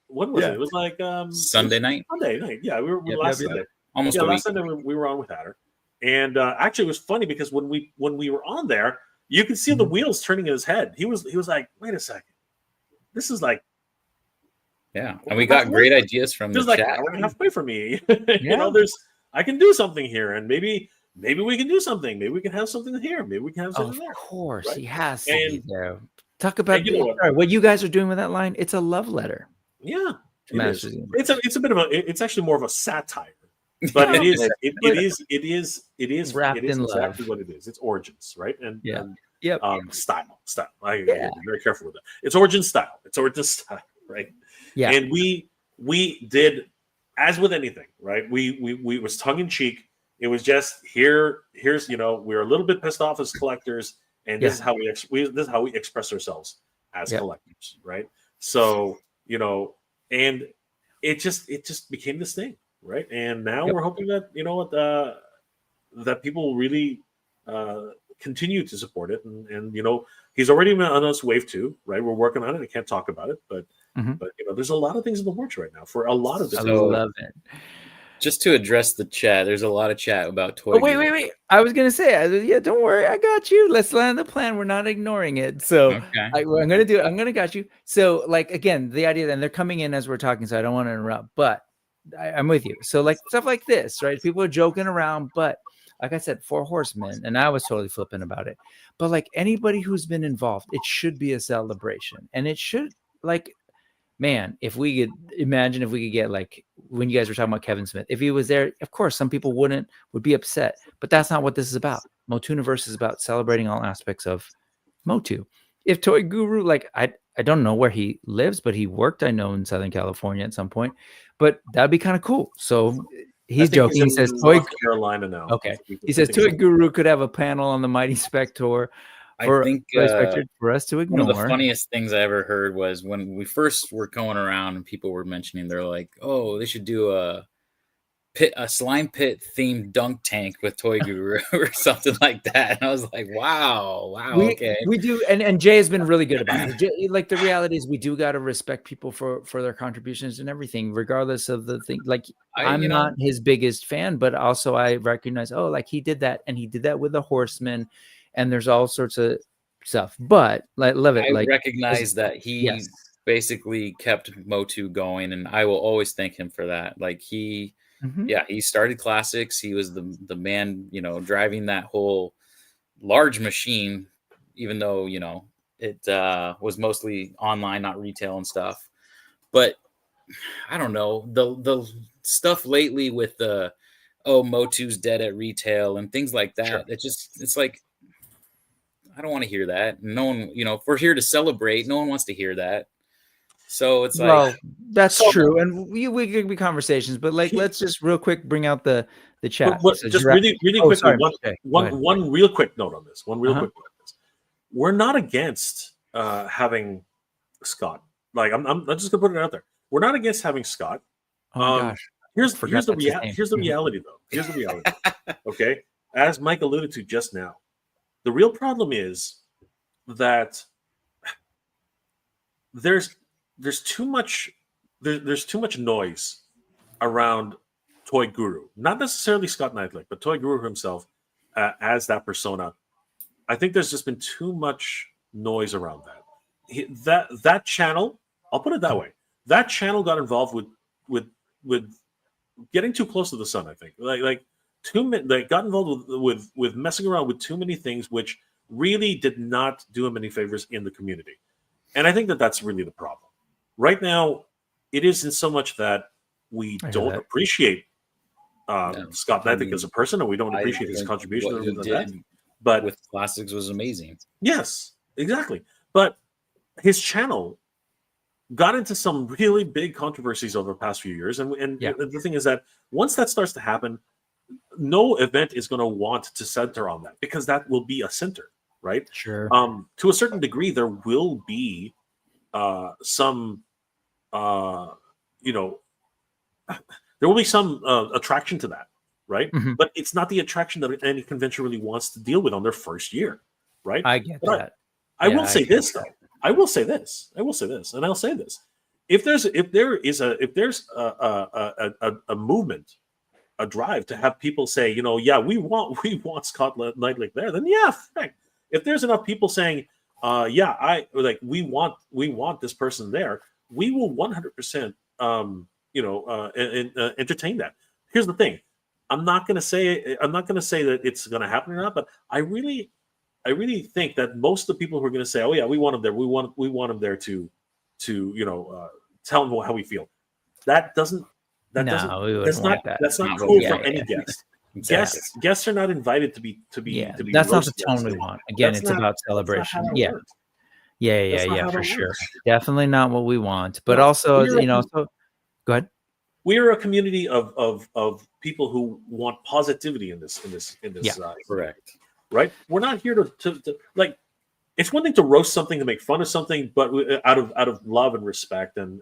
What was it? It was like Sunday night. Sunday night. Yeah, we were last Sunday. Almost last Sunday we were on with Hatter, and actually it was funny because when we were on there, you could see the wheels turning in his head. He was like, wait a second, this is like. Yeah, and we got great ideas from the chat. Like halfway for me. I can do something here, and maybe we can do something. Maybe we can have something here. Maybe we can have something there. Of course, right? He has to be there. Talk about what you guys are doing with that line. It's a love letter. Yeah, It is. It's a bit of a. It's actually more of a satire, but it is wrapped in exactly love. what it is. It's origins, right? And style. I Yeah. gotta be very careful with that. It's origin style. Right? Yeah. And we did, as with anything, right? We was tongue in cheek. It was just here's we're a little bit pissed off as collectors, and this is how we express ourselves as collectors, right? So and it just became this thing, right? And now we're hoping that that people will really continue to support it, and he's already on us wave 2, right? We're working on it. I can't talk about it, but there's a lot of things in the works right now for a lot of different. I love it. Just to address the chat, there's a lot of chat about toy. Oh, wait! I was gonna say, don't worry, I got you. Let's land the plan. We're not ignoring it. So what I'm gonna do. I'm gonna got you. So again, the idea, and they're coming in as we're talking, so I don't want to interrupt, but I'm with you. So stuff like this, right? People are joking around, but like I said, 4 Horsemen, and I was totally flippant about it. But anybody who's been involved, it should be a celebration, and it should man, if we could imagine if we could get when you guys were talking about Kevin Smith, if he was there, of course, some people would be upset, but that's not what this is about. MOTUNIVERSE is about celebrating all aspects of Motu. If Toy Guru, I don't know where he lives, but he worked, I know, in Southern California at some point, but that'd be kind of cool. So he's joking. He says North Carolina now. Okay. He says Toy Guru could have a panel on the Mighty Spector. I think for us to ignore. One of the funniest things I ever heard was when we first were going around and people were mentioning, they're like, "Oh, they should do a slime pit themed dunk tank with Toy Guru or something like that." And I was like, "Wow, okay." We do, and Jay has been really good about it. Jay, the reality is, we do got to respect people for their contributions and everything, regardless of the thing. I'm not his biggest fan, but also I recognize, he did that, and he did that with the Horsemen. And there's all sorts of stuff, but love it. I recognize that he basically kept Motu going, and I will always thank him for that. He started classics. He was the man, driving that whole large machine, even though it was mostly online, not retail and stuff. But I don't know, the stuff lately with Motu's dead at retail and things like that. Sure. It's like, I don't want to hear that. No one, if we're here to celebrate, no one wants to hear that. So it's that's true. And we could be conversations, but let's just real quick bring out the chat. Just really quickly, one real quick note on this. Quick note on this. We're not against having Scott. I'm just gonna put it out there. We're not against having Scott. Gosh. Here's the reality though. Here's the reality. Okay. As Mike alluded to just now. The real problem is that there's too much noise around Toy Guru. Not necessarily Scott Knightley, but Toy Guru himself as that persona. I think there's just been too much noise around that. That channel, I'll put it that way. That channel got involved with getting too close to the sun. I think they got involved with messing around with too many things, which really did not do him any favors in the community. And I think that's really the problem. Right now, it isn't so much that we don't appreciate Scott Knightley as a person, and we don't appreciate his contribution. But with classics was amazing. Yes, exactly. But his channel got into some really big controversies over the past few years. And the thing is that once that starts to happen, no event is going to want to center on that, because that will be a center, right? Sure. To a certain degree, there will be some, there will be some attraction to that, right? Mm-hmm. But it's not the attraction that any convention really wants to deal with on their first year, right? I get that. I will say this, though. I will say this, and I'll say this: if there's a movement, a drive to have people say, we want Scott Knightley there, then heck. If there's enough people saying, we want this person there, we will 100% entertain that. Here's the thing: I'm not going to say that it's going to happen or not, but I really think that most of the people who are going to say, "Oh yeah, we want him there. We want him there to tell him how we feel." That doesn't. That No, doesn't. we wouldn't That's want not. that. That's not Not cool what for we any want. guest. Exactly. Guests are not invited to be That's not the roasted. tone we want. Again, it's about celebration. Yeah. Works. Yeah, for sure. Definitely not what we want. But No, also, so go ahead. We are a community of people who want positivity in this. Correct. Right. We're not here to like. It's one thing to roast something, to make fun of something, but out of love and respect. And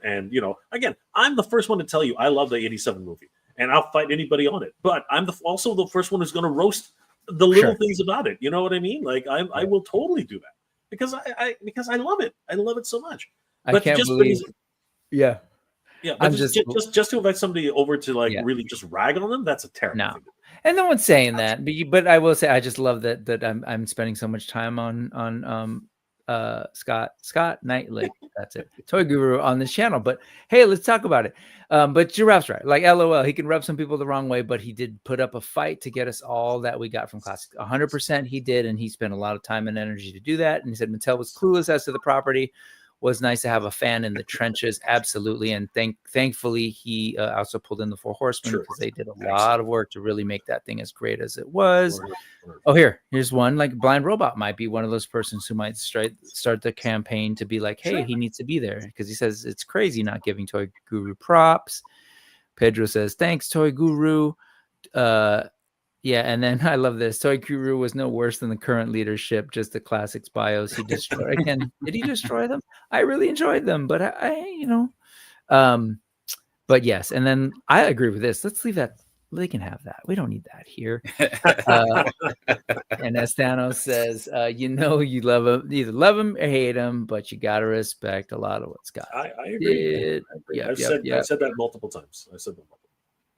again, I'm the first one to tell you I love the '87 movie, and I'll fight anybody on it. But I'm also the first one who's going to roast the little things about it. You know what I mean? Like I will totally do that because I love it. I love it so much. But I can't believe. Yeah. Yeah, but just to invite somebody over to really just rag on them, that's a terrible thing. And no one's saying that, but I will say I just love that I'm spending so much time on Scott Knightley. That's it, Toy Guru on this channel. But hey, let's talk about it. But Giraffe's right. Like LOL, he can rub some people the wrong way, but he did put up a fight to get us all that we got from Classic. 100% he did, and he spent a lot of time and energy to do that. And he said Mattel was clueless as to the property. Was nice to have a fan in the trenches, absolutely, and thankfully he also pulled in the Four Horsemen because they did a lot of work to really make that thing as great as it was. Oh, here's one. Like Blind Robot might be one of those persons who might start the campaign to be like, hey, he needs to be there because he says it's crazy not giving Toy Guru props. Pedro says thanks, Toy Guru. Yeah, and then I love this. Toy Guru was no worse than the current leadership, just the classics bios he destroyed. Again, did he destroy them? I really enjoyed them, but but yes, and then I agree with this. Let's leave that. They can have that. We don't need that here. And as Thanos says, you love him, either love him or hate him, but you gotta respect a lot of what Scott. I agree. I've said that multiple times.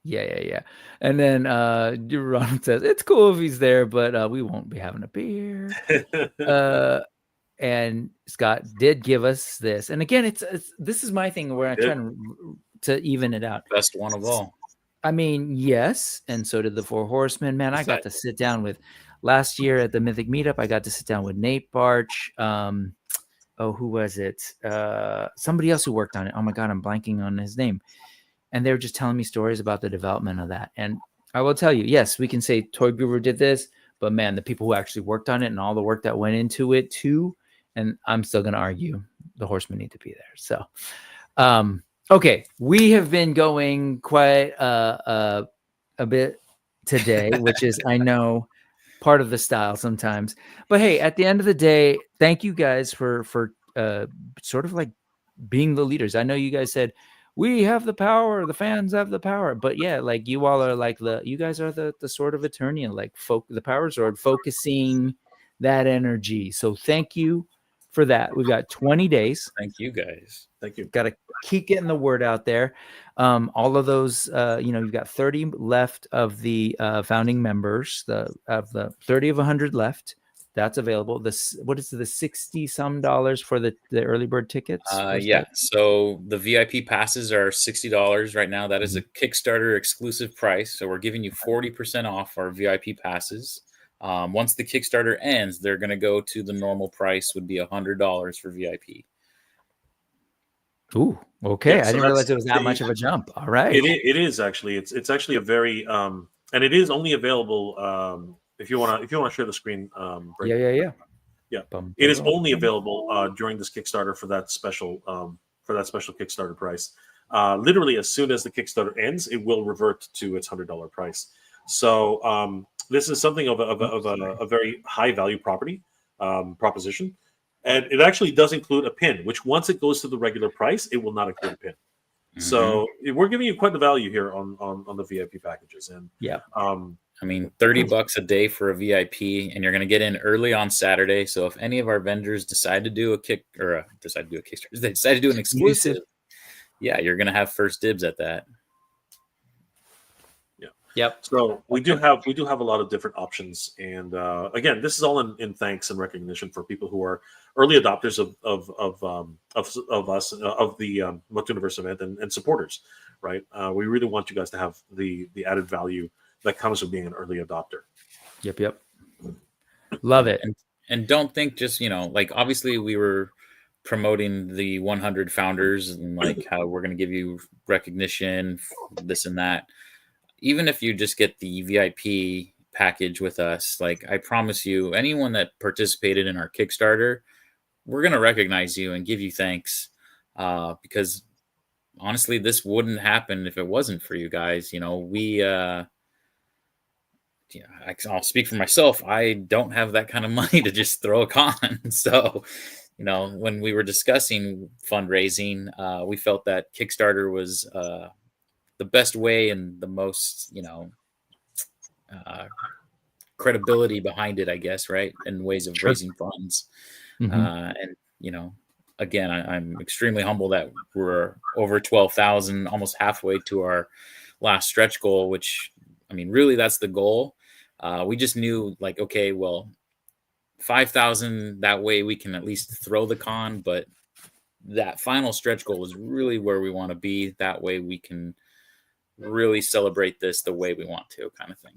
Yeah. And then Ronald says it's cool if he's there, but we won't be having a beer. And Scott did give us this, and again, this is my thing where I'm trying to even it out. Best one of all. I mean, yes, and so did the Four Horsemen. Man, I got to sit down with last year at the Mythic Meetup. I got to sit down with Nate Barch. Who was it? Somebody else who worked on it. Oh my God, I'm blanking on his name. And they were just telling me stories about the development of that. And I will tell you, yes, we can say Toy Guru did this, but man, the people who actually worked on it and all the work that went into it too. And I'm still going to argue the Horsemen need to be there. So, okay, we have been going quite a bit today, which is, I know, part of the style sometimes. But hey, at the end of the day, thank you guys for sort of like being the leaders. I know you guys said, we have the power, the fans have the power, but yeah, like you all are like you guys are the sort of attorney and like the power sword focusing that energy. So thank you for that. We've got 20 days. Thank you guys. Thank you. Got to keep getting the word out there. All of those, you've got 30 left of the founding members, of the 30 of 100 left. That's available. What is the $60 some for the early bird tickets? Yeah. So the VIP passes are $60 right now. That is a Kickstarter exclusive price. So we're giving you 40% off our VIP passes. Once the Kickstarter ends, they're going to go to the normal price, would be $100 for VIP. Ooh, okay. I didn't realize it was that much of a jump. All right. It is actually. It's actually a very and it is only available. If you want to share the screen, yeah. It is only available during this Kickstarter for that special Kickstarter price. Literally, as soon as the Kickstarter ends, it will revert to its $100 price. So this is something of a very high value proposition, and it actually does include a pin. Which once it goes to the regular price, it will not include a pin. Mm-hmm. So we're giving you quite the value here on the VIP packages, and I mean, $30 a day for a VIP, and you're going to get in early on Saturday. So if any of our vendors decide to do a Kickstarter, they decide to do an exclusive, you're going to have first dibs at that. Yeah. Yep. So we do have a lot of different options, and again, this is all in thanks and recognition for people who are early adopters of us of the MOTUNIVERSE event and supporters. Right. We really want you guys to have the added value that comes with being an early adopter. Yep. Love it. And don't think just, like obviously we were promoting the 100 founders and like how we're going to give you recognition, this and that. Even if you just get the VIP package with us, like I promise you, anyone that participated in our Kickstarter, we're going to recognize you and give you thanks, because honestly, this wouldn't happen if it wasn't for you guys. You know, I'll speak for myself. I don't have that kind of money to just throw a con. So, you know, when we were discussing fundraising, we felt that Kickstarter was the best way and the most, credibility behind it, I guess, right? And ways of raising funds. And, again, I'm extremely humble that we're over 12,000, almost halfway to our last stretch goal, which, I mean, really that's the goal. We just knew like, okay, well, 5,000, that way we can at least throw the con, but that final stretch goal is really where we want to be. That way we can really celebrate this the way we want to, kind of thing.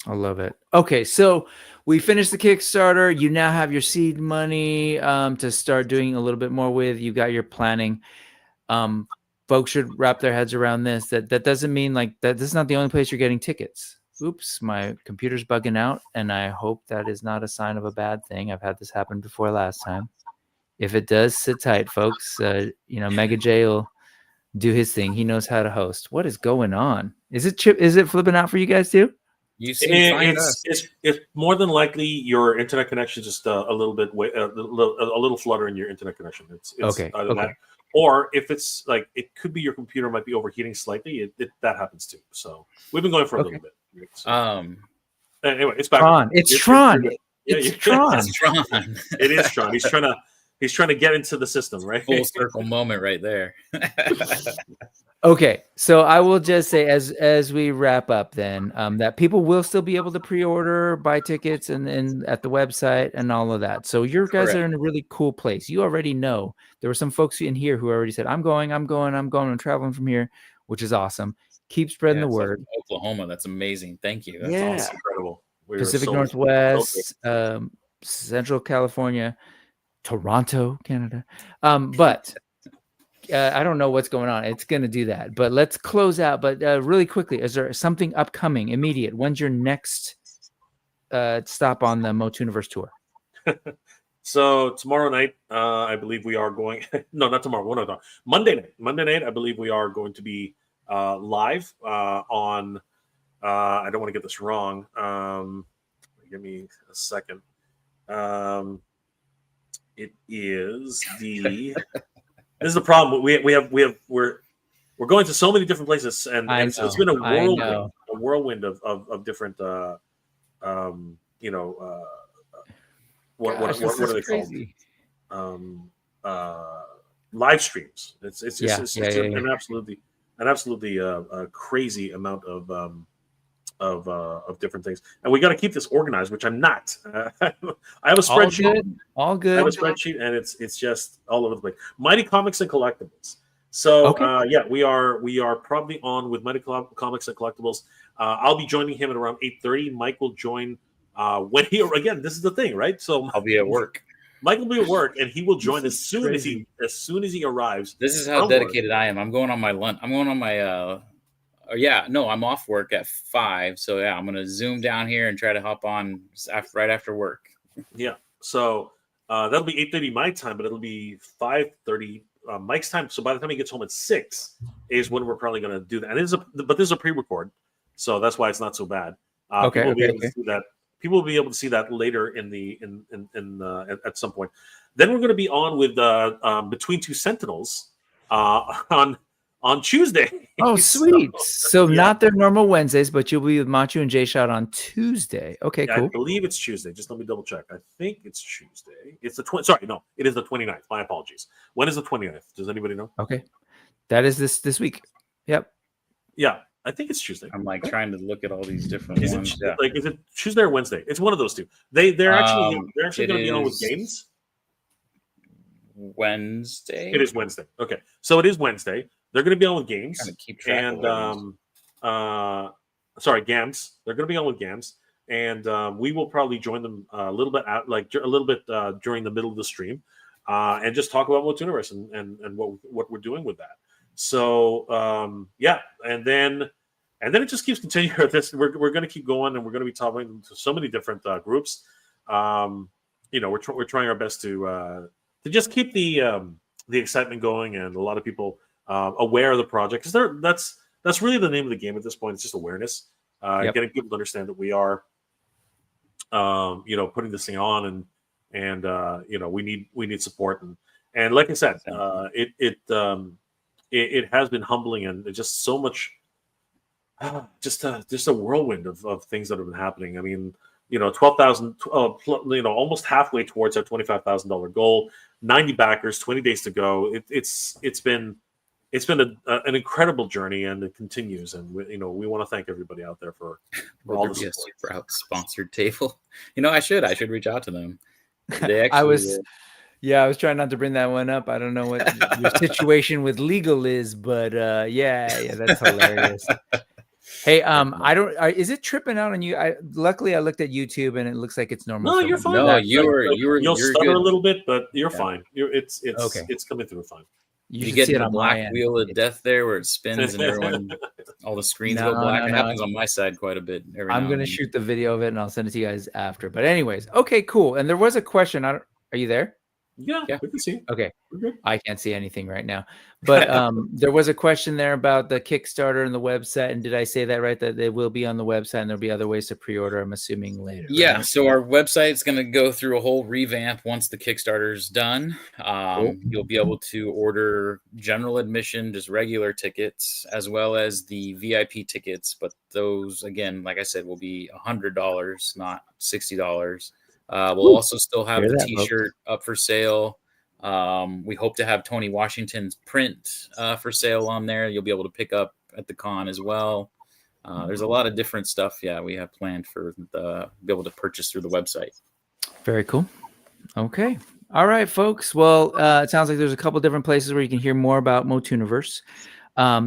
I love it. Okay, so we finished the Kickstarter. You now have your seed money to start doing a little bit more with. You got your planning. Folks should wrap their heads around this. That doesn't mean like that. This is not the only place you're getting tickets. Oops, my computer's bugging out, and I hope that is not a sign of a bad thing. I've had this happen before last time. If it does, sit tight, folks. Mega J will do his thing. He knows how to host. What is going on? Is it flipping out for you guys too? It's more than likely your internet connection just a little bit a little flutter in your internet connection. It's okay. That. Or if it's like it could be your computer might be overheating slightly. That happens too. So we've been going for a little bit. So, anyway, it's back. Tron. It's Tron. It's Tron. It's Tron. It is Tron. He's trying to get into the system, right? Full circle moment right there. Okay, so I will just say as we wrap up then, that people will still be able to pre-order, buy tickets and at the website and all of that. So your guys are in a really cool place. You already know. There were some folks in here who already said, I'm going, I'm traveling from here, which is awesome. Keep spreading the word. Like Oklahoma, that's amazing. Thank you. That's awesome. Incredible. Pacific Northwest, Central California, Toronto, Canada. But I don't know what's going on. It's going to do that. But let's close out. But really quickly, is there something upcoming, immediate? When's your next stop on the MOTUNIVERSE tour? So tomorrow night, I believe we are going. No, not tomorrow. No. Monday night. Monday night, I believe we are going to be live on. I don't want to get this wrong. Give me a second. It is the. This is the problem. We're going to so many different places, and so it's been a whirlwind of different what are they called? Live streams. It's an absolutely crazy amount of different things, and we got to keep this organized, which I'm not. I have a spreadsheet. All good. I have a spreadsheet, and it's just all over the place. Mighty Comics and Collectibles. So we are probably on with Mighty Comics and Collectibles. I'll be joining him at around 8:30. Mike will join when he again. This is the thing, right? So I'll be at work. Mike will be at work, and he will join as soon as he arrives. This is how dedicated I am. I'm going on my lunch. I'm going on my. I'm off work at 5. So yeah, I'm gonna zoom down here and try to hop on right after work. Yeah. So that'll be 8:30 my time, but it'll be 5:30 Mike's time. So by the time he gets home at 6 is when we're probably gonna do that. And this is a pre-record, so that's why it's not so bad. People will be able to see that. People will be able to see that later at some point. Then we're going to be on with Between Two Sentinels on Tuesday. Oh, sweet! So not their normal Wednesdays, but you'll be with Machu and Jay Shot on Tuesday. Okay, cool. I believe it's Tuesday. Just let me double check. I think it's Tuesday. It's the Sorry, no, it is the 29th. My apologies. When is the 29th? Does anybody know? Okay, that is this week. Yep. Yeah. I think it's Tuesday. I'm like trying to look at all these different ones. Is it Tuesday or Wednesday? It's one of those two. They're actually going to be on with games. Wednesday. It is Wednesday. Okay, so it is Wednesday. They're going to be on with games. Keep track GAMS. They're going to be on with GAMS, and we will probably join them a little bit during the middle of the stream. and just talk about MOTUNIVERSE and what we're doing with that. So yeah, and then it just keeps continuing. We're going to keep going, and we're going to be talking to so many different groups. We're trying our best to just keep the excitement going, and a lot of people aware of the project, because that's really the name of the game at this point. It's just awareness, getting people to understand that we are putting this thing on, and we need support, and like I said, it has been humbling, and just so much just a whirlwind of things that have been happening. I mean, 12,000, almost halfway towards our $25,000 goal, 90 backers, 20 days to go. It's been an incredible journey, and it continues. And we want to thank everybody out there for all the support. Sprout sponsored table. I should reach out to them. I was trying not to bring that one up. I don't know what your situation with legal is, but yeah, that's hilarious. Hey, is it tripping out on you? Luckily I looked at YouTube and it looks like it's normal. No, you're fine. No, you'll stutter a little bit, but you're fine. It's okay. It's coming through fine. You get the black wheel of death there where it spins and all the screens go black. It happens on my side quite a bit. I'm going to shoot the video of it and I'll send it to you guys after. But anyways, okay, cool. And there was a question. Are you there? Yeah, we can see. Okay. I can't see anything right now. But there was a question there about the Kickstarter and the website. And did I say that right? That they will be on the website and there'll be other ways to pre-order, I'm assuming, later. Yeah. Right? So our website's going to go through a whole revamp once the Kickstarter's done. Cool. You'll be able to order general admission, just regular tickets, as well as the VIP tickets. But those, again, like I said, will be $100, not $60. We'll also still have the T-shirt up for sale. We hope to have Tony Washington's print for sale on there. You'll be able to pick up at the con as well. There's a lot of different stuff. Yeah, we have planned for be able to purchase through the website. Very cool. Okay. All right, folks. Well, it sounds like there's a couple different places where you can hear more about MOTUNIVERSE.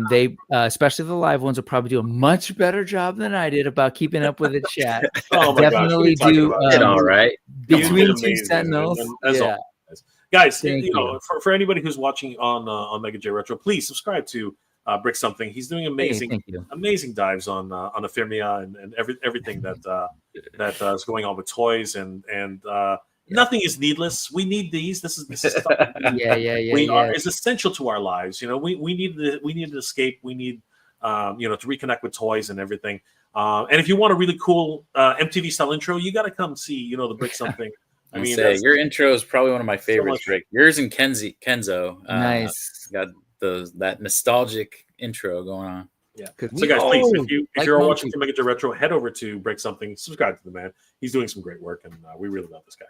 They, especially the live ones, will probably do a much better job than I did about keeping up with the chat. Definitely do. All right. Between two sentinels. Yeah. Guys, for anybody who's watching on Mega J Retro, please subscribe to Brick Something. He's doing amazing dives on Ephemia and everything that is going on with toys and nothing is needless. We need these. This is stuff. It's essential to our lives. We need an escape. We need to reconnect with toys and everything. And if you want a really cool MTV style intro, you got to come see the Brick Something. I mean, your intro is probably one of my favorites, Rick. Yours and Kenzo. Nice. Got that nostalgic intro going on. Yeah. So guys, please, if you're watching Mega J Retro, head over to Break Something, subscribe to the man. He's doing some great work, and we really love this guy.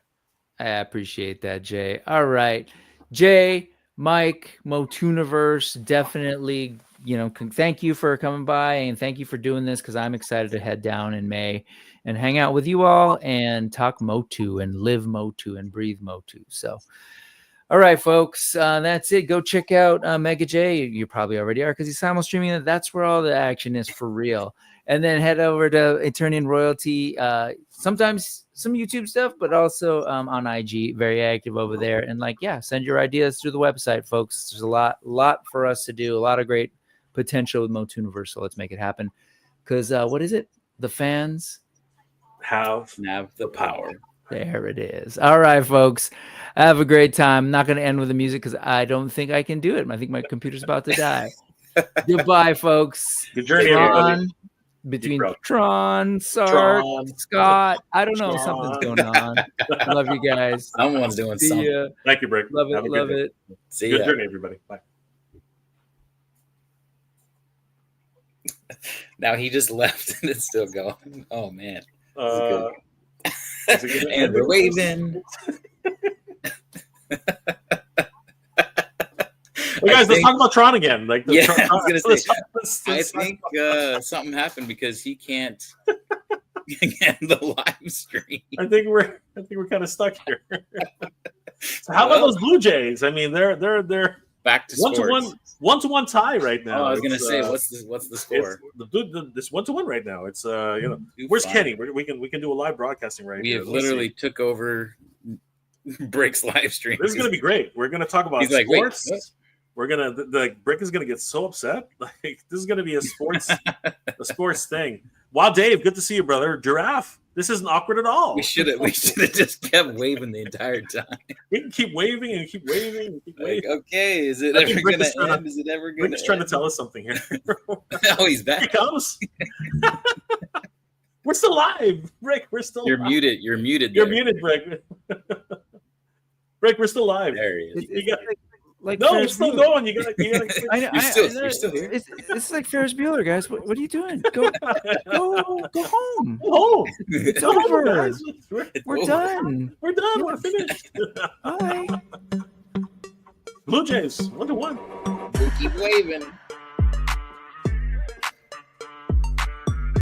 I appreciate that, Jay. All right, Jay, Mike, MOTUNIVERSE, definitely, thank you for coming by and thank you for doing this, because I'm excited to head down in May and hang out with you all and talk Motu and live Motu and breathe Motu. So, all right, folks, that's it. Go check out Mega J. You probably already are because he's simul streaming it. That's where all the action is for real. And then head over to Eternian Royalty. Sometimes some YouTube stuff, but also on IG, very active over there. And send your ideas through the website, folks. There's a lot for us to do. A lot of great potential with MOTUNIVERSE. So let's make it happen. Because what is it? The fans have the power. There it is. All right, folks. Have a great time. I'm not going to end with the music because I don't think I can do it. I think my computer's about to die. Goodbye, folks. Good journey, everybody. Between Tron, Sark, Scott, I don't know. Something's going on. I love you guys. Someone's doing something. Thank you, Brick. Love it. See ya. Good journey, everybody. Bye. Now he just left and it's still going. Oh man. And we're waving. Well, guys, let's talk about Tron again. I was gonna say, I think something happened because he can't get the live stream. I think we're kind of stuck here. So how about those Blue Jays? I mean, they're back to one to one tie right now. Oh, I was gonna say, what's the score? This 1-1 right now. It's where's Kenny? We can do a live broadcasting right. We have literally took over Brick's live stream. This is gonna be great. We're gonna talk about sports. Like, we're gonna Brick is gonna get so upset. Like this is gonna be a sports thing. Wow, Dave, good to see you, brother. Giraffe, this isn't awkward at all. We should have just kept waving the entire time. We can keep waving and keep waving and keep waving. Like, okay, is it ever gonna end? Is it ever gonna? Brick's trying to tell us something here. Oh, he's back. Here he comes. We're still live, Brick. We're still. You're live. muted. You're muted. You're muted, Brick. Brick, we're still live. There he is. You got, no, we're still going. You gotta. You're still here. This is like Ferris Bueller, guys. What are you doing? Go home. Go home. It's Go over. home, guys. We're done. We're done. We're finished. Bye. Blue Jays 1-1. We'll keep waving.